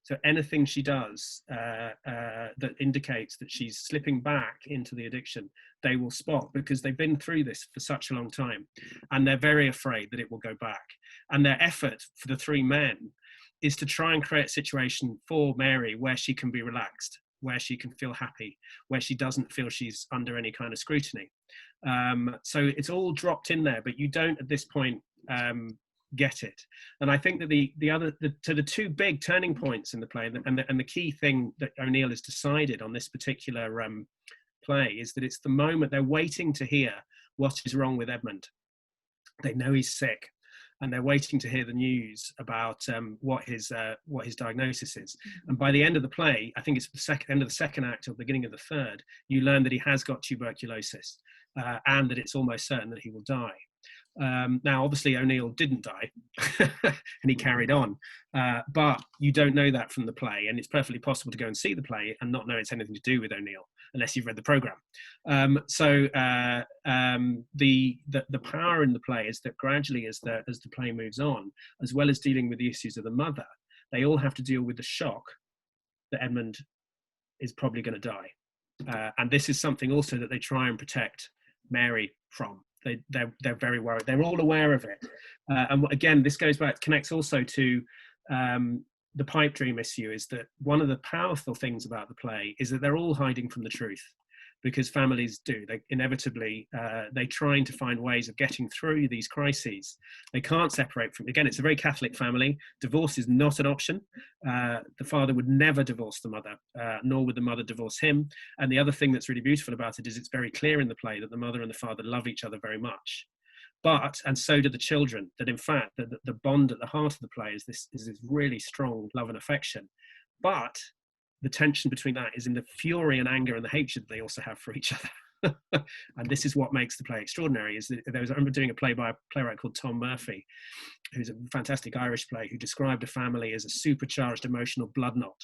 So anything she does that indicates that she's slipping back into the addiction, they will spot, because they've been through this for such a long time, and they're very afraid that it will go back. And their effort for the three men is to try and create a situation for Mary where she can be relaxed, where she can feel happy, where she doesn't feel she's under any kind of scrutiny. So it's all dropped in there, but you don't at this point get it. And I think that the two big turning points in the play, and the key thing that O'Neill has decided on this particular play, is that it's the moment they're waiting to hear what is wrong with Edmund. They know he's sick, and they're waiting to hear the news about what his diagnosis is. And by the end of the play, I think it's the end of the second act or beginning of the third, you learn that he has got tuberculosis, and that it's almost certain that he will die. Now, obviously, O'Neill didn't die, and he carried on. But you don't know that from the play, and it's perfectly possible to go and see the play and not know it's anything to do with O'Neill, unless you've read the programme. So the power in the play is that gradually, as the play moves on, as well as dealing with the issues of the mother, they all have to deal with the shock that Edmund is probably going to die. And this is something also that they try and protect Mary from. They're very worried. They're all aware of it. And again, this connects also to the pipe dream issue, is that one of the powerful things about the play is that they're all hiding from the truth, because families do. They inevitably, they're trying to find ways of getting through these crises. They can't separate from, again, it's a very Catholic family. Divorce is not an option. The father would never divorce the mother, nor would the mother divorce him. And the other thing that's really beautiful about it is it's very clear in the play that the mother and the father love each other very much. But, and so do the children, that in fact, the bond at the heart of the play is this really strong love and affection. But the tension between that is in the fury and anger and the hatred they also have for each other. And And this is what makes the play extraordinary, is that I remember doing a play by a playwright called Tom Murphy, who's a fantastic Irish play, who described a family as a supercharged emotional blood knot.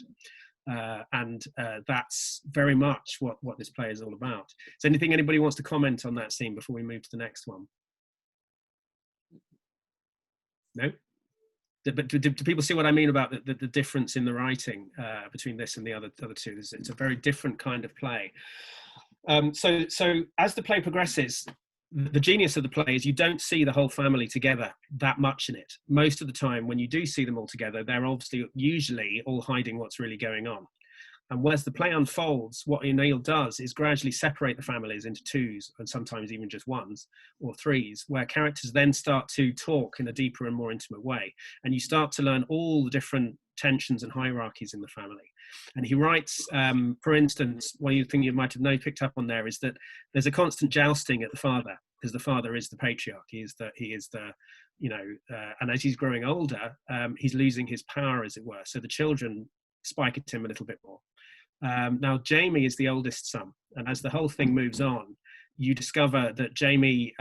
And that's very much what this play is all about. Is there anything anybody wants to comment on that scene before we move to the next one? No? But do people see what I mean about the difference in the writing between this and the other two? It's a very different kind of play. So as the play progresses, the genius of the play is you don't see the whole family together that much in it. Most of the time when you do see them all together, they're obviously usually all hiding what's really going on. And as the play unfolds, what O'Neill does is gradually separate the families into twos, and sometimes even just ones or threes, where characters then start to talk in a deeper and more intimate way. And you start to learn all the different tensions and hierarchies in the family. And he writes, for instance, one thing you might have picked up on there is that there's a constant jousting at the father, because the father is the patriarch. He is the and as he's growing older, he's losing his power, as it were. So the children spike at him a little bit more. Now, Jamie is the oldest son, and as the whole thing moves on, you discover that Jamie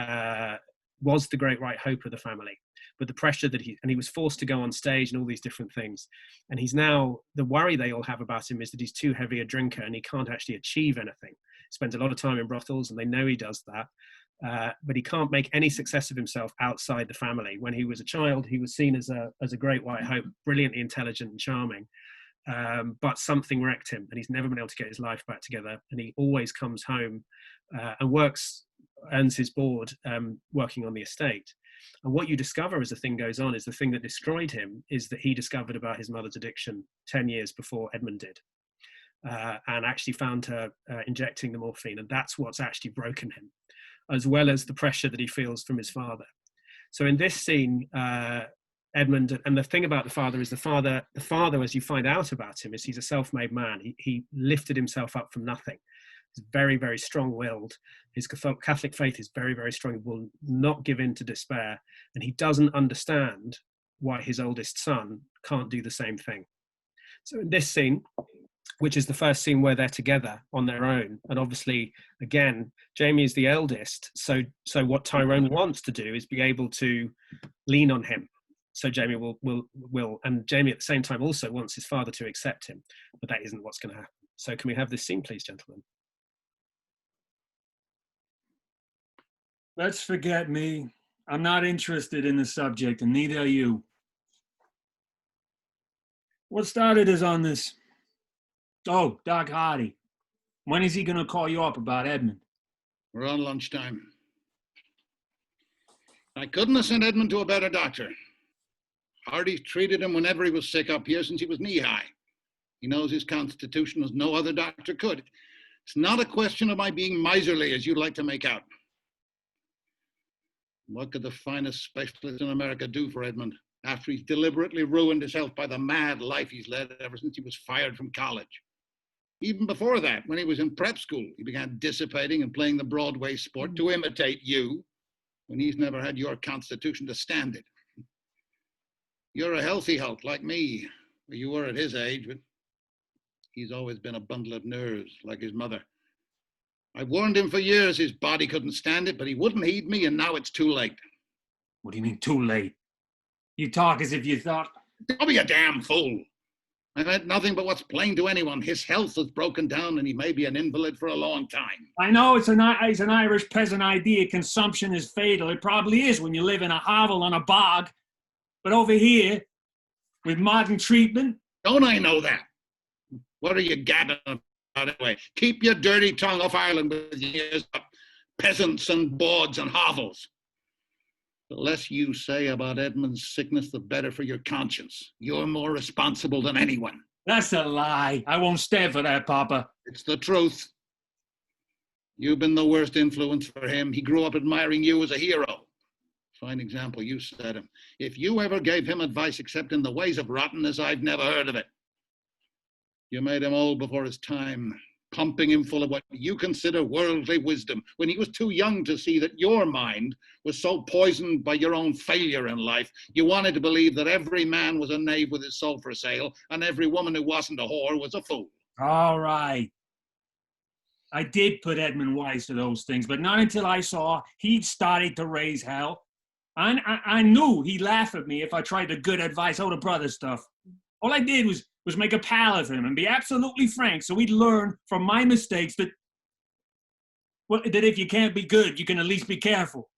was the great right hope of the family, but the pressure that he was forced to go on stage and all these different things. And he's now, the worry they all have about him is that he's too heavy a drinker and he can't actually achieve anything. He spends a lot of time in brothels, and they know he does that. But he can't make any success of himself outside the family. When he was a child, he was seen as a great white hope, brilliantly intelligent and charming. But something wrecked him, and he's never been able to get his life back together. And he always comes home and earns his board working on the estate. And what you discover as the thing goes on is the thing that destroyed him is that he discovered about his mother's addiction 10 years before Edmund did, and actually found her injecting the morphine, and that's what's actually broken him, as well as the pressure that he feels from his father. So in this scene, Edmund, and the thing about the father is the father, as you find out about him, is he's a self-made man. He lifted himself up from nothing. He's very, very strong-willed. His Catholic faith is very, very strong. He will not give in to despair. And he doesn't understand why his oldest son can't do the same thing. So in this scene, which is the first scene where they're together on their own, and obviously, again, Jamie is the eldest. So what Tyrone wants to do is be able to lean on him. So Jamie will, and Jamie at the same time also wants his father to accept him, but that isn't what's going to happen. So can we have this scene, please, gentlemen? Let's forget me. I'm not interested in the subject, and neither are you. What started us on this? Oh, Doc Hardy. When is he going to call you up about Edmund? We're on lunchtime. I couldn't have sent Edmund to a better doctor. Hardy treated him whenever he was sick up here since he was knee-high. He knows his constitution as no other doctor could. It's not a question of my being miserly, as you'd like to make out. What could the finest specialist in America do for Edmund after he's deliberately ruined his health by the mad life he's led ever since he was fired from college? Even before that, when he was in prep school, he began dissipating and playing the Broadway sport to imitate you, when he's never had your constitution to stand it. You're a healthy hulk like me, or you were at his age, but he's always been a bundle of nerves like his mother. I warned him for years his body couldn't stand it, but he wouldn't heed me, and now it's too late. What do you mean, too late? You talk as if you thought... Don't be a damn fool. I've had nothing but what's plain to anyone. His health has broken down, and he may be an invalid for a long time. I know it's an Irish peasant idea. Consumption is fatal. It probably is when you live in a hovel on a bog. But over here, with modern treatment... Don't I know that? What are you gabbing about anyway? Keep your dirty tongue off Ireland with your ears up. Peasants and bawds and hovels. The less you say about Edmund's sickness, the better for your conscience. You're more responsible than anyone. That's a lie. I won't stand for that, Papa. It's the truth. You've been the worst influence for him. He grew up admiring you as a hero. Fine example you set him. If you ever gave him advice except in the ways of rottenness, I've never heard of it. You made him old before his time, pumping him full of what you consider worldly wisdom, when he was too young to see that your mind was so poisoned by your own failure in life, you wanted to believe that every man was a knave with his soul for sale, and every woman who wasn't a whore was a fool. All right. I did put Edmund wise to those things, but not until I saw he'd started to raise hell. I knew he'd laugh at me if I tried the good advice, older brother stuff. All I did was make a pal of him and be absolutely frank so he'd learn from my mistakes that if you can't be good, you can at least be careful.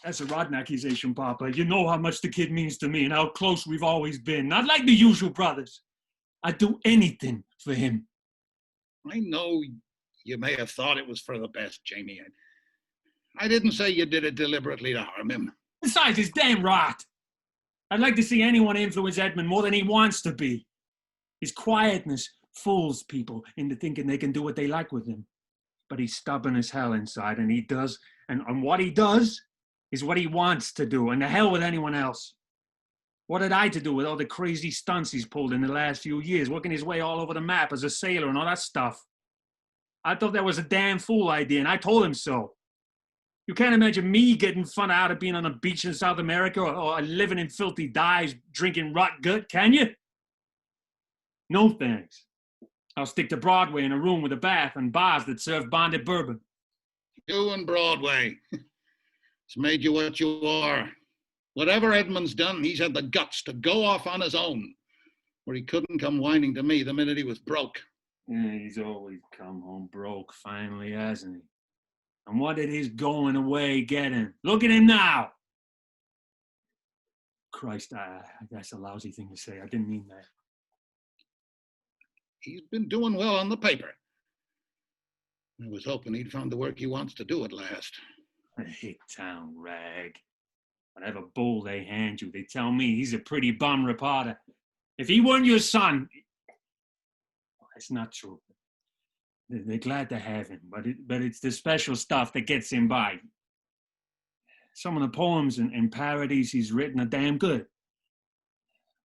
That's a rotten accusation, Papa. You know how much the kid means to me and how close we've always been. Not like the usual brothers. I'd do anything for him. I know you may have thought it was for the best, Jamie. I didn't say you did it deliberately to harm him. Besides, it's damn right. I'd like to see anyone influence Edmund more than he wants to be. His quietness fools people into thinking they can do what they like with him. But he's stubborn as hell inside, and he does, and what he does is what he wants to do, and the hell with anyone else. What had I to do with all the crazy stunts he's pulled in the last few years, working his way all over the map as a sailor and all that stuff? I thought that was a damn fool idea, and I told him so. You can't imagine me getting fun out of being on a beach in South America or living in filthy dives, drinking rot gut, can you? No thanks. I'll stick to Broadway in a room with a bath and bars that serve bonded bourbon. You and Broadway. It's made you what you are. Whatever Edmund's done, he's had the guts to go off on his own, where he couldn't come whining to me the minute he was broke. Yeah, he's always come home broke, finally, hasn't he? And what did his going away get him? Look at him now! Christ, that's a lousy thing to say. I didn't mean that. He's been doing well on the paper. I was hoping he'd found the work he wants to do at last. A hick town rag. Whatever bull they hand you, they tell me he's a pretty bum reporter. If he weren't your son... That's not true. They're glad to have him, but it's the special stuff that gets him by. Some of the poems and parodies he's written are damn good.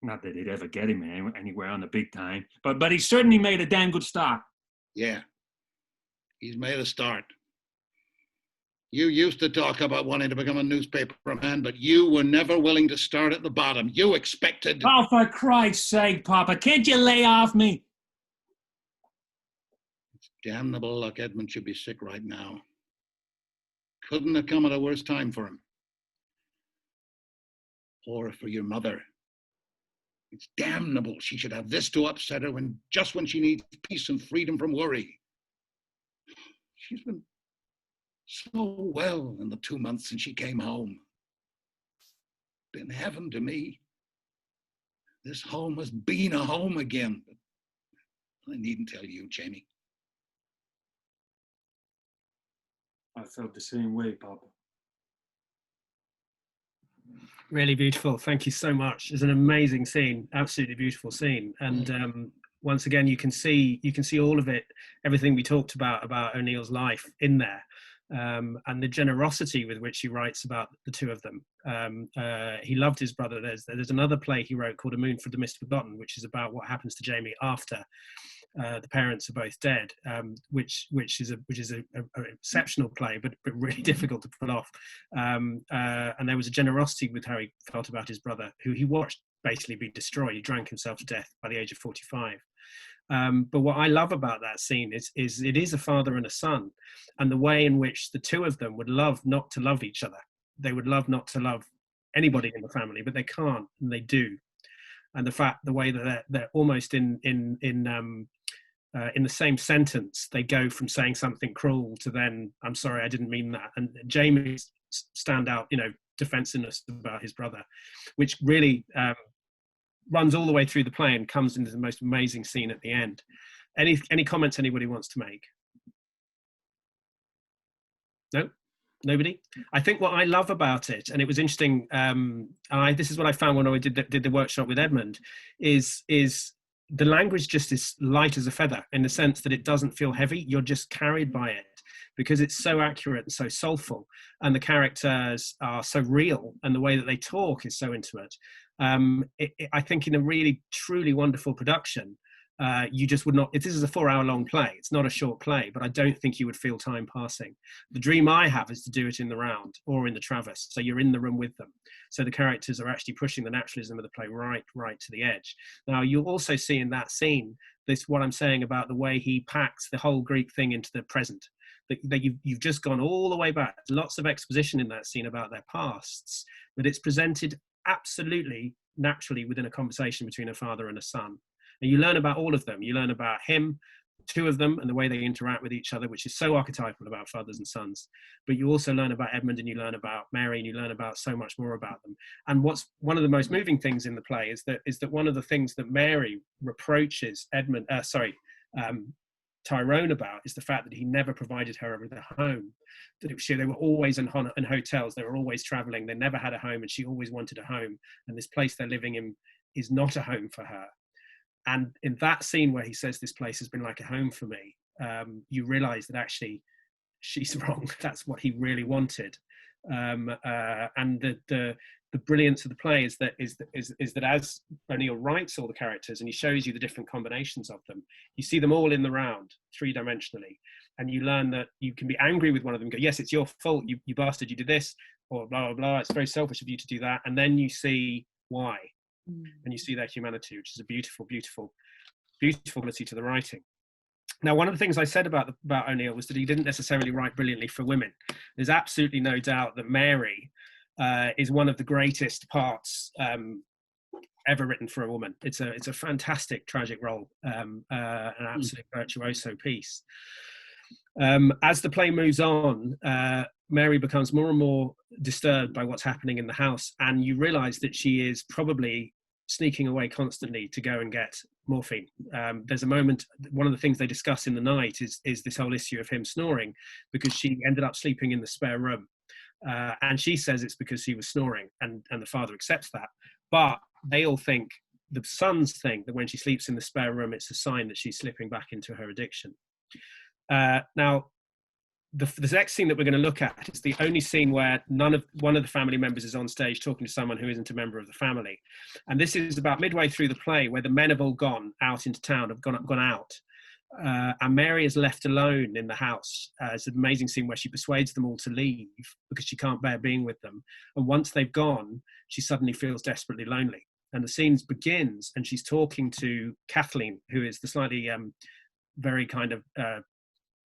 Not that they'd ever get him anywhere on the big time, but he certainly made a damn good start. Yeah, he's made a start. You used to talk about wanting to become a newspaper man, but you were never willing to start at the bottom. You expected... Oh, for Christ's sake, Papa, can't you lay off me? It's damnable luck Edmund should be sick right now. Couldn't have come at a worse time for him. Or for your mother. It's damnable she should have this to upset her just when she needs peace and freedom from worry. She's been so well in the 2 months since she came home. Been heaven to me. This home has been a home again. But I needn't tell you, Jamie. I felt the same way, Papa. Really beautiful. Thank you so much. It's an amazing scene, absolutely beautiful scene. And once again, you can see all of it, everything we talked about O'Neill's life in there, and the generosity with which he writes about the two of them. He loved his brother. There's another play he wrote called A Moon for the Mist Forgotten, which is about what happens to Jamie after the parents are both dead, which is an exceptional play, but really difficult to pull off. And there was a generosity with how he felt about his brother, who he watched basically be destroyed. He drank himself to death by the age of 45. But what I love about that scene is it is a father and a son, and the way in which the two of them would love not to love each other. They would love not to love anybody in the family, but they can't, and they do. And the way that they're almost in the same sentence, they go from saying something cruel to then, I'm sorry, I didn't mean that. And Jamie's standout, defensiveness about his brother, which really runs all the way through the play and comes into the most amazing scene at the end. Any comments anybody wants to make? No? Nobody? I think what I love about it, and it was interesting, this is what I found when I did the workshop with Edmund, is the language just is light as a feather, in the sense that it doesn't feel heavy. You're just carried by it because it's so accurate and so soulful, and the characters are so real, and the way that they talk is so intimate. I think in a really truly wonderful production, you just would not, this is a 4 hour long play, it's not a short play, but I don't think you would feel time passing. The dream I have is to do it in the round or in the Traverse, so you're in the room with them, so the characters are actually pushing the naturalism of the play right to the edge. Now you'll also see in that scene this, what I'm saying about the way he packs the whole Greek thing into the present. That you've just gone all the way back. Lots of exposition in that scene about their pasts, but it's presented absolutely naturally within a conversation between a father and a son. And you learn about all of them. You learn about him, two of them, and the way they interact with each other, which is so archetypal about fathers and sons. But you also learn about Edmund, and you learn about Mary, and you learn about so much more about them. And what's one of the most moving things in the play is that one of the things that Mary reproaches Tyrone about is the fact that he never provided her with a home. That they were always in hotels, they were always traveling, they never had a home, and she always wanted a home. And this place they're living in is not a home for her. And in that scene where he says, this place has been like a home for me, you realize that actually she's wrong. That's what he really wanted. And the brilliance of the play is that as O'Neill writes all the characters and he shows you the different combinations of them, you see them all in the round, three-dimensionally, and you learn that you can be angry with one of them, go, yes, it's your fault, you bastard, you did this, or blah, blah, blah, it's very selfish of you to do that, and then you see why, and you see their humanity, which is a beautiful, beautiful, beautiful quality to the writing. Now, one of the things I said about O'Neill was that he didn't necessarily write brilliantly for women. There's absolutely no doubt that Mary is one of the greatest parts ever written for a woman. It's a fantastic tragic role, an absolute virtuoso piece. As the play moves on, Mary becomes more and more disturbed by what's happening in the house, and you realise that she is probably sneaking away constantly to go and get morphine. There's a moment, one of the things they discuss in the night is this whole issue of him snoring, because she ended up sleeping in the spare room. And she says it's because he was snoring, and the father accepts that. But they all think, the sons think, that when she sleeps in the spare room, it's a sign that she's slipping back into her addiction. Now, the next scene that we're going to look at is the only scene where one of the family members is on stage talking to someone who isn't a member of the family. And this is about midway through the play, where the men have all gone out into town, have gone out. And Mary is left alone in the house. It's an amazing scene where she persuades them all to leave because she can't bear being with them. And once they've gone, she suddenly feels desperately lonely. And the scene begins, and she's talking to Kathleen, who is the slightly very kind of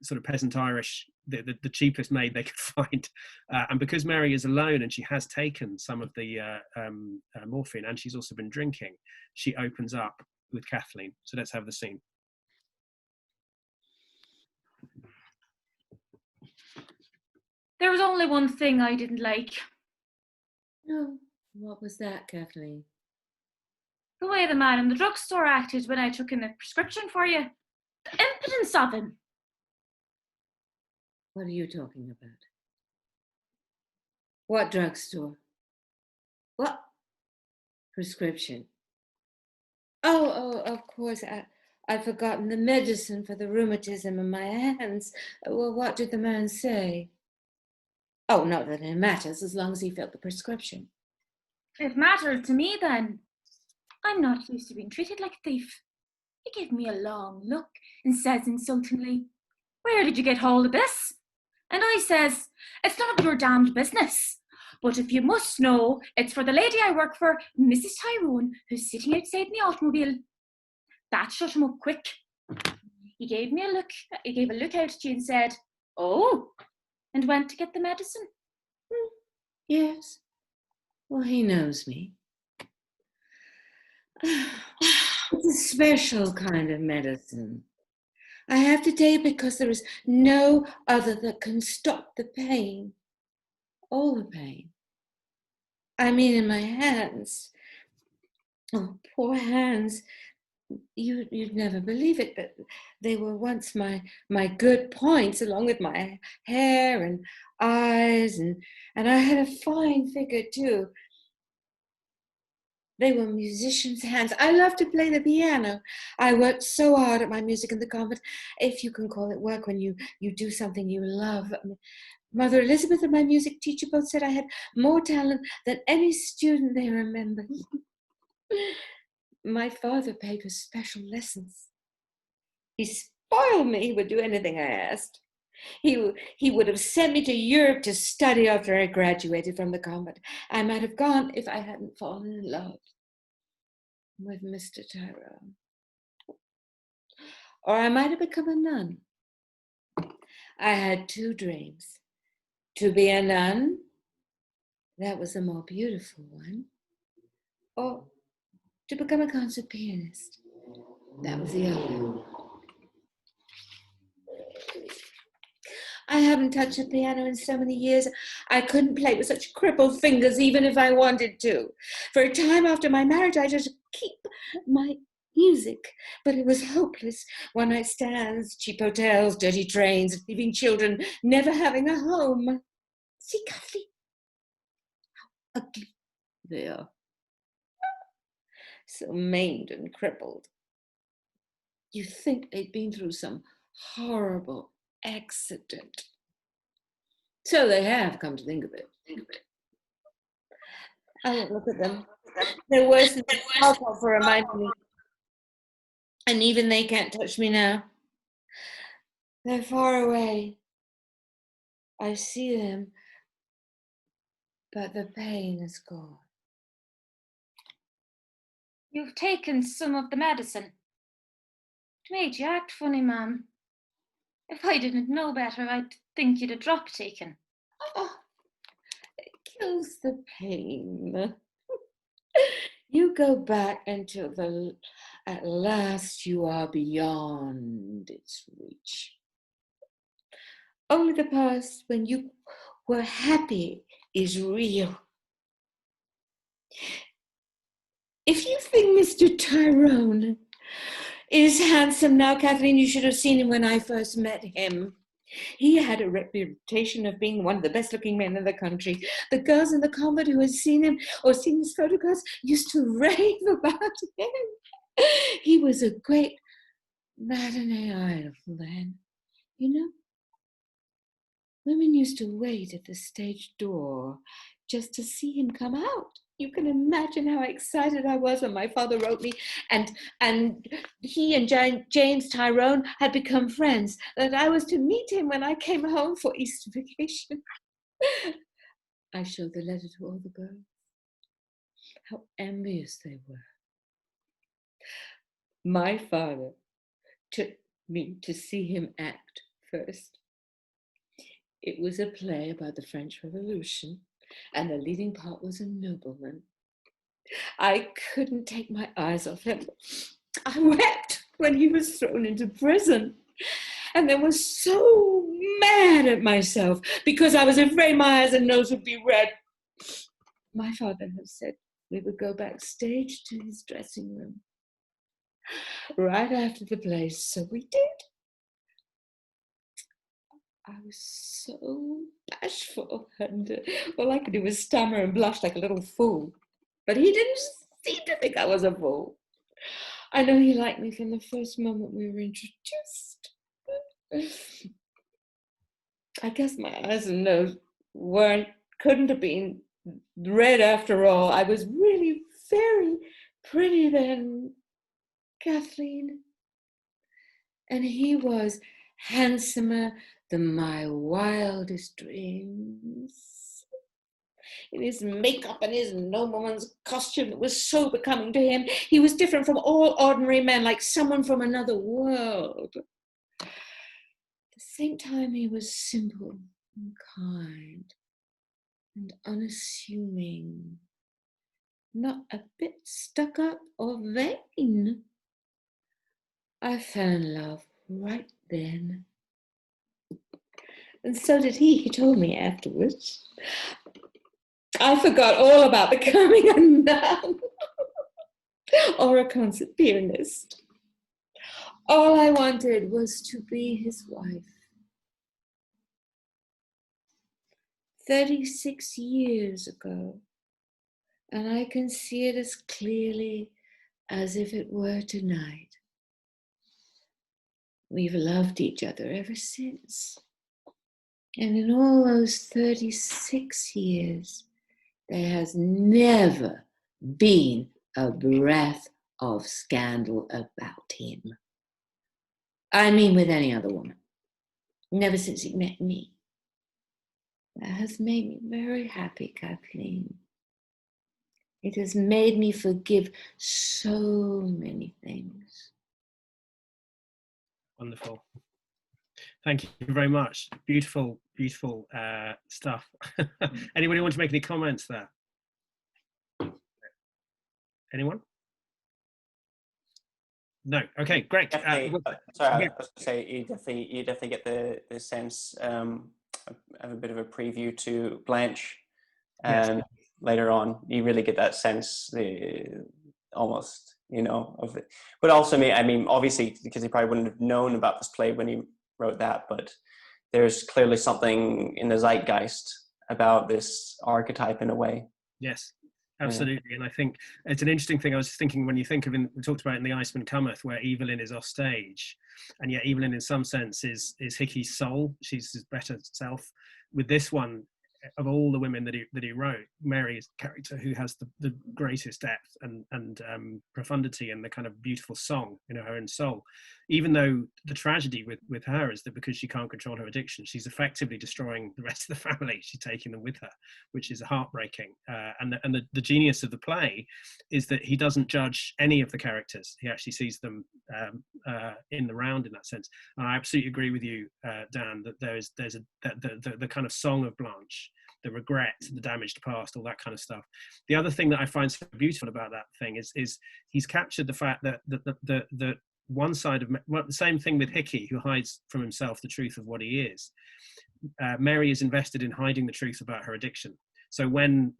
sort of peasant Irish, the cheapest maid they could find. And because Mary is alone and she has taken some of the morphine, and she's also been drinking, she opens up with Kathleen. So let's have the scene. There was only one thing I didn't like. No, what was that, Kathleen? The way the man in the drugstore acted when I took in a prescription for you. The impudence of him. What are you talking about? What drugstore? What prescription? Oh, of course. I'd forgotten the medicine for the rheumatism in my hands. Well, what did the man say? Oh, not that it matters, as long as he filled the prescription. It mattered to me then. I'm not used to being treated like a thief. He gave me a long look and says insultingly, "Where did you get hold of this?" And I says, "It's none of your damned business. But if you must know, it's for the lady I work for, Mrs. Tyrone, who's sitting outside in the automobile." That shut him up quick. He gave me a look. He gave a look out at you and said, "Oh," and went to get the medicine. Yes. Well, he knows me. It's a special kind of medicine. I have to take it because there is no other that can stop the pain. All the pain. I mean, in my hands. Oh, poor hands. You'd never believe it, but they were once my good points, along with my hair and eyes, and I had a fine figure too. They were musicians' hands. I love to play the piano. I worked so hard at my music in the convent, if you can call it work when you do something you love. Mother Elizabeth and my music teacher both said I had more talent than any student they remembered. My father paid for special lessons. He spoiled me. He would do anything I asked. He would have sent me to Europe to study after I graduated from the convent. I might have gone if I hadn't fallen in love with Mr. Tyrone. or I might have become a nun. I had two dreams. To be a nun, that was the more beautiful one, or to become a concert pianist. That was the other. I haven't touched a piano in so many years. I couldn't play with such crippled fingers even if I wanted to. For a time after my marriage, I just keep my music, but it was hopeless. One-night stands, cheap hotels, dirty trains, leaving children, never having a home. See, Kathleen, how ugly they are. So maimed and crippled. You think they'd been through some horrible accident. So they have, come to think of it. I won't look at them. They're worse than alcohol for reminding me. And even they can't touch me now. They're far away. I see them, but the pain is gone. You've taken some of the medicine. It made you act funny, ma'am. If I didn't know better, I'd think you'd a drop taken. Oh, it kills the pain. You go back until at last you are beyond its reach. Only the past when you were happy is real. If you think Mr. Tyrone is handsome now, Kathleen, you should have seen him when I first met him. He had a reputation of being one of the best-looking men in the country. The girls in the convent who had seen him or seen his photographs used to rave about him. He was a great matinee idol then. You know, women used to wait at the stage door just to see him come out. You can imagine how excited I was when my father wrote me, and he and James Tyrone had become friends, that I was to meet him when I came home for Easter vacation. I showed the letter to all the girls. How envious they were. My father took me to see him act first. It was a play about the French Revolution, and the leading part was a nobleman. I couldn't take my eyes off him. I wept when he was thrown into prison, and then was so mad at myself because I was afraid my eyes and nose would be red. My father had said we would go backstage to his dressing room right after the play, so we did. I was so bashful, and all I could do was stammer and blush like a little fool. But he didn't seem to think I was a fool. I know he liked me from the first moment we were introduced. I guess my eyes and nose couldn't have been red after all. I was really very pretty then, Kathleen. And he was handsomer than my wildest dreams. In his makeup and his nobleman's costume that was so becoming to him, he was different from all ordinary men, like someone from another world. At the same time, he was simple and kind and unassuming, not a bit stuck up or vain. I fell in love right then. And so did he told me afterwards. I forgot all about becoming a nun or a concert pianist. All I wanted was to be his wife. 36 years ago, and I can see it as clearly as if it were tonight. We've loved each other ever since. And in all those 36 years, there has never been a breath of scandal about him. I mean with any other woman. Never since he met me. That has made me very happy, Kathleen. It has made me forgive so many things. Wonderful. Thank you very much. Beautiful, beautiful stuff. Anybody want to make any comments there? Anyone? No. Okay, great. Sorry, I was going to say you definitely get the sense of a bit of a preview to Blanche, and Yes. later on you really get that sense, almost, you know, of it. But also, I mean, obviously, because he probably wouldn't have known about this play when he wrote that, but there's clearly something in the zeitgeist about this archetype in a way. Yes. Absolutely, and I think it's an interesting thing. I was thinking when you think of, we talked about in the Iceman Cometh, where Evelyn is off stage, and yet Evelyn, in some sense, is Hickey's soul. She's his better self. With this one, of all the women that he wrote, Mary is the character who has the greatest depth and profundity and the kind of beautiful song in her own soul. Even though the tragedy with her is that because she can't control her addiction, she's effectively destroying the rest of the family. She's taking them with her, which is heartbreaking. And the genius of the play is that he doesn't judge any of the characters. He actually sees them in the round in that sense. And I absolutely agree with you, Dan, that there's the kind of song of Blanche, the regret, the damaged past, all that kind of stuff. The other thing that I find so beautiful about that thing is he's captured the fact that the one side of, well, the same thing with Hickey, who hides from himself the truth of what he is. Mary is invested in hiding the truth about her addiction. So when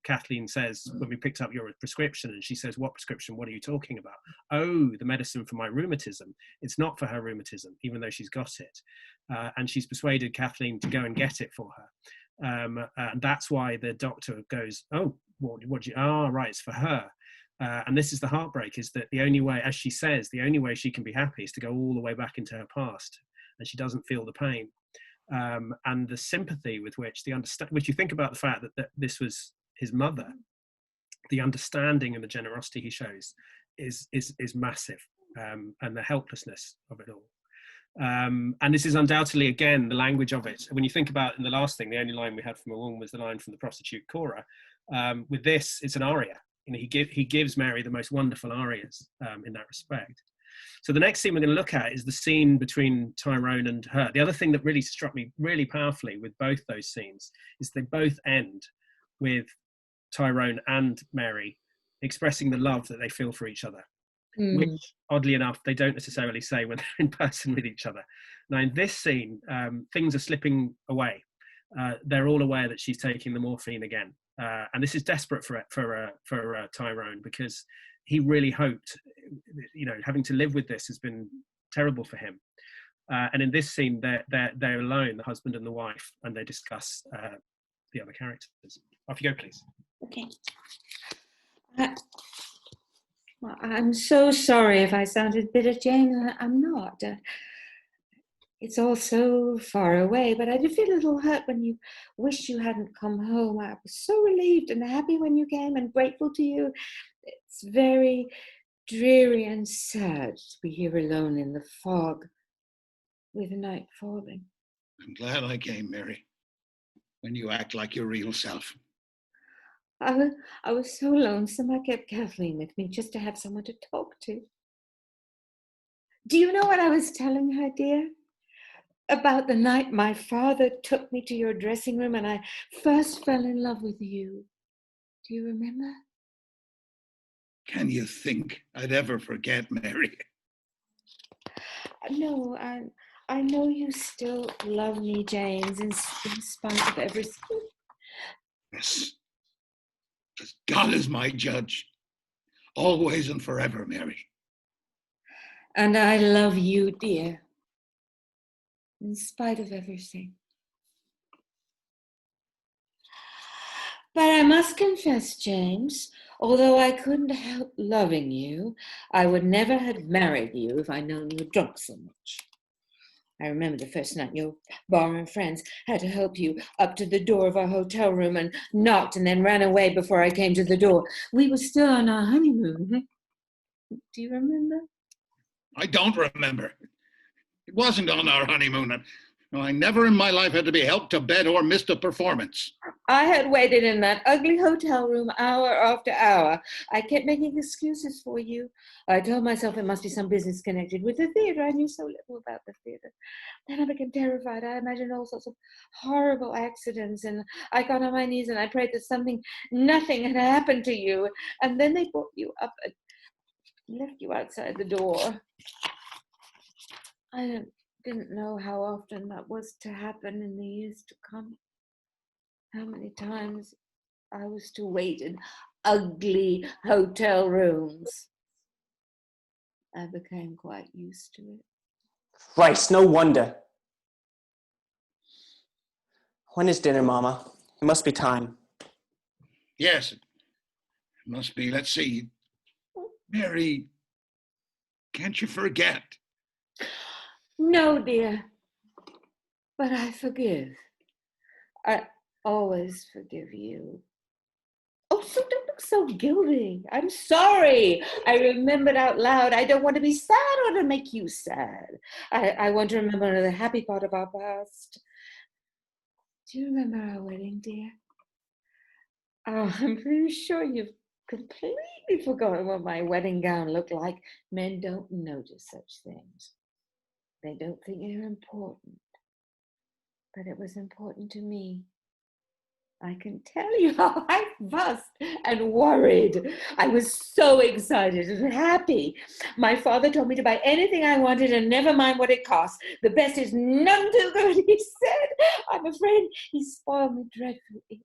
Kathleen says, when we picked up your prescription, and she says, what prescription, what are you talking about? Oh, the medicine for my rheumatism. It's not for her rheumatism, even though she's got it. And she's persuaded Kathleen to go and get it for her. And that's why the doctor goes, oh, what do you, right, it's for her. And this is the heartbreak, is that the only way, as she says, the only way she can be happy is to go all the way back into her past, and she doesn't feel the pain. And the sympathy with which which you think about the fact that this was his mother, the understanding and the generosity he shows is massive, and the helplessness of it all. And this is undoubtedly, again, the language of it. When you think about, in the last thing, the only line we had from a woman was the line from the prostitute Cora. With this, it's an aria. You know, he gives Mary the most wonderful arias in that respect. So the next scene we're going to look at is the scene between Tyrone and her. The other thing that really struck me really powerfully with both those scenes is they both end with Tyrone and Mary expressing the love that they feel for each other, which, oddly enough, they don't necessarily say when they're in person with each other. Now, in this scene, things are slipping away. They're all aware that she's taking the morphine again. And this is desperate for Tyrone, because he really hoped, you know, having to live with this has been terrible for him. And in this scene, they're alone, the husband and the wife, and they discuss the other characters. Off you go, please. Okay. I'm so sorry if I sounded bitter, Jane. I'm not. It's all so far away, but I did feel a little hurt when you wished you hadn't come home. I was so relieved and happy when you came and grateful to you. It's very dreary and sad to be here alone in the fog with the night falling. I'm glad I came, Mary, when you act like your real self. I was so lonesome, I kept Kathleen with me just to have someone to talk to. Do you know what I was telling her, dear? About the night my father took me to your dressing room and I first fell in love with you. Do you remember? Can you think I'd ever forget, Mary? No, I know you still love me, James, in spite of everything. Yes. Because God is my judge. Always and forever, Mary. And I love you, dear. In spite of everything. But I must confess, James, although I couldn't help loving you, I would never have married you if I'd known you were drunk so much. I remember the first night your barroom friends had to help you up to the door of our hotel room and knocked and then ran away before I came to the door. We were still on our honeymoon. Do you remember? I don't remember. It wasn't on our honeymoon. I never in my life had to be helped to bed or missed a performance. I had waited in that ugly hotel room hour after hour. I kept making excuses for you. I told myself it must be some business connected with the theatre. I knew so little about the theatre. Then I became terrified. I imagined all sorts of horrible accidents, and I got on my knees and I prayed that nothing had happened to you. And then they brought you up and left you outside the door. I didn't know how often that was to happen in the years to come. How many times I was to wait in ugly hotel rooms. I became quite used to it. Christ, no wonder. When is dinner, Mama? It must be time. Yes, it must be. Let's see. Mary, can't you forget? No, dear, but I forgive. I always forgive you. Oh, so don't look so guilty. I'm sorry. I remembered out loud. I don't want to be sad or to make you sad. I want to remember the happy part of our past. Do you remember our wedding, dear? Oh, I'm pretty sure you've completely forgotten what my wedding gown looked like. Men don't notice such things. They don't think they're important. But it was important to me. I can tell you how I fussed and worried. I was so excited and happy. My father told me to buy anything I wanted and never mind what it cost. The best is none too good, he said. I'm afraid he spoiled me dreadfully.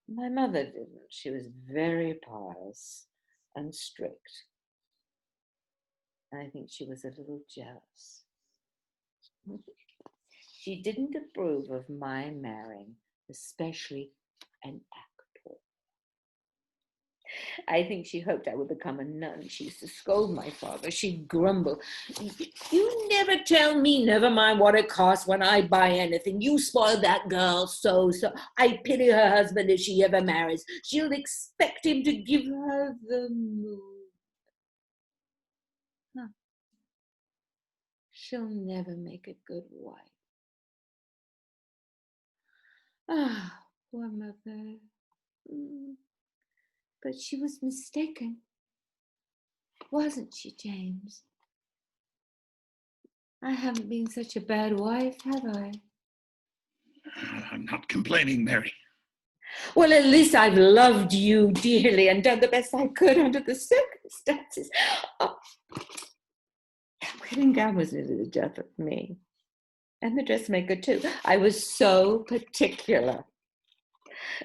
My mother didn't. She was very pious and strict. I think she was a little jealous. She didn't approve of my marrying, especially an actor. I think she hoped I would become a nun. She used to scold my father. She'd grumble. You never tell me, never mind what it costs when I buy anything. You spoiled that girl so. I pity her husband if she ever marries. She'll expect him to give her the moon. Huh. She'll never make a good wife. Ah, poor mother. But she was mistaken, wasn't she, James? I haven't been such a bad wife, have I? I'm not complaining, Mary. Well, at least I've loved you dearly and done the best I could under the circumstances. Oh, that wedding gown was nearly the death of me. And the dressmaker, too. I was so particular.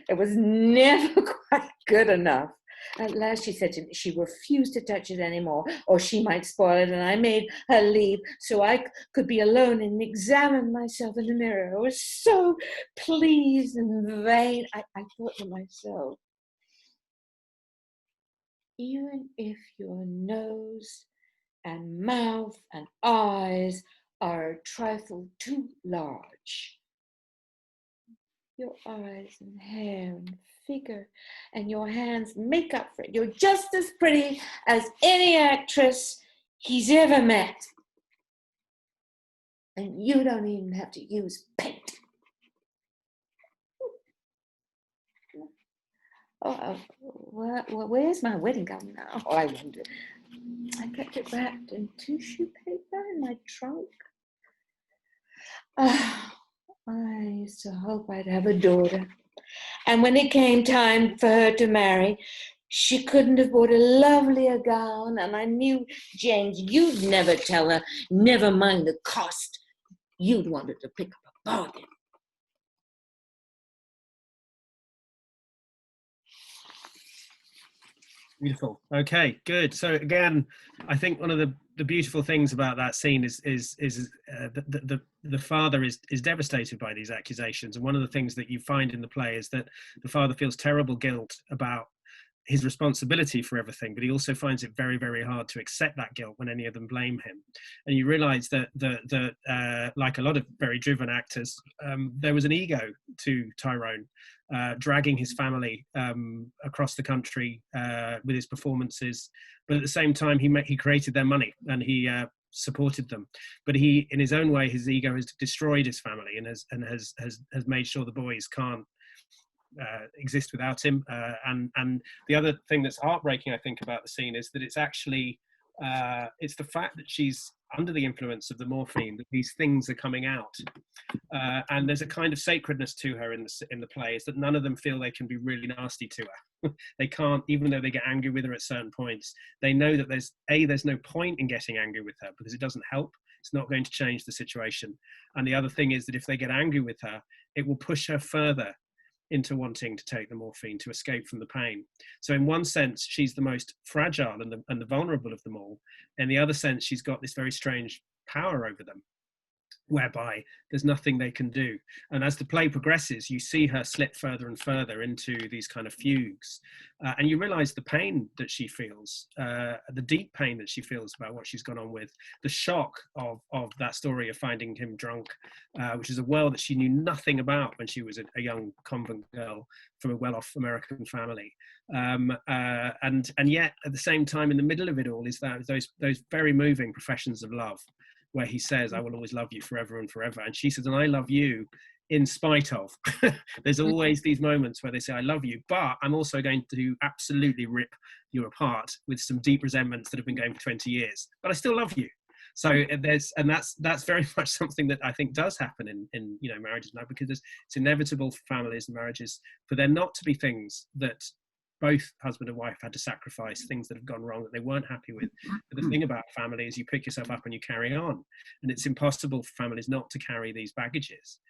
It was never quite good enough. At last she said to me she refused to touch it anymore, or she might spoil it, and I made her leave so I could be alone and examine myself in the mirror. I was so pleased and vain. I thought to myself, even if your nose and mouth and eyes are a trifle too large, your eyes and hair and figure and your hands make up for it. You're just as pretty as any actress he's ever met. And you don't even have to use paint. Where's my wedding gown now? Oh, I wonder. I kept it wrapped in tissue paper in my trunk. I used to hope I'd have a daughter. And when it came time for her to marry, she couldn't have bought a lovelier gown. And I knew, James, you'd never tell her, never mind the cost. You'd want her to pick up a bargain. Beautiful. Okay, good. So again, I think one of the beautiful things about that scene is the father is devastated by these accusations, and one of the things that you find in the play is that the father feels terrible guilt about his responsibility for everything, but he also finds it very, very hard to accept that guilt when any of them blame him. And you realize that like a lot of very driven actors, there was an ego to Tyrone, dragging his family across the country with his performances, but at the same time he created their money, and he supported them. But he, in his own way, his ego has destroyed his family and has made sure the boys can't exist without him. And the other thing that's heartbreaking, I think, about the scene is that it's actually it's the fact that she's under the influence of the morphine, that these things are coming out, and there's a kind of sacredness to her in the play, is that none of them feel they can be really nasty to her. They can't, even though they get angry with her at certain points. They know that there's no point in getting angry with her because it doesn't help. It's not going to change the situation. And the other thing is that if they get angry with her, it will push her further into wanting to take the morphine to escape from the pain. So in one sense, she's the most fragile and the vulnerable of them all. In the other sense, she's got this very strange power over them, whereby there's nothing they can do. And as the play progresses, you see her slip further and further into these kind of fugues. And you realize the pain that she feels, the deep pain that she feels about what she's gone on with, the shock of that story of finding him drunk, which is a world that she knew nothing about when she was a young convent girl from a well-off American family. And yet, at the same time, in the middle of it all, is that those very moving professions of love, where he says, I will always love you forever and forever. And she says, and I love you in spite of. There's always these moments where they say, I love you, but I'm also going to absolutely rip you apart with some deep resentments that have been going for 20 years, but I still love you. So that's very much something that I think does happen in marriages now, because it's inevitable for families and marriages for there not to be things that both husband and wife had to sacrifice, things that have gone wrong that they weren't happy with. But the thing about family is you pick yourself up and you carry on. And it's impossible for families not to carry these baggages.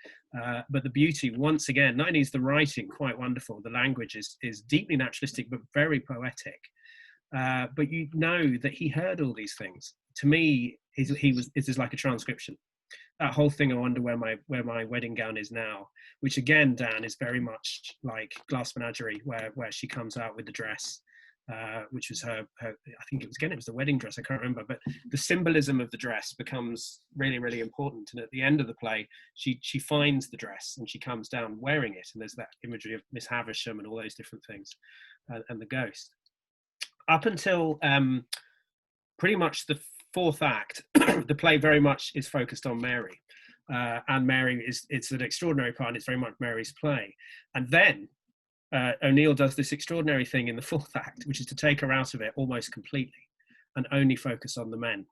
But the beauty, once again, not only is the writing quite wonderful, the language is deeply naturalistic, but very poetic. But you know that he heard all these things. To me, it is like a transcription. That whole thing, I wonder where my wedding gown is now, which again, Dan, is very much like Glass Menagerie, where she comes out with the dress, which was her I think it was the wedding dress, I can't remember, but the symbolism of the dress becomes really, really important. And at the end of the play, she finds the dress and she comes down wearing it, and there's that imagery of Miss Havisham and all those different things, and the ghost. Up until pretty much the fourth act, the play very much is focused on Mary, and Mary it's an extraordinary part, and it's very much Mary's play. And then O'Neill does this extraordinary thing in the fourth act, which is to take her out of it almost completely and only focus on the men.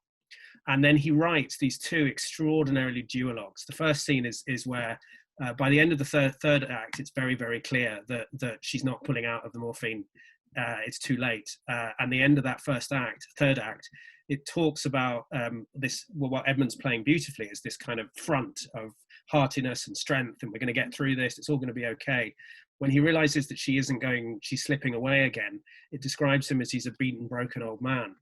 And then he writes these two extraordinarily duologues. The first scene is where by the end of the third act, it's very, very clear that she's not pulling out of the morphine. It's too late. And the end of that third act, it talks about what Edmund's playing beautifully is this kind of front of heartiness and strength, and we're going to get through this, it's all going to be okay. When he realizes that she's slipping away again, it describes him as he's a beaten, broken old man.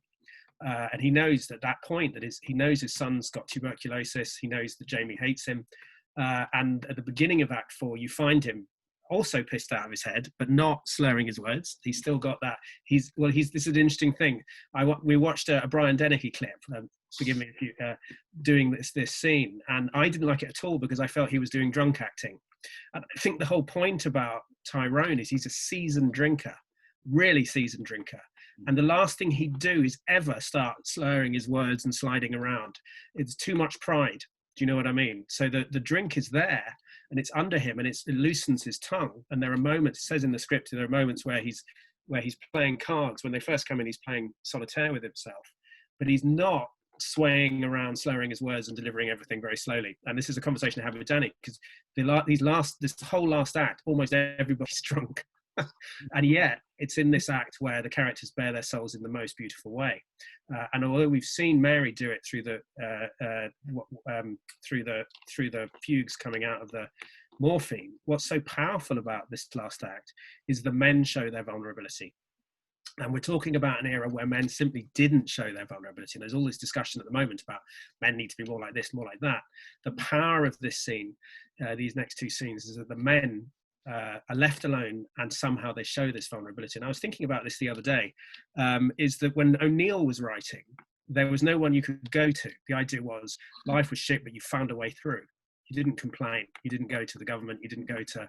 And he knows at that point he knows his son's got tuberculosis, he knows that Jamie hates him. And at the beginning of Act 4, you find him also pissed out of his head, but not slurring his words. He's still got that. This is an interesting thing. We watched a Brian Dennehy clip, forgive me if you, doing this scene, and I didn't like it at all because I felt he was doing drunk acting. And I think the whole point about Tyrone is he's a seasoned drinker, really seasoned drinker. And the last thing he'd do is ever start slurring his words and sliding around. It's too much pride. Do you know what I mean? So the drink is there, and it's under him, and it loosens his tongue. And there are moments, it says in the script, there are moments where he's playing cards. When they first come in, he's playing solitaire with himself, but he's not swaying around, slurring his words and delivering everything very slowly. And this is a conversation I have with Danny, because this whole last act, almost everybody's drunk. And yet it's in this act where the characters bear their souls in the most beautiful way. And although we've seen Mary do it through the fugues coming out of the morphine, what's so powerful about this last act is the men show their vulnerability. And we're talking about an era where men simply didn't show their vulnerability. And there's all this discussion at the moment about men need to be more like this, more like that. The power of this scene, these next two scenes, is that the men are left alone, and somehow they show this vulnerability. And I was thinking about this the other day, is that when O'Neill was writing, there was no one you could go to. The idea was life was shit, but you found a way through. You didn't complain. You didn't go to the government. You didn't go to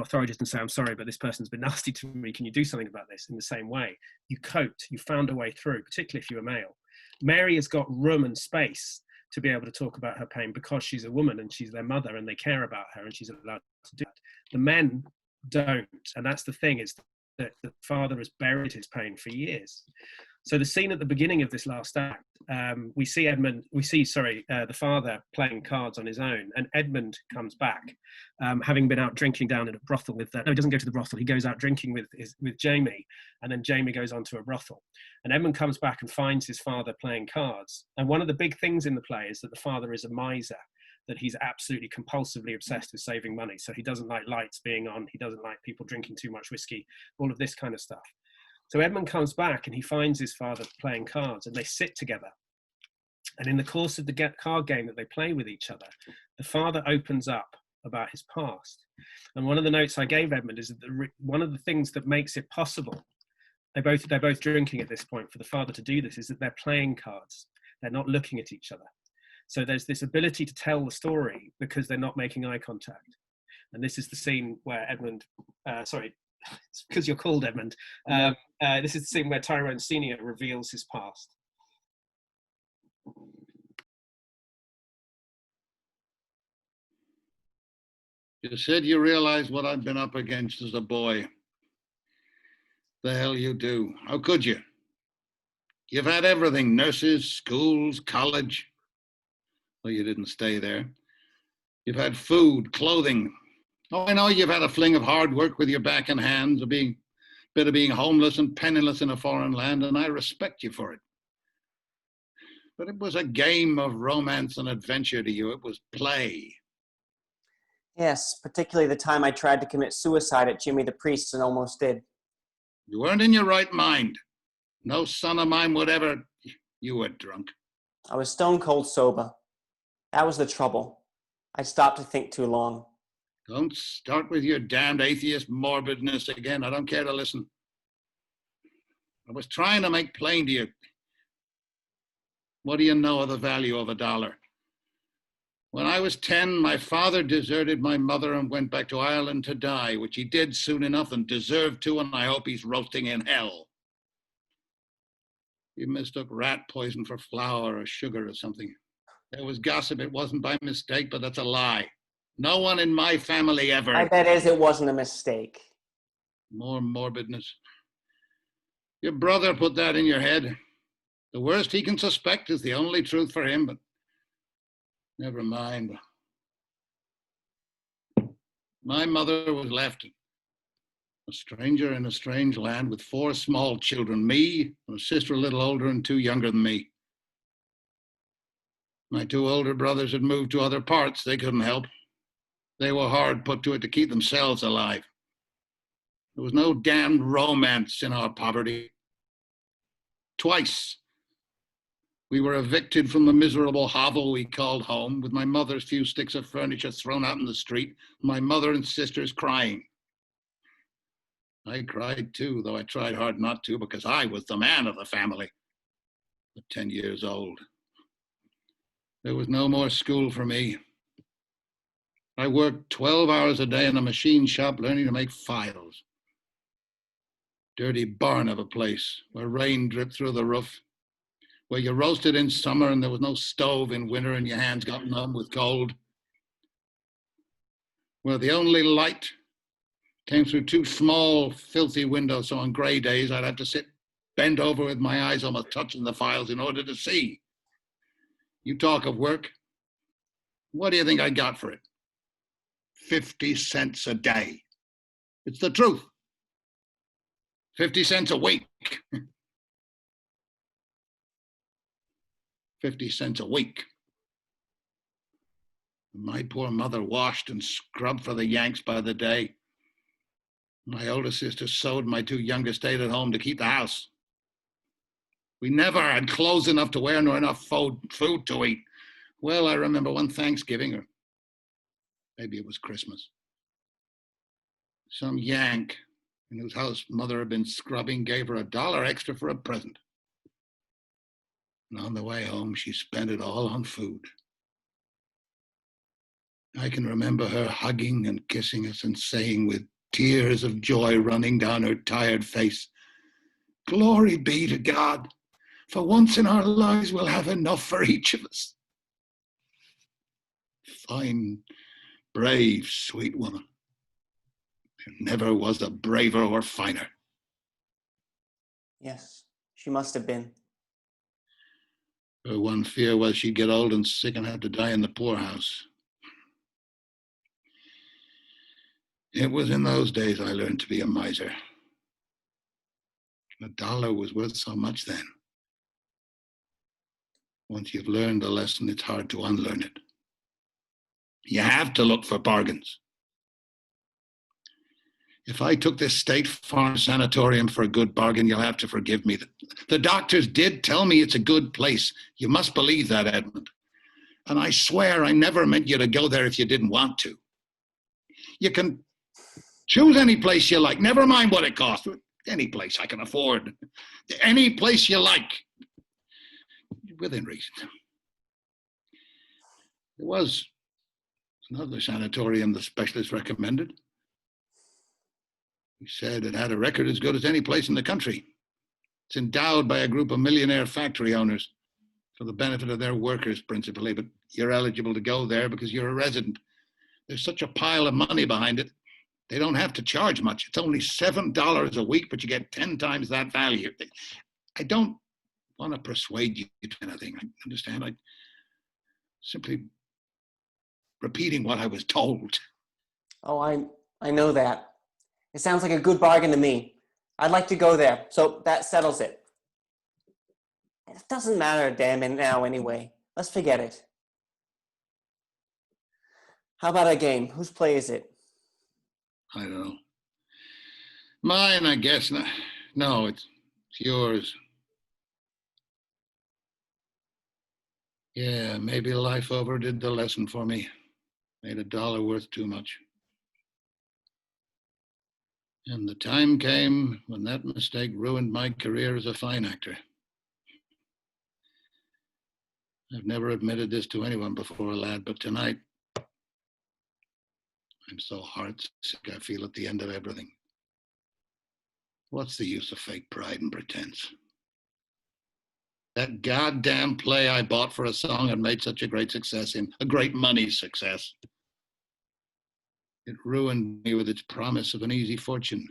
authorities and say, I'm sorry, but this person's been nasty to me. Can you do something about this? In the same way, you coped. You found a way through, particularly if you were male. Mary has got room and space to be able to talk about her pain because she's a woman and she's their mother and they care about her and she's allowed to do that. The men don't, and that's the thing, is that the father has buried his pain for years. So the scene at the beginning of this last act, we see the father playing cards on his own, and Edmund comes back, having been out drinking down in a brothel with, no, he doesn't go to the brothel, he goes out drinking with Jamie, and then Jamie goes on to a brothel. And Edmund comes back and finds his father playing cards. And one of the big things in the play is that the father is a miser, that he's absolutely compulsively obsessed with saving money. So he doesn't like lights being on, he doesn't like people drinking too much whiskey, all of this kind of stuff. So Edmund comes back and he finds his father playing cards, and they sit together. And in the course of the card game that they play with each other, the father opens up about his past. And one of the notes I gave Edmund is that one of the things that makes it possible, they're both drinking at this point, for the father to do this, is that they're playing cards. They're not looking at each other. So there's this ability to tell the story because they're not making eye contact. And this is the scene where Edmund, it's because you're called Edmund. This is the scene where Tyrone Senior reveals his past. You said you realized what I'd been up against as a boy. The hell you do. How could you? You've had everything, nurses, schools, college. Well, you didn't stay there. You've had food, clothing. Oh, I know you've had a fling of hard work with your back and hands, a bit of being homeless and penniless in a foreign land, and I respect you for it. But it was a game of romance and adventure to you. It was play. Yes, particularly the time I tried to commit suicide at Jimmy the Priest's and almost did. You weren't in your right mind. No son of mine would ever... You were drunk. I was stone cold sober. That was the trouble. I stopped to think too long. Don't start with your damned atheist morbidness again. I don't care to listen. I was trying to make plain to you. What do you know of the value of $1? When I was 10, my father deserted my mother and went back to Ireland to die, which he did soon enough and deserved to, and I hope he's roasting in hell. You mistook rat poison for flour or sugar or something. There was gossip. It wasn't by mistake, but that's a lie. No one in my family ever... I bet it wasn't a mistake. More morbidness. Your brother put that in your head. The worst he can suspect is the only truth for him, but never mind. My mother was left a stranger in a strange land with 4 small children, me, and a sister a little older and 2 younger than me. My 2 older brothers had moved to other parts. They couldn't help. They were hard put to it to keep themselves alive. There was no damned romance in our poverty. Twice, we were evicted from the miserable hovel we called home, with my mother's few sticks of furniture thrown out in the street, my mother and sisters crying. I cried too, though I tried hard not to, because I was the man of the family, at 10 years old. There was no more school for me. I worked 12 hours a day in a machine shop learning to make files. Dirty barn of a place where rain dripped through the roof, where you roasted in summer and there was no stove in winter and your hands got numb with cold, where the only light came through 2 small, filthy windows, so on gray days I'd have to sit bent over with my eyes almost touching the files in order to see. You talk of work. What do you think I got for it? 50 cents a day. It's the truth. 50 cents a week. 50 cents a week. My poor mother washed and scrubbed for the Yanks by the day. My older sister sewed, my 2 youngest stayed at home to keep the house. We never had clothes enough to wear nor enough food to eat. Well, I remember one Thanksgiving, or maybe it was Christmas. Some Yank in whose house mother had been scrubbing gave her $1 extra for a present. And on the way home, she spent it all on food. I can remember her hugging and kissing us and saying with tears of joy running down her tired face, "Glory be to God. For once in our lives, we'll have enough for each of us. Fine, brave, sweet woman. There never was a braver or finer. Yes, she must have been. Her one fear was she'd get old and sick and have to die in the poorhouse. It was in those days I learned to be a miser. $1 was worth so much then. Once you've learned the lesson, it's hard to unlearn it. You have to look for bargains. If I took this State Farm Sanatorium for a good bargain, you'll have to forgive me. The doctors did tell me it's a good place. You must believe that, Edmund. And I swear I never meant you to go there if you didn't want to. You can choose any place you like, never mind what it costs. Any place I can afford. Any place you like. Within reason. There was another sanatorium the specialist recommended. He said it had a record as good as any place in the country. It's endowed by a group of millionaire factory owners for the benefit of their workers principally, but you're eligible to go there because you're a resident. There's such a pile of money behind it. They don't have to charge much. It's only $7 a week, but you get 10 times that value. I don't want to persuade you to anything. I understand. I simply repeating what I was told. Oh, I know that. It sounds like a good bargain to me. I'd like to go there, so that settles it. It doesn't matter, damn it, now anyway. Let's forget it. How about a game? Whose play is it? I don't know. Mine, I guess. No, it's yours. Yeah, maybe life overdid the lesson for me. Made $1 worth too much. And the time came when that mistake ruined my career as a fine actor. I've never admitted this to anyone before, lad, but tonight, I'm so heartsick I feel at the end of everything. What's the use of fake pride and pretense? That goddamn play I bought for a song and made such a great success in, a great money success. It ruined me with its promise of an easy fortune.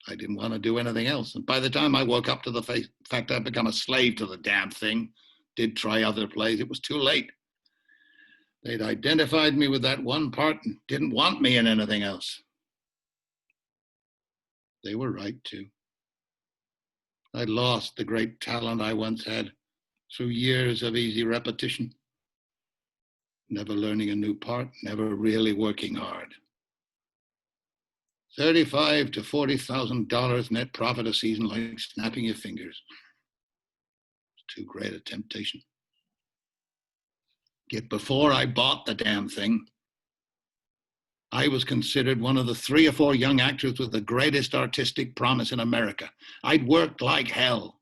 I didn't want to do anything else. And by the time I woke up to the fact I'd become a slave to the damn thing, did try other plays, it was too late. They'd identified me with that one part and didn't want me in anything else. They were right, too. I'd lost the great talent I once had through years of easy repetition. Never learning a new part, never really working hard. $35,000 to $40,000 net profit a season, like snapping your fingers. It's too great a temptation. Yet before I bought the damn thing, I was considered one of the 3 or 4 young actors with the greatest artistic promise in America. I'd worked like hell.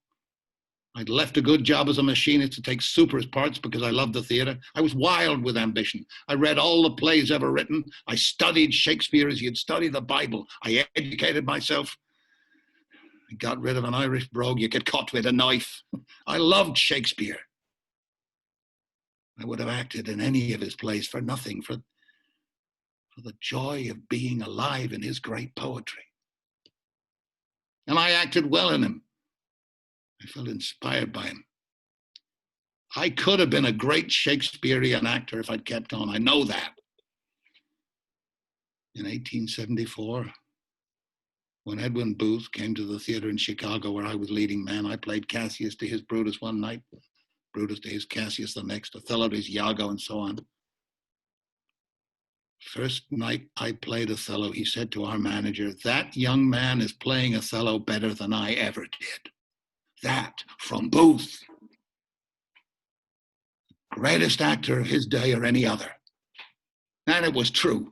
I'd left a good job as a machinist to take super parts because I loved the theater. I was wild with ambition. I read all the plays ever written. I studied Shakespeare as you'd study the Bible. I educated myself. I got rid of an Irish brogue you get caught with a knife. I loved Shakespeare. I would have acted in any of his plays for nothing, for the joy of being alive in his great poetry. And I acted well in him. I felt inspired by him. I could have been a great Shakespearean actor if I'd kept on. I know that. In 1874, when Edwin Booth came to the theater in Chicago where I was leading man, I played Cassius to his Brutus one night, Brutus to his Cassius the next, Othello to his Iago, and so on. First night I played Othello, he said to our manager, "That young man is playing Othello better than I ever did." That from Booth. Greatest actor of his day or any other. And it was true.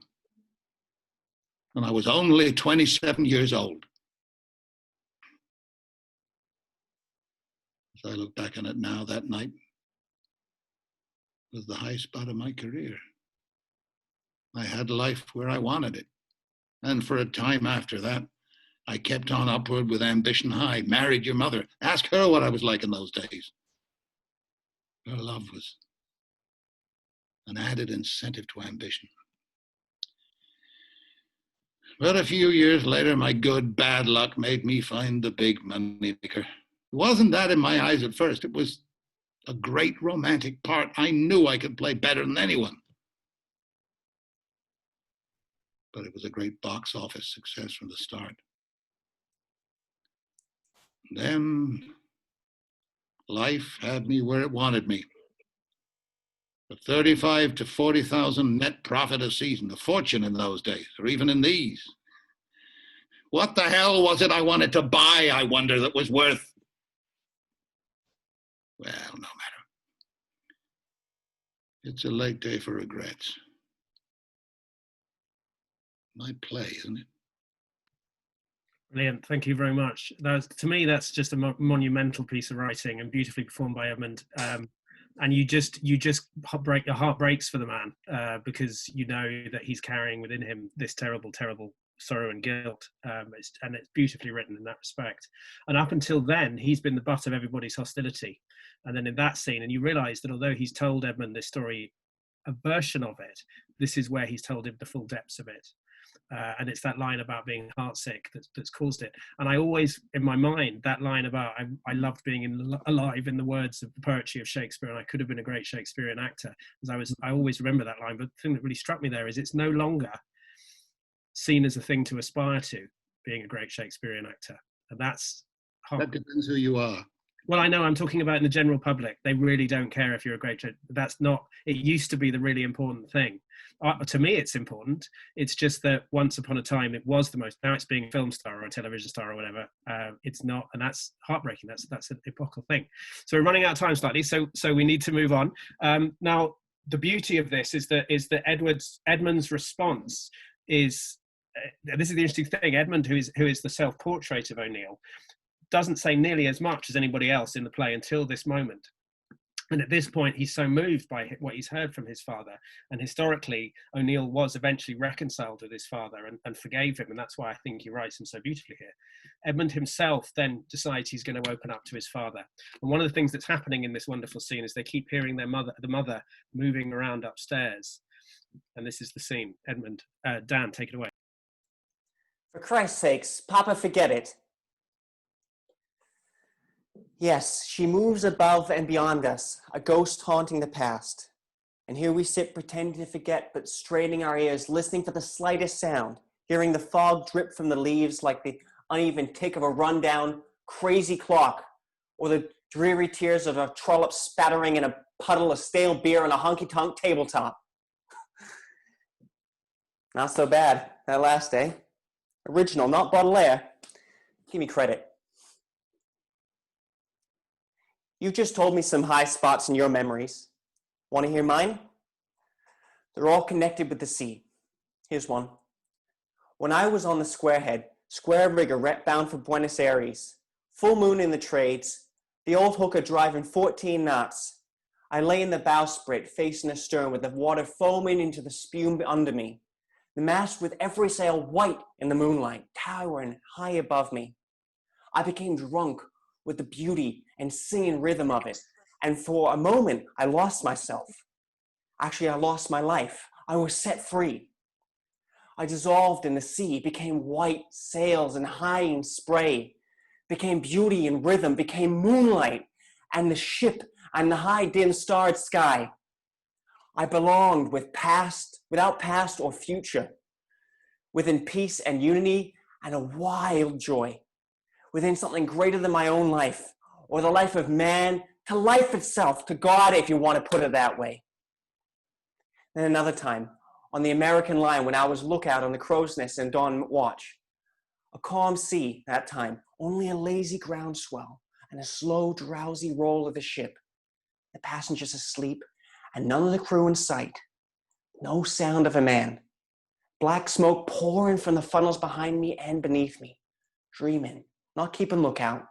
And I was only 27 years old. As I look back on it now, that night was the high spot of my career. I had life where I wanted it. And for a time after that, I kept on upward with ambition high, married your mother. Ask her what I was like in those days. Her love was an added incentive to ambition. But a few years later, my good, bad luck made me find the big money maker. It wasn't that in my eyes at first. It was a great romantic part I knew I could play better than anyone. But it was a great box office success from the start. Then life had me where it wanted me. The 35 to 40,000 net profit a season, a fortune in those days, or even in these. What the hell was it I wanted to buy, I wonder, that was worth? Well, no matter. It's a late day for regrets. My play, isn't it? Brilliant. Thank you very much. To me, that's just a monumental piece of writing and beautifully performed by Edmund. And you just your heart breaks for the man because you know that he's carrying within him this terrible, terrible sorrow and guilt. And it's beautifully written in that respect. And up until then, he's been the butt of everybody's hostility. And then in that scene, and you realise that although he's told Edmund this story, a version of it, this is where he's told him the full depths of it. And it's that line about being heartsick that's caused it. And I always, in my mind, that line about I loved being alive in the words of the poetry of Shakespeare, and I could have been a great Shakespearean actor. I always remember that line. But the thing that really struck me there is it's no longer seen as a thing to aspire to, being a great Shakespearean actor. And that's hard. That depends who you are. Well, I know I'm talking about in the general public. They really don't care if you're a great. That's not. It used to be the really important thing. To me, it's important. It's just that once upon a time, it was the most. Now it's being a film star or a television star or whatever. It's not, and that's heartbreaking. That's an epochal thing. So we're running out of time slightly. So we need to move on. Now, the beauty of this is that Edmund's response is. This is the interesting thing. Edmund, who is the self-portrait of O'Neill, doesn't say nearly as much as anybody else in the play until this moment. And at this point, he's so moved by what he's heard from his father. And historically, O'Neill was eventually reconciled with his father and forgave him. And that's why I think he writes him so beautifully here. Edmund himself then decides he's going to open up to his father. And one of the things that's happening in this wonderful scene is they keep hearing the mother moving around upstairs. And this is the scene. Edmund, Dan, take it away. For Christ's sakes, Papa, forget it. Yes, she moves above and beyond us, a ghost haunting the past. And here we sit pretending to forget, but straining our ears, listening for the slightest sound, hearing the fog drip from the leaves like the uneven tick of a rundown, crazy clock, or the dreary tears of a trollop spattering in a puddle of stale beer on a honky-tonk tabletop. Not so bad, that last day. Original, not Baudelaire. Give me credit. You've just told me some high spots in your memories. Want to hear mine? They're all connected with the sea. Here's one. When I was on the Squarehead, square rigger bound for Buenos Aires, full moon in the trades, the old hooker driving 14 knots, I lay in the bowsprit facing astern with the water foaming into the spume under me, the mast with every sail white in the moonlight, towering high above me. I became drunk with the beauty and singing rhythm of it. And for a moment, I lost myself. Actually, I lost my life. I was set free. I dissolved in the sea, became white sails and high spray, became beauty and rhythm, became moonlight and the ship and the high dim starred sky. I belonged without past or future, within peace and unity and a wild joy, within something greater than my own life, or the life of man, to life itself, to God, if you want to put it that way. Then another time, on the American line, when I was lookout on the crow's nest and dawn watch, a calm sea that time, only a lazy groundswell and a slow, drowsy roll of the ship, the passengers asleep, and none of the crew in sight, no sound of a man, black smoke pouring from the funnels behind me and beneath me, dreaming, not keeping lookout,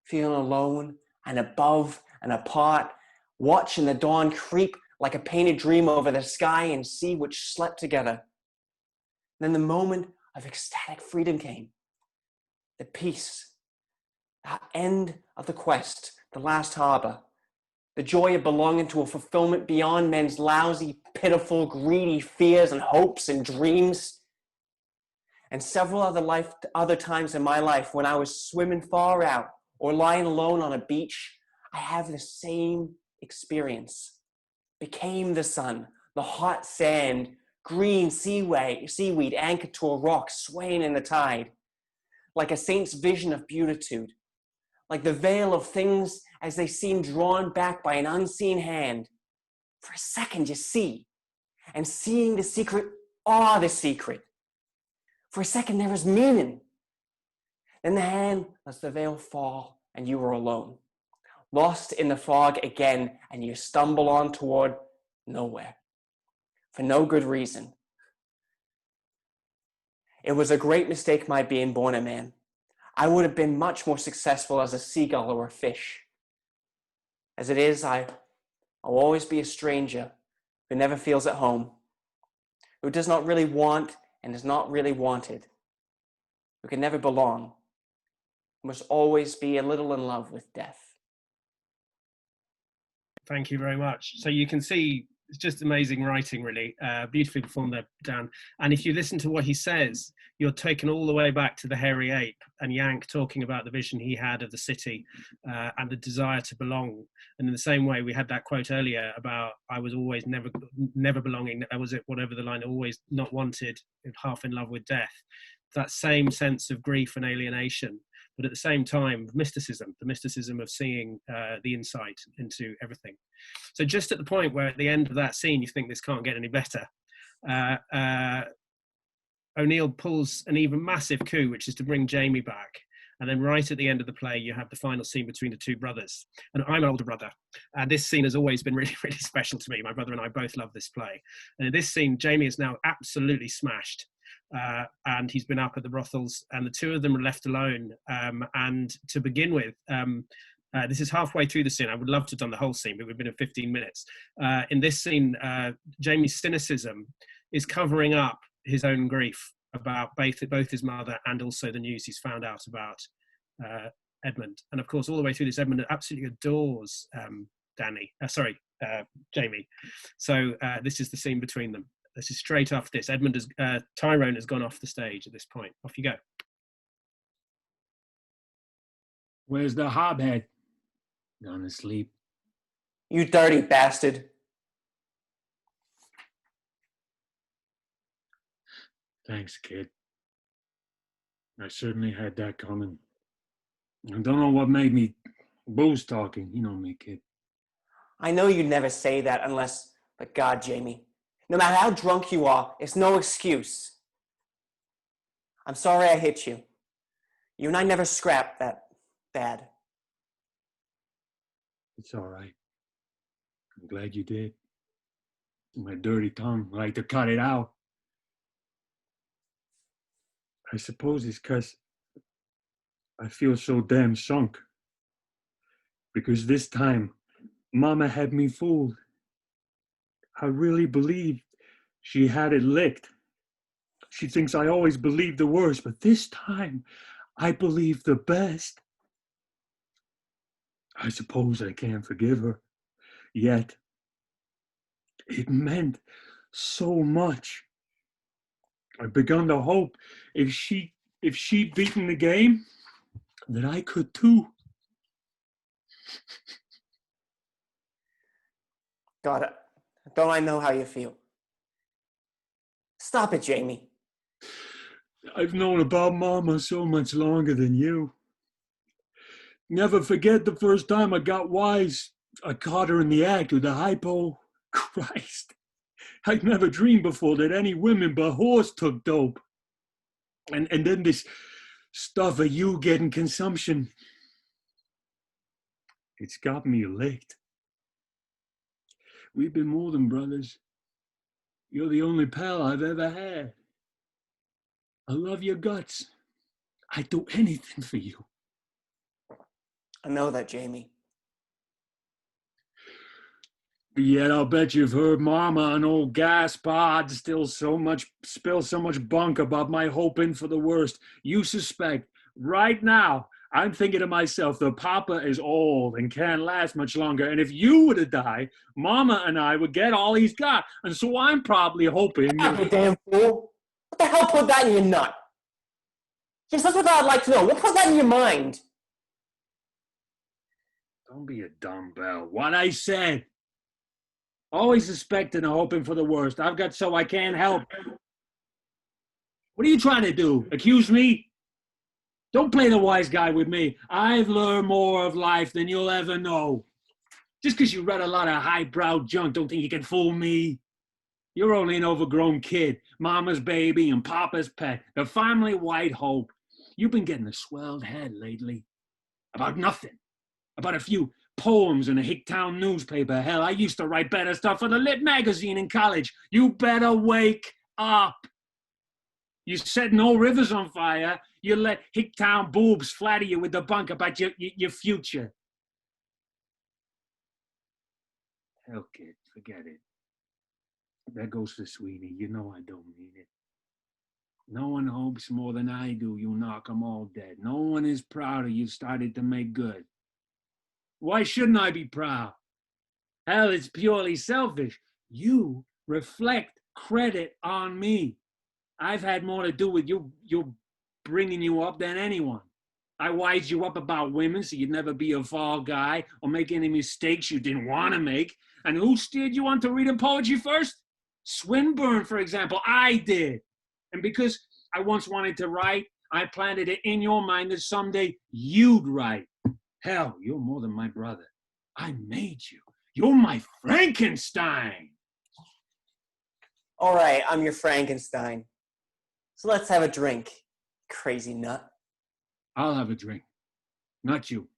feeling alone and above and apart, watching the dawn creep like a painted dream over the sky and sea which slept together. Then the moment of ecstatic freedom came. the peace, that end of the quest, the last harbor, the joy of belonging to a fulfillment beyond men's lousy, pitiful, greedy fears and hopes and dreams. And several other times in my life when I was swimming far out or lying alone on a beach, I have the same experience. Became the sun, the hot sand, green seaweed anchored to a rock swaying in the tide, like a saint's vision of beatitude, like the veil of things as they seem drawn back by an unseen hand. For a second you see, and seeing the secret are the secret. For a second there is meaning. Then the hand lets the veil fall and you are alone, lost in the fog again, and you stumble on toward nowhere, for no good reason. It was a great mistake my being born a man. I would have been much more successful as a seagull or a fish. As it is, I'll always be a stranger who never feels at home, who does not really want and is not really wanted, who can never belong, who must always be a little in love with death. Thank you very much. So you can see it's just amazing writing, really. Beautifully performed there, Dan. And if you listen to what he says, you're taken all the way back to the Hairy Ape and Yank talking about the vision he had of the city and the desire to belong. And in the same way, we had that quote earlier about I was always never belonging. Was it whatever the line, always not wanted, half in love with death. That same sense of grief and alienation, but at the same time, the mysticism of seeing the insight into everything. So just at the point where at the end of that scene, you think this can't get any better, O'Neill pulls an even massive coup, which is to bring Jamie back. And then right at the end of the play, you have the final scene between the two brothers. And I'm an older brother. And this scene has always been really, really special to me. My brother and I both love this play. And in this scene, Jamie is now absolutely smashed. And he's been up at the brothels, and the two of them are left alone. And to begin with, this is halfway through the scene. I would love to have done the whole scene, but we've been in 15 minutes. In this scene, Jamie's cynicism is covering up his own grief about both his mother and also the news he's found out about Edmund. And of course, all the way through this, Edmund absolutely adores Jamie. So this is the scene between them. This is straight after this. Tyrone has gone off the stage at this point. Off you go. Where's the hobhead? Gone to sleep. You dirty bastard. Thanks, kid. I certainly had that coming. I don't know what made me booze talking. You know me, kid. I know you'd never say that unless, but God, Jamie, no matter how drunk you are, it's no excuse. I'm sorry I hit you. You and I never scrapped that bad. It's all right. I'm glad you did. My dirty tongue, I like to cut it out. I suppose it's because I feel so damn sunk. Because this time, Mama had me fooled. I really believed she had it licked. She thinks I always believe the worst, but this time, I believe the best. I suppose I can't forgive her, yet it meant so much. I've begun to hope if she'd beaten the game, that I could too. God, don't I know how you feel? Stop it, Jamie. I've known about Mama so much longer than you. Never forget the first time I got wise. I caught her in the act with the hypo. Christ. I'd never dreamed before that any women but horse took dope. And then this stuff of you getting consumption. It's got me licked. We've been more than brothers. You're the only pal I've ever had. I love your guts. I'd do anything for you. I know that, Jamie. But yet I'll bet you've heard Mama and old Gaspard spill so much bunk about my hoping for the worst. You suspect Right now, I'm thinking to myself, the papa is old and can't last much longer. And if you were to die, Mama and I would get all he's got. And so I'm probably hoping... You damn fool. What the hell put that in your nut? Yes, that's what I'd like to know. What put that in your mind? Don't be a dumbbell. What I said. Always suspecting and hoping for the worst. I've got so I can't help. What are you trying to do? Accuse me? Don't play the wise guy with me. I've learned more of life than you'll ever know. Just because you read a lot of highbrow junk, don't think you can fool me. You're only an overgrown kid, Mama's baby and Papa's pet, the family white hope. You've been getting a swelled head lately. About nothing. About a few poems in a Hicktown newspaper. Hell, I used to write better stuff for the Lit magazine in college. You better wake up. You set no rivers on fire. You let Hicktown boobs flatter you with the bunk about your future. Hell, kid, forget it. That goes for Sweetie. You know I don't mean it. No one hopes more than I do you knock 'em all dead. No one is prouder you started to make good. Why shouldn't I be proud? Hell, it's purely selfish. You reflect credit on me. I've had more to do with you bringing you up than anyone. I wised you up about women so you'd never be a fall guy or make any mistakes you didn't want to make. And who steered you on to reading poetry first? Swinburne, for example. I did. And because I once wanted to write, I planted it in your mind that someday you'd write. Hell, you're more than my brother. I made you. You're my Frankenstein. All right, I'm your Frankenstein. So let's have a drink, crazy nut. I'll have a drink. Not you.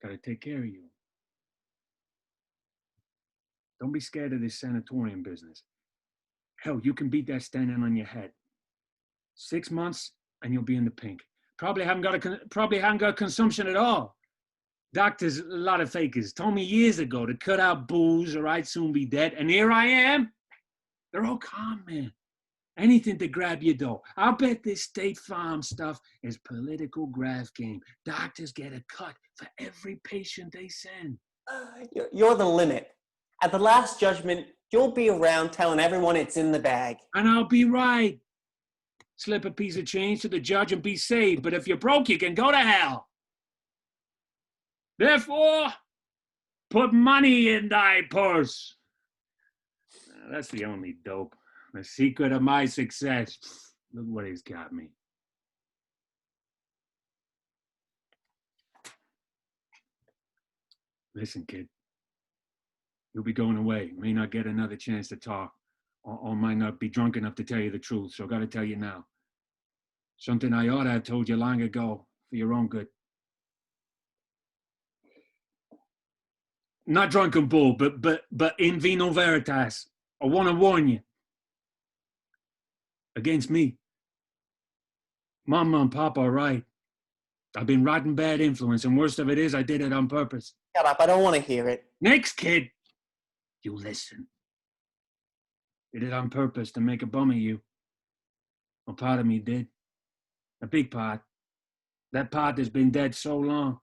Gotta take care of you. Don't be scared of this sanatorium business. Hell, you can beat that standing on your head. 6 months and you'll be in the pink. Probably haven't got consumption at all. Doctors, a lot of fakers, told me years ago to cut out booze or I'd soon be dead. And here I am. They're all calm, man. Anything to grab your dough. I'll bet this State Farm stuff is political graft game. Doctors get a cut for every patient they send. You're the limit. At the last judgment, you'll be around telling everyone it's in the bag. And I'll be right. Slip a piece of change to the judge and be saved. But if you're broke, you can go to hell. Therefore, put money in thy purse. That's the only dope. The secret of my success. Look what he's got me. Listen, kid. You'll be going away. May not get another chance to talk. Or might not be drunk enough to tell you the truth. So I gotta tell you now. Something I ought to have told you long ago for your own good. Not drunken bull, but in vino veritas. I want to warn you. Against me. Mama and Papa are right. I've been rotten bad influence, and worst of it is I did it on purpose. Shut up, I don't want to hear it. Next, kid. You listen. Did it on purpose to make a bum of you. A part of me did. A big part. That part that's been dead so long.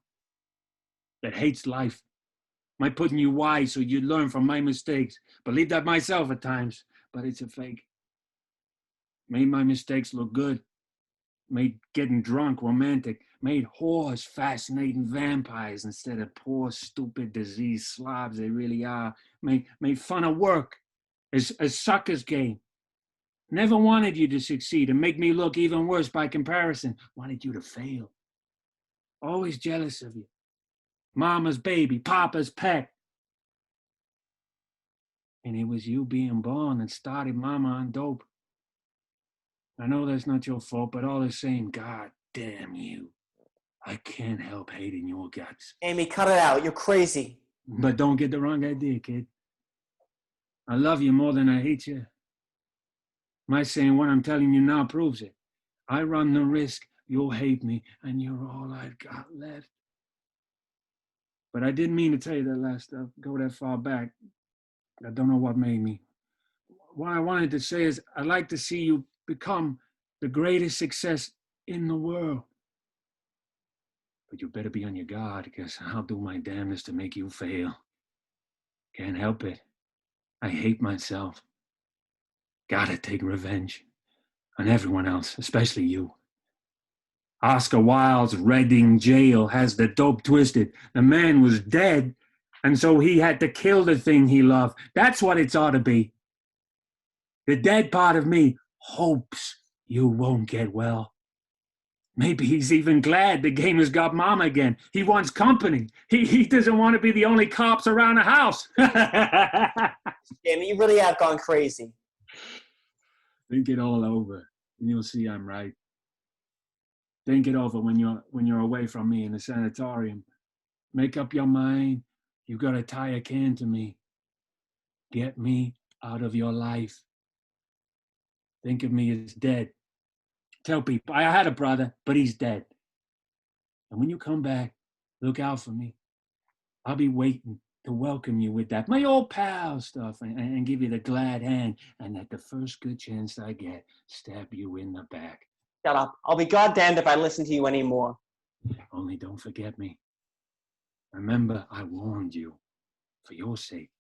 That hates life. My putting you wise so you'd learn from my mistakes. Believe that myself at times, but it's a fake. Made my mistakes look good. Made getting drunk romantic. Made whores fascinating vampires instead of poor, stupid, diseased slobs they really are. Made fun of work as a sucker's game. Never wanted you to succeed and make me look even worse by comparison. Wanted you to fail. Always jealous of you. Mama's baby, Papa's pet. And it was you being born that started Mama on dope. I know that's not your fault, but all the same, God damn you. I can't help hating your guts. Amy, cut it out. You're crazy. But don't get the wrong idea, kid. I love you more than I hate you. My saying what I'm telling you now proves it. I run the risk you'll hate me, and you're all I've got left. But I didn't mean to tell you that last stuff, go that far back. I don't know what made me. What I wanted to say is I'd like to see you become the greatest success in the world. But you better be on your guard, because I'll do my damnedest to make you fail. Can't help it. I hate myself. Gotta take revenge on everyone else, especially you. Oscar Wilde's Reading jail has the dope twisted. The man was dead, and so he had to kill the thing he loved. That's what it's ought to be. The dead part of me hopes you won't get well. Maybe he's even glad the gamer's got Mama again. He wants company. He doesn't want to be the only cops around the house. Jamie, you really have gone crazy. Think it all over, and you'll see I'm right. Think it over when you're away from me in the sanatorium. Make up your mind. You've got to tie a can to me. Get me out of your life. Think of me as dead. Tell people I had a brother, but he's dead. And when you come back, look out for me. I'll be waiting to welcome you with that, my old pal stuff, and give you the glad hand, and at the first good chance I get, stab you in the back. Shut up. I'll be goddamned if I listen to you anymore. Only don't forget me. Remember, I warned you. For your sake.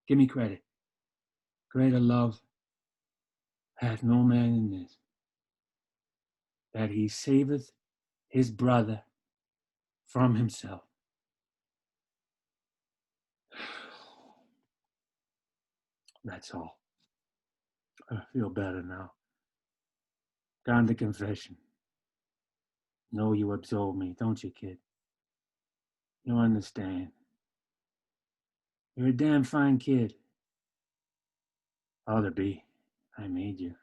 Give me credit. Greater love hath no man in this, that he saveth his brother from himself. That's all. I feel better now. Gone to confession. Know you absolve me, don't you, kid? You understand. You're a damn fine kid. Ought to be. I made you.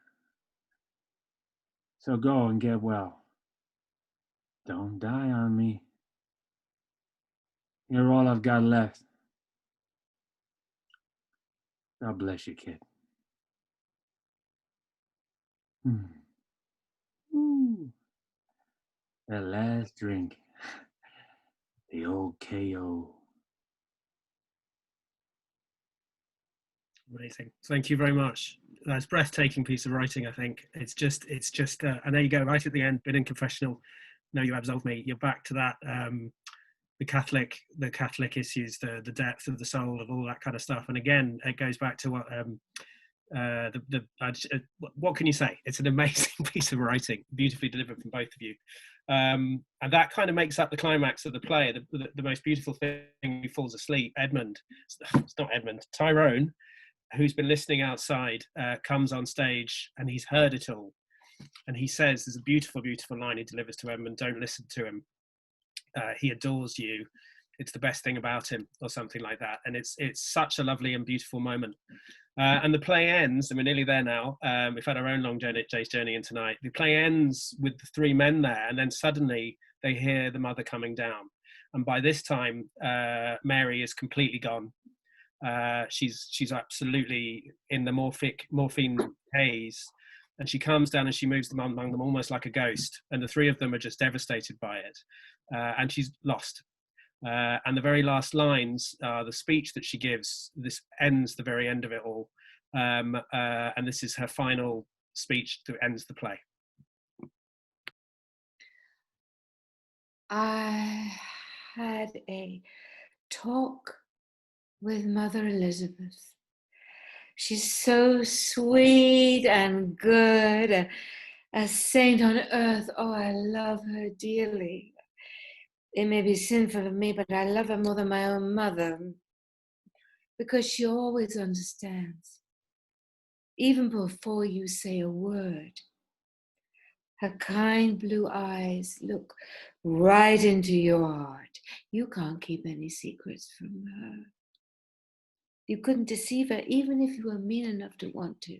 So go and get well. Don't die on me. You're all I've got left. God bless you, kid. Ooh. That last drink. The old KO. Amazing. Thank you very much. That's a breathtaking piece of writing, I think. It's just, and there you go, right at the end, been in confessional. No, you absolve me. You're back to that, the Catholic issues, the depth of the soul of all that kind of stuff. And again, it goes back to what, what can you say? It's an amazing piece of writing, beautifully delivered from both of you. And that kind of makes up the climax of the play. The most beautiful thing, he falls asleep. Edmund, it's not Edmund, Tyrone, who's been listening outside, comes on stage and he's heard it all. And he says, there's a beautiful, beautiful line he delivers to Edmund, don't listen to him. He adores you. It's the best thing about him, or something like that. And it's such a lovely and beautiful moment. And the play ends, and we're nearly there now. We've had our own long day's journey in tonight. The play ends with the three men there, and then suddenly they hear the mother coming down. And by this time, Mary is completely gone. She's absolutely in the morphine haze, and she comes down and she moves them among them almost like a ghost. And the three of them are just devastated by it, and she's lost. And the very last lines, the speech that she gives, this ends the very end of it all, and this is her final speech that ends the play. I had a talk with Mother Elizabeth. She's so sweet and good, a saint on earth. Oh, I love her dearly. It may be sinful of me, but I love her more than my own mother, because she always understands, even before you say a word. Her kind blue eyes look right into your heart. You can't keep any secrets from her. You couldn't deceive her, even if you were mean enough to want to.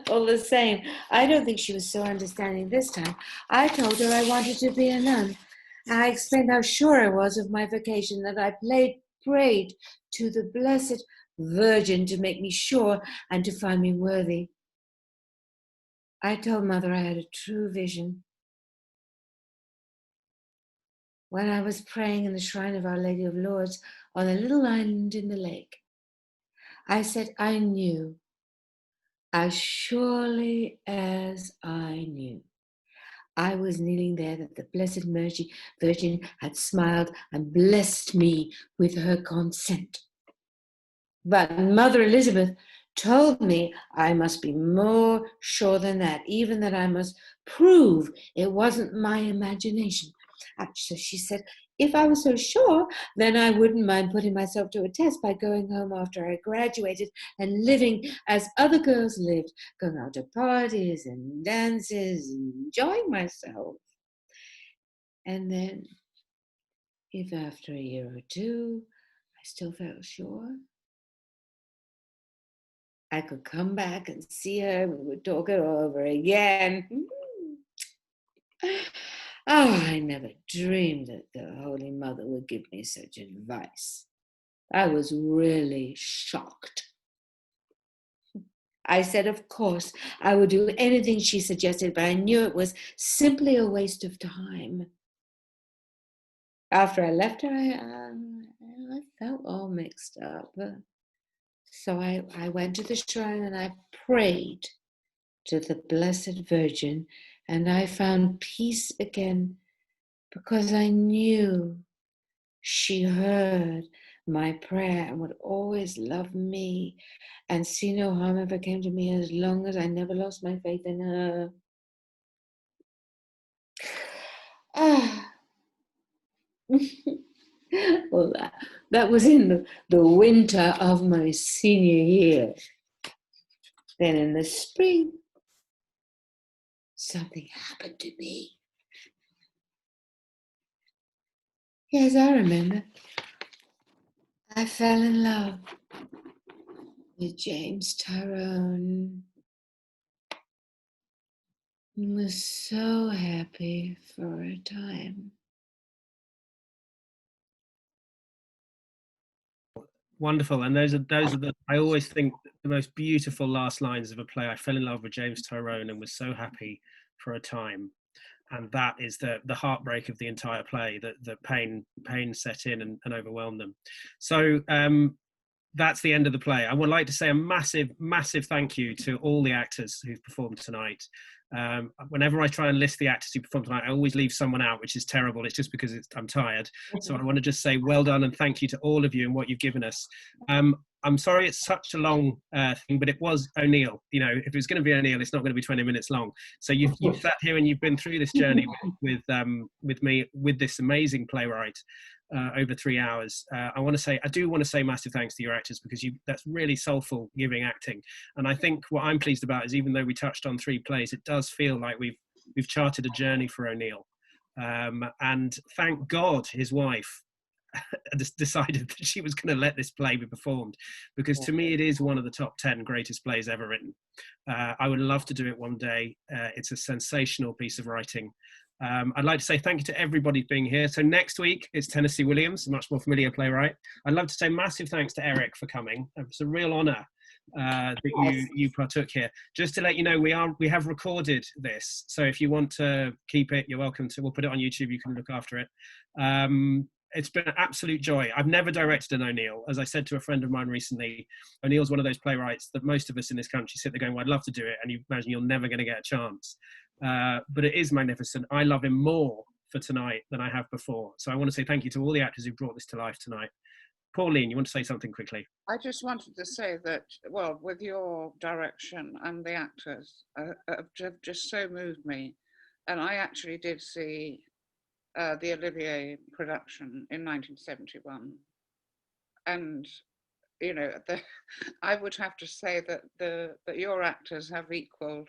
All the same, I don't think she was so understanding this time. I told her I wanted to be a nun. I explained how sure I was of my vocation, that I prayed to the Blessed Virgin to make me sure and to find me worthy. I told Mother I had a true vision. When I was praying in the shrine of Our Lady of Lourdes on a little island in the lake, I said I knew As surely as I knew, I was kneeling there that the Blessed Virgin had smiled and blessed me with her consent. But Mother Elizabeth told me I must be more sure than that, even that I must prove it wasn't my imagination. So she said, if I was so sure, then I wouldn't mind putting myself to a test by going home after I graduated and living as other girls lived, going out to parties and dances and enjoying myself. And then, if after a year or two I still felt sure, I could come back and see her, we would talk it over again. Oh, I never dreamed that the Holy Mother would give me such advice. I was really shocked. I said, of course, I would do anything she suggested, but I knew it was simply a waste of time. After I left her, I felt all mixed up. So I went to the shrine and I prayed to the Blessed Virgin, and I found peace again because I knew she heard my prayer and would always love me and see no harm ever came to me as long as I never lost my faith in her. Well, that was in the winter of my senior year. Then in the spring, something happened to me. Yes, I remember. I fell in love with James Tyrone. I was so happy for a time. Wonderful, and those are the, I always think, the most beautiful last lines of a play. I fell in love with James Tyrone and was so happy for a time, and that is the heartbreak of the entire play. That pain set in and overwhelmed them. So that's the end of the play. I would like to say a massive thank you to all the actors who've performed tonight. Whenever I try and list the actors who performed tonight, I always leave someone out, which is terrible. It's just because I'm tired. So I want to just say well done and thank you to all of you and what you've given us. I'm sorry it's such a long thing, but it was O'Neill. You know, if it was going to be O'Neill, it's not going to be 20 minutes long. So you've sat here and you've been through this journey with me, with this amazing playwright over 3 hours. I do want to say massive thanks to your actors, because that's really soulful giving acting. And I think what I'm pleased about is, even though we touched on 3 plays, it does feel like we've charted a journey for O'Neill. And thank God his wife decided that she was going to let this play be performed, because to me it is one of the top 10 greatest plays ever written. I would love to do it one day. It's a sensational piece of writing. I'd like to say thank you to everybody being here. So next week it's Tennessee Williams, a much more familiar playwright. I'd love to say massive thanks to Eric for coming. It's a real honour that you partook here. Just to let you know, we have recorded this, so if you want to keep it, you're welcome to. We'll put it on YouTube. You can look after it. It's been an absolute joy. I've never directed an O'Neill. As I said to a friend of mine recently, O'Neill's one of those playwrights that most of us in this country sit there going, well, I'd love to do it, and you imagine you're never going to get a chance. But it is magnificent. I love him more for tonight than I have before. So I want to say thank you to all the actors who brought this to life tonight. Pauline, you want to say something quickly? I just wanted to say that, well, with your direction and the actors have just so moved me. And I actually did see the Olivier production in 1971. And, you know, I would have to say that your actors have equaled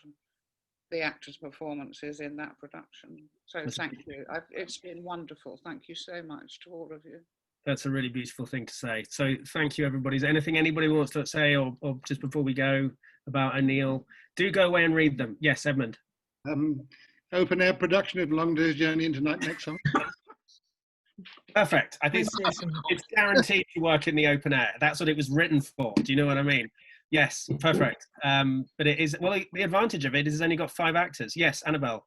the actors' performances in that production. So thank you. It's been wonderful. Thank you so much to all of you. That's a really beautiful thing to say. So thank you, everybody. Is there anything anybody wants to say, or just before we go, about O'Neill? Do go away and read them. Yes, Edmund. Open air production of Long Day's Journey into Night next summer. Perfect. I think it's guaranteed to work in the open air. That's what it was written for. Do you know what I mean? Yes, perfect. But it is, well, the advantage of it is it's only got 5 actors. Yes, Annabelle.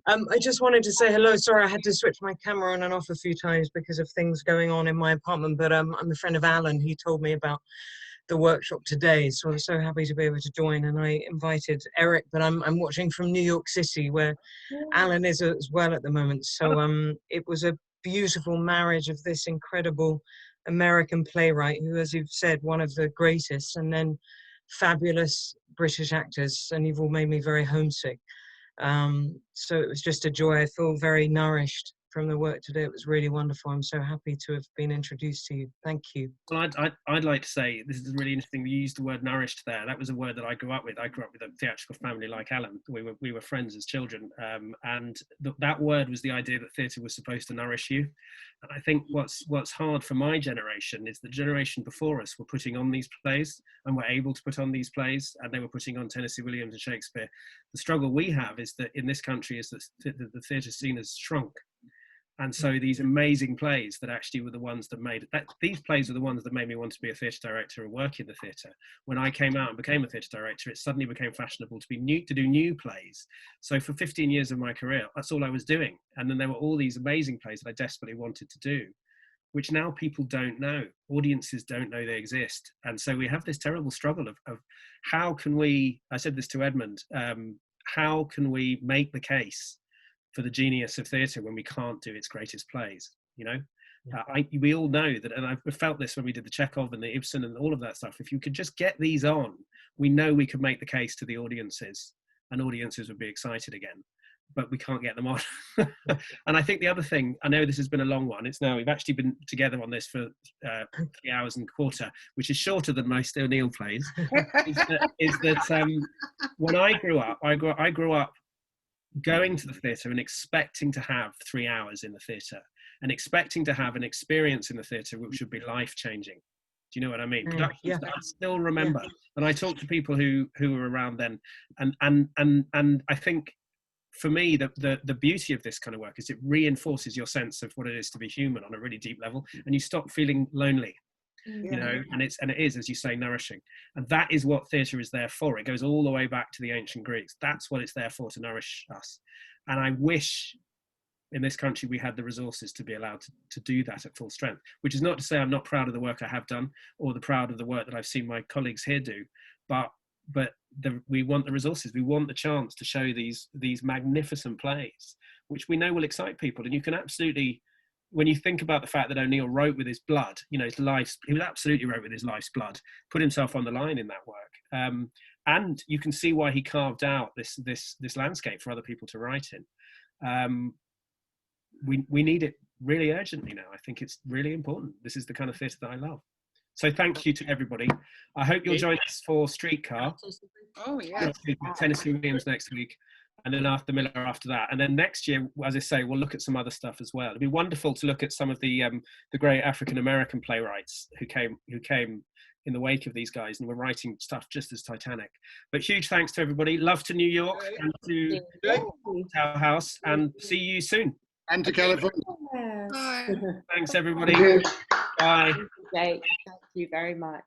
I just wanted to say hello. Sorry, I had to switch my camera on and off a few times because of things going on in my apartment. But I'm a friend of Alan. He told me about the workshop today, so I'm so happy to be able to join. And I invited Eric, but I'm watching from New York City, where Alan is as well at the moment. So it was a beautiful marriage of this incredible American playwright, who, as you've said, one of the greatest, and then fabulous British actors, and you've all made me very homesick. So it was just a joy. I feel very nourished from the work today. It was really wonderful. I'm so happy to have been introduced to you. Thank you. Well, I'd like to say, this is really interesting. You used the word nourished there. That was a word that I grew up with. I grew up with a theatrical family like Alan. We were friends as children. And that word was the idea that theatre was supposed to nourish you. And I think what's hard for my generation is the generation before us were putting on these plays and were able to put on these plays, and they were putting on Tennessee Williams and Shakespeare. The struggle we have is that in this country is that the theatre scene has shrunk. And so these amazing plays that actually were the ones that made that, these plays were the ones that made me want to be a theatre director and work in the theatre. When I came out and became a theatre director, it suddenly became fashionable to do new plays. So for 15 years of my career, that's all I was doing. And then there were all these amazing plays that I desperately wanted to do, which now people don't know. Audiences don't know they exist. And so we have this terrible struggle of how can we, I said this to Edmund, how can we make the case for the genius of theatre when we can't do its greatest plays, you know? We all know that, and I've felt this when we did the Chekhov and the Ibsen and all of that stuff. If you could just get these on, we know we could make the case to the audiences, and audiences would be excited again, but we can't get them on. And I think the other thing, I know this has been a long one, we've actually been together on this for 3 hours and a quarter, which is shorter than most O'Neill plays, is that when I grew up, I grew up going to the theatre and expecting to have 3 hours in the theatre and expecting to have an experience in the theatre which would be life-changing. Do you know what I mean? Productions Yeah. that I still remember. And I talk to people who were around then, and I think for me the beauty of this kind of work is it reinforces your sense of what it is to be human on a really deep level, and you stop feeling lonely. You know, and it is, as you say, nourishing. And that is what theatre is there for. It goes all the way back to the ancient Greeks. That's what it's there for, to nourish us. And I wish in this country we had the resources to be allowed to do that at full strength, which is not to say I'm not proud of the work I have done or proud of the work that I've seen my colleagues here do, but we want the resources. We want the chance to show these magnificent plays, which we know will excite people. And you can absolutely, when you think about the fact that O'Neill wrote with his blood, you know, he absolutely wrote with his life's blood, put himself on the line in that work. And you can see why he carved out this landscape for other people to write in. We need it really urgently now. I think it's really important. This is the kind of theatre that I love. So thank you to everybody. I hope you'll join us for Streetcar. Oh, yeah. Tennessee Williams next week. And then after Miller after that. And then next year, as I say, we'll look at some other stuff as well. It'd be wonderful to look at some of the great African-American playwrights who came in the wake of these guys and were writing stuff just as titanic. But huge thanks to everybody. Love to New York and to our house, and see you soon. And to California. Yes. Thanks, everybody. Bye. Thank you very much.